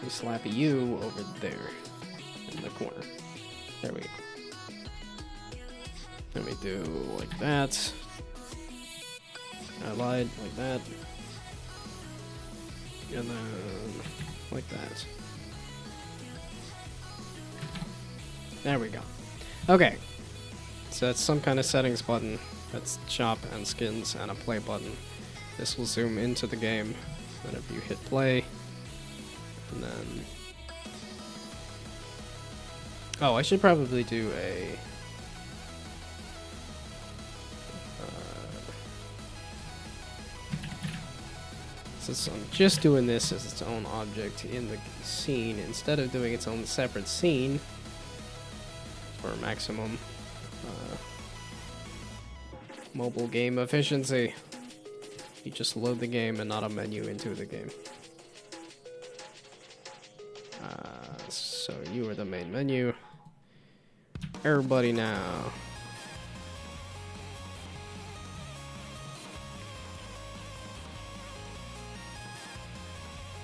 We slap you over there in the corner. There we go. Let me do like that. I lied like that. And then like that. There we go. Okay. So that's some kind of settings button. That's shop and skins and a play button. This will zoom into the game whenever you hit play. And then... Oh, I should probably do a... Since I'm just doing this as its own object in the scene, instead of doing its own separate scene for maximum mobile game efficiency, you just load the game and not a menu into the game. So you are the main menu. Everybody now.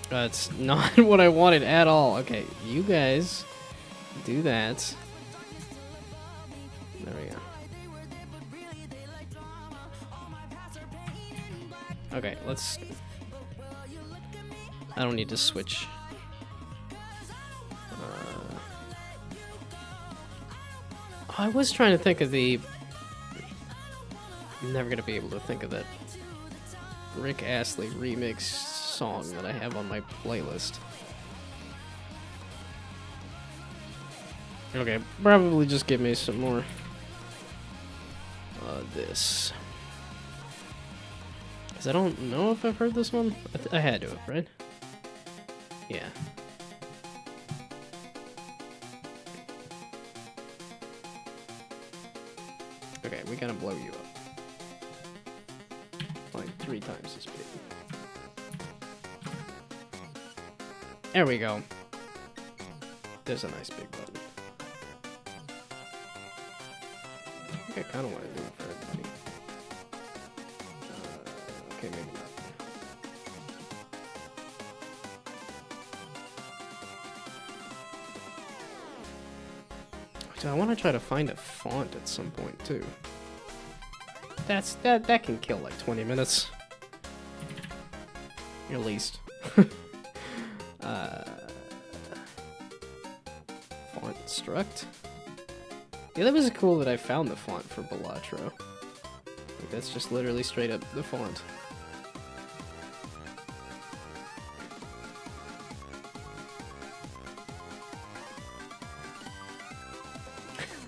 That's not what I wanted at all. Okay, you guys do that. There we go. Okay, let's... I don't need to switch. I was trying to think of the... I'm never gonna be able to think of that Rick Astley remix song that I have on my playlist. Okay, probably just give me some more. This. Because I don't know if I've heard this one. I had to have, right? Yeah. Okay, we gotta blow you up. Like 3 times the speed. There we go. There's a nice big button. I think I kind of want to do it for everybody. Okay, maybe not. So I want to try to find a font at some point too. That can kill like 20 minutes. At least. Font struct. Yeah, that was cool that I found the font for Balatro. Like, that's just literally straight up the font.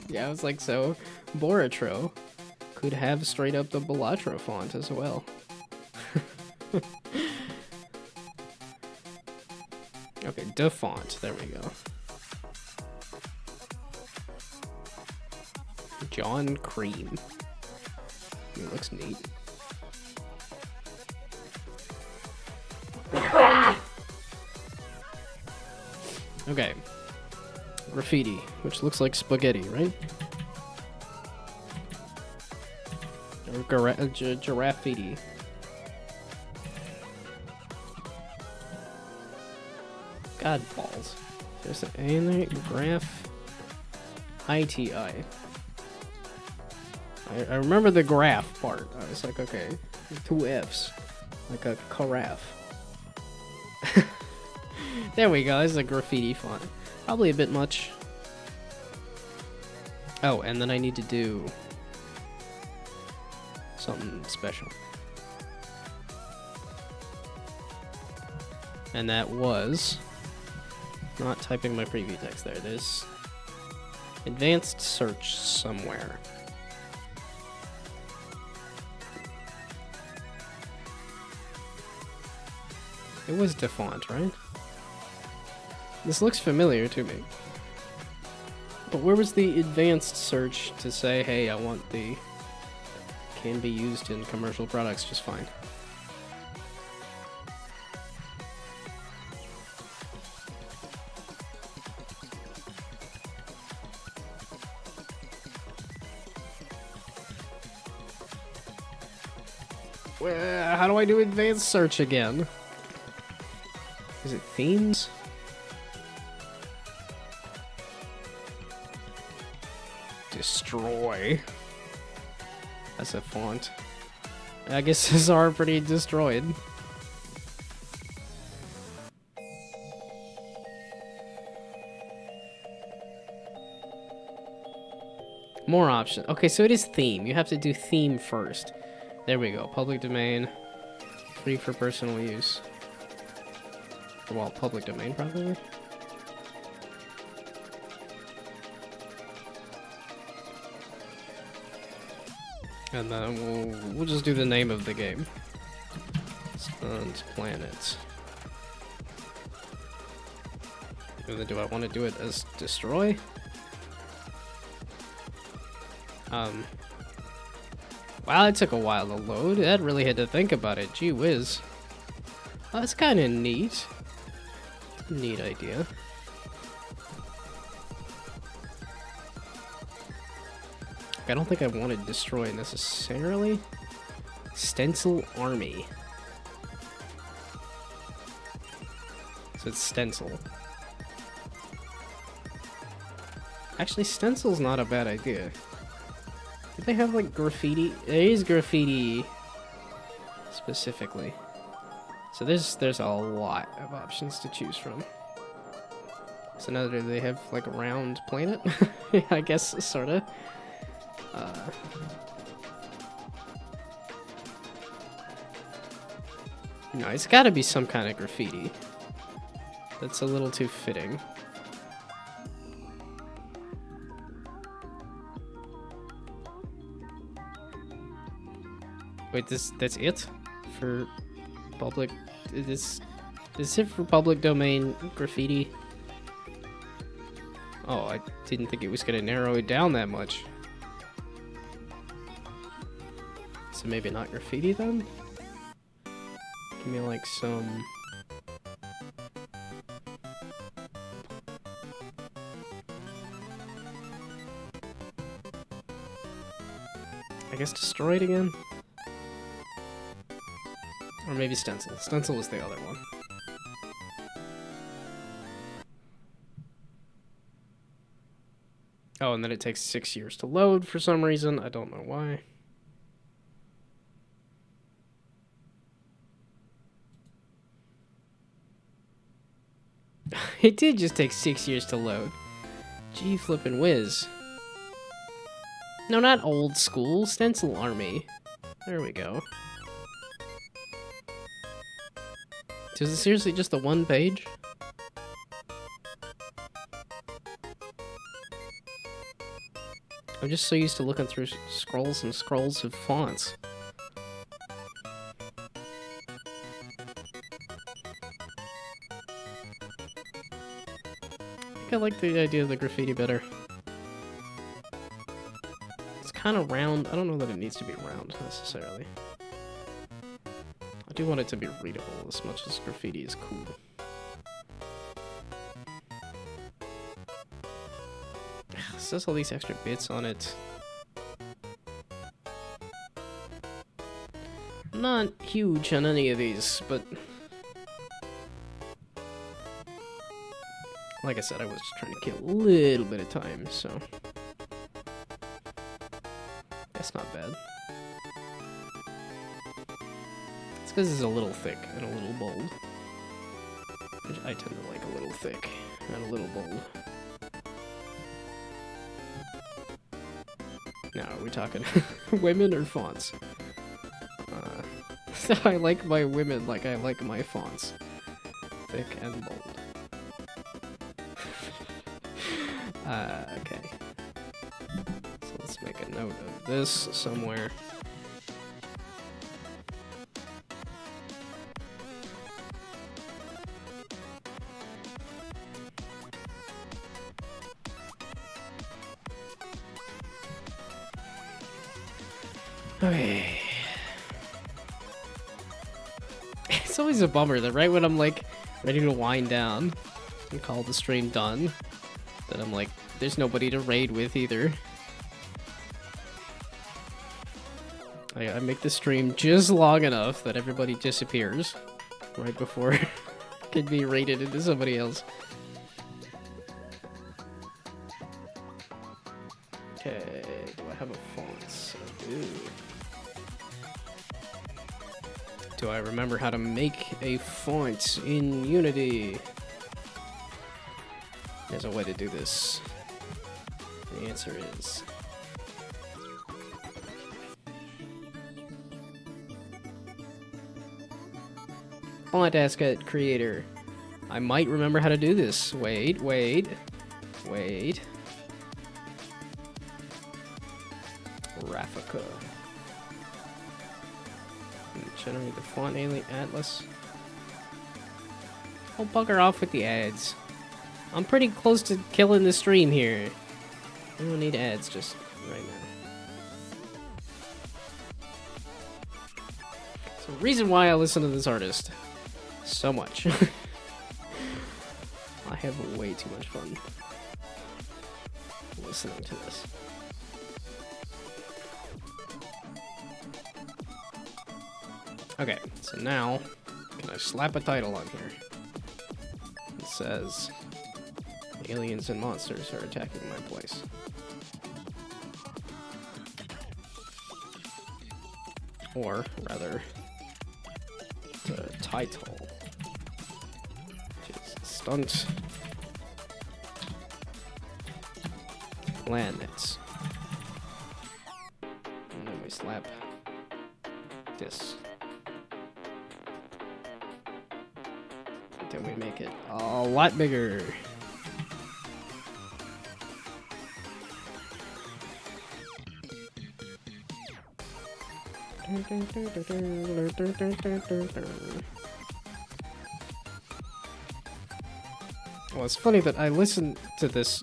Yeah, I was like, so Boratro could have straight up the Balatro font as well. Okay, the font. There we go. John Cream. It looks neat. Okay. Graffiti, which looks like spaghetti, right? Or giraffiti. God balls. There's an A in there. Graph. ITI. I remember the graph part. I was like, okay, 2 F's. Like a carafe. There we go. This is a graffiti font. Probably a bit much. Oh, and then I need to do something special. And that was not typing my preview text there. There's advanced search somewhere. It was default, right? This looks familiar to me. But where was the advanced search to say, hey, I want the can be used in commercial products just fine? Well, how do I do advanced search again? Is it themes? Destroy. That's a font. I guess this are pretty destroyed. More options. Okay, so it is theme. You have to do theme first. There we go. Public domain. Free for personal use. Well, public domain, probably. And then we'll just do the name of the game. Stunt Planet. And then do I want to do it as destroy? Wow, it took a while to load. That really had to think about it. Gee whiz. Oh, that's kind of neat. Neat idea. I don't think I wanted destroy necessarily. Stencil Army. So it's stencil. Actually, stencil's not a bad idea. Do they have like graffiti? There is graffiti specifically. So there's a lot of options to choose from. So now do they have like a round planet? I guess sorta. No, it's gotta be some kind of graffiti. That's a little too fitting. Wait, that's it? For public... Is it for public domain graffiti? Oh, I didn't think it was gonna narrow it down that much. So maybe not graffiti then? Give me like some... I guess destroyed again? Or maybe stencil. Stencil was the other one. Oh, and then it takes 6 years to load for some reason. I don't know why. It did just take 6 years to load. Gee flippin' whiz. No, not old school. Stencil Army. There we go. So is it seriously just the one page? I'm just so used to looking through scrolls and scrolls of fonts. I think I like the idea of the graffiti better. It's kind of round. I don't know that it needs to be round necessarily. I do want it to be readable as much as graffiti is cool. It says all these extra bits on it. I'm not huge on any of these, but like I said, I was just trying to kill a little bit of time, so that's not bad. It's because it's a little thick and a little bold. Which I tend to like a little thick and a little bold. Now, are we talking women or fonts? I like my women like I like my fonts. Thick and bold. Okay. So let's make a note of this somewhere. Okay. It's always a bummer that right when I'm like ready to wind down and call the stream done, that I'm like, there's nobody to raid with either. I make the stream just long enough that everybody disappears right before it can be raided into somebody else. Okay, do I have a font? I do. Do I remember how to make a font in Unity? There's a way to do this. The answer is... Font asset creator. I might remember how to do this. Wait. Raffica. Generate the font alien atlas. Oh, bugger off with the ads. I'm pretty close to killing the stream here. I don't need ads just right now. So the reason why I listen to this artist so much. I have way too much fun listening to this. Okay, so now, can I slap a title on here? It says, aliens and monsters are attacking my place. Or, rather, the title, which is Stunt Planets. And then we slap this. can we make it a lot bigger? Well, it's funny that I listen to this.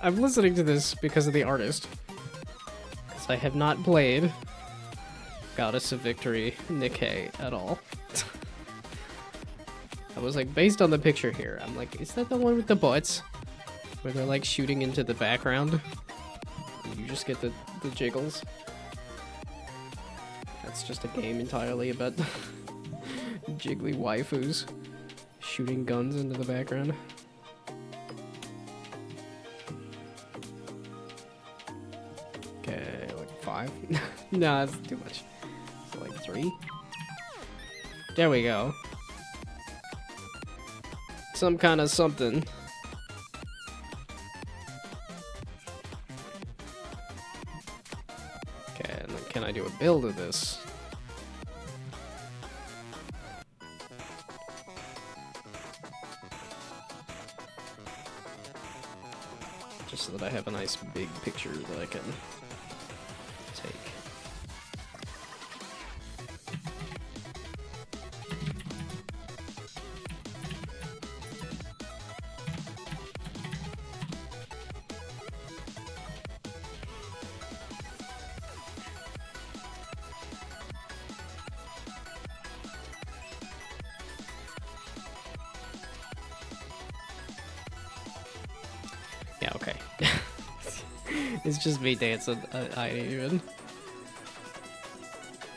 I'm listening to this because of the artist. Because I have not played Goddess of Victory Nikkei at all. I was like, based on the picture here, I'm like, is that the one with the butts? Where they're like shooting into the background? And you just get the jiggles. That's just a game entirely about jiggly waifus shooting guns into the background. Okay, like 5? Nah, that's too much. So like 3? There we go. Some kind of something. Okay, and then can I do a build of this? Just so that I have a nice big picture that I can take. Yeah, okay. It's just me dancing. I ain't even.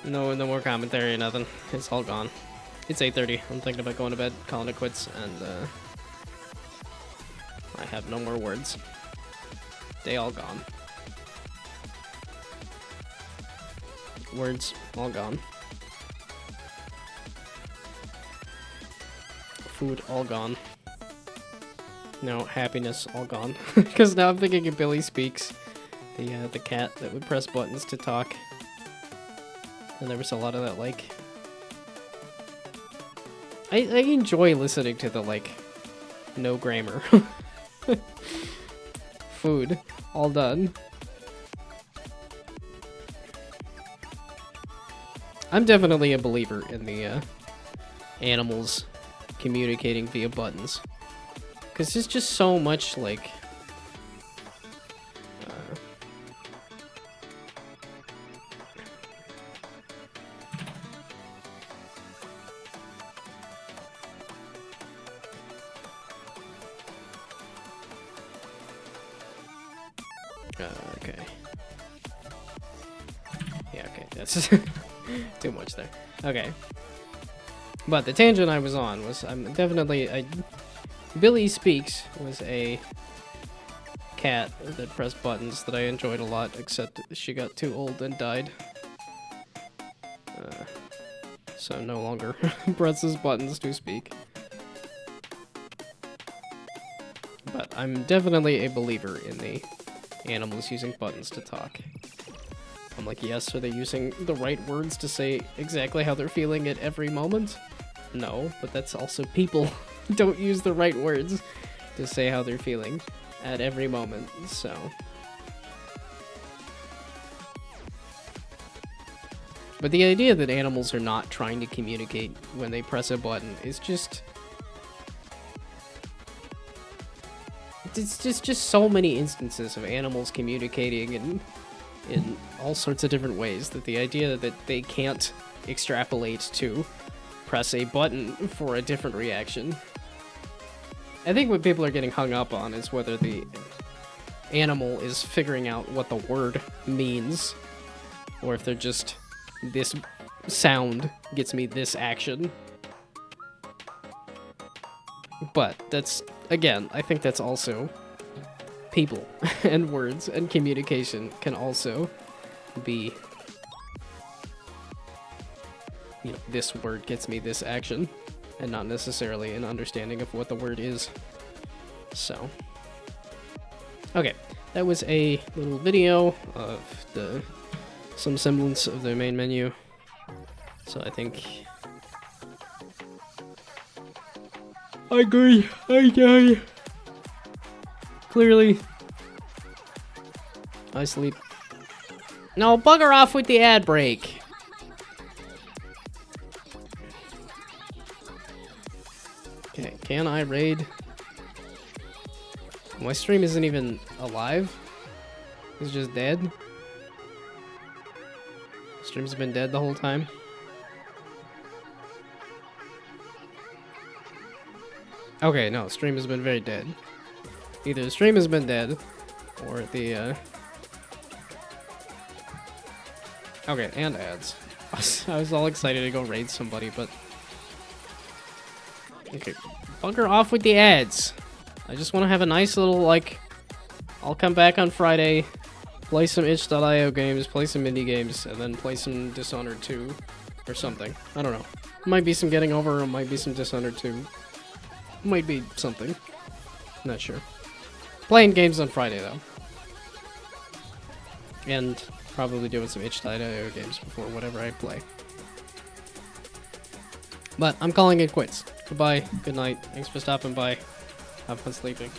No more commentary or nothing. It's all gone. It's 8:30. I'm thinking about going to bed, calling it quits, and I have no more words. They all gone. Words all gone. Food all gone. No, happiness all gone. Because now I'm thinking of Billy Speaks, the cat that would press buttons to talk. And there was a lot of that, like... I enjoy listening to the, like, no grammar. Food, all done. I'm definitely a believer in the, animals communicating via buttons. Because there's just so much, like... okay. Yeah, okay, that's too much there. Okay. But the tangent I was on was, I'm definitely... Billy Speaks was a cat that pressed buttons that I enjoyed a lot, except she got too old and died. So no longer presses buttons to speak. But I'm definitely a believer in the animals using buttons to talk. I'm like, yes, are they using the right words to say exactly how they're feeling at every moment? No, but that's also people. Don't use the right words to say how they're feeling at every moment, so... But the idea that animals are not trying to communicate when they press a button is just... It's just so many instances of animals communicating in all sorts of different ways that the idea that they can't extrapolate to press a button for a different reaction. I think what people are getting hung up on is whether the animal is figuring out what the word means, or if they're just, this sound gets me this action. But that's, again, I think that's also people and words and communication can also be, you know, this word gets me this action, and not necessarily an understanding of what the word is. So, okay, that was a little video of some semblance of the main menu. So I think I agree. I clearly. I sleep. No, bugger off with the ad break. Okay, can I raid? My stream isn't even alive. It's just dead. Stream's been dead the whole time. Okay, no, stream has been very dead. Either the stream has been dead, or the, Okay, and ads. I was all excited to go raid somebody, but... Okay, bugger off with the ads! I just want to have a nice little, like... I'll come back on Friday, play some itch.io games, play some indie games, and then play some Dishonored 2, or something. I don't know. Might be some Getting Over, or might be some Dishonored 2. Might be something. Not sure. Playing games on Friday, though. And probably doing some itch.io games before whatever I play. But I'm calling it quits. Goodbye, good night, thanks for stopping by. Have fun sleeping.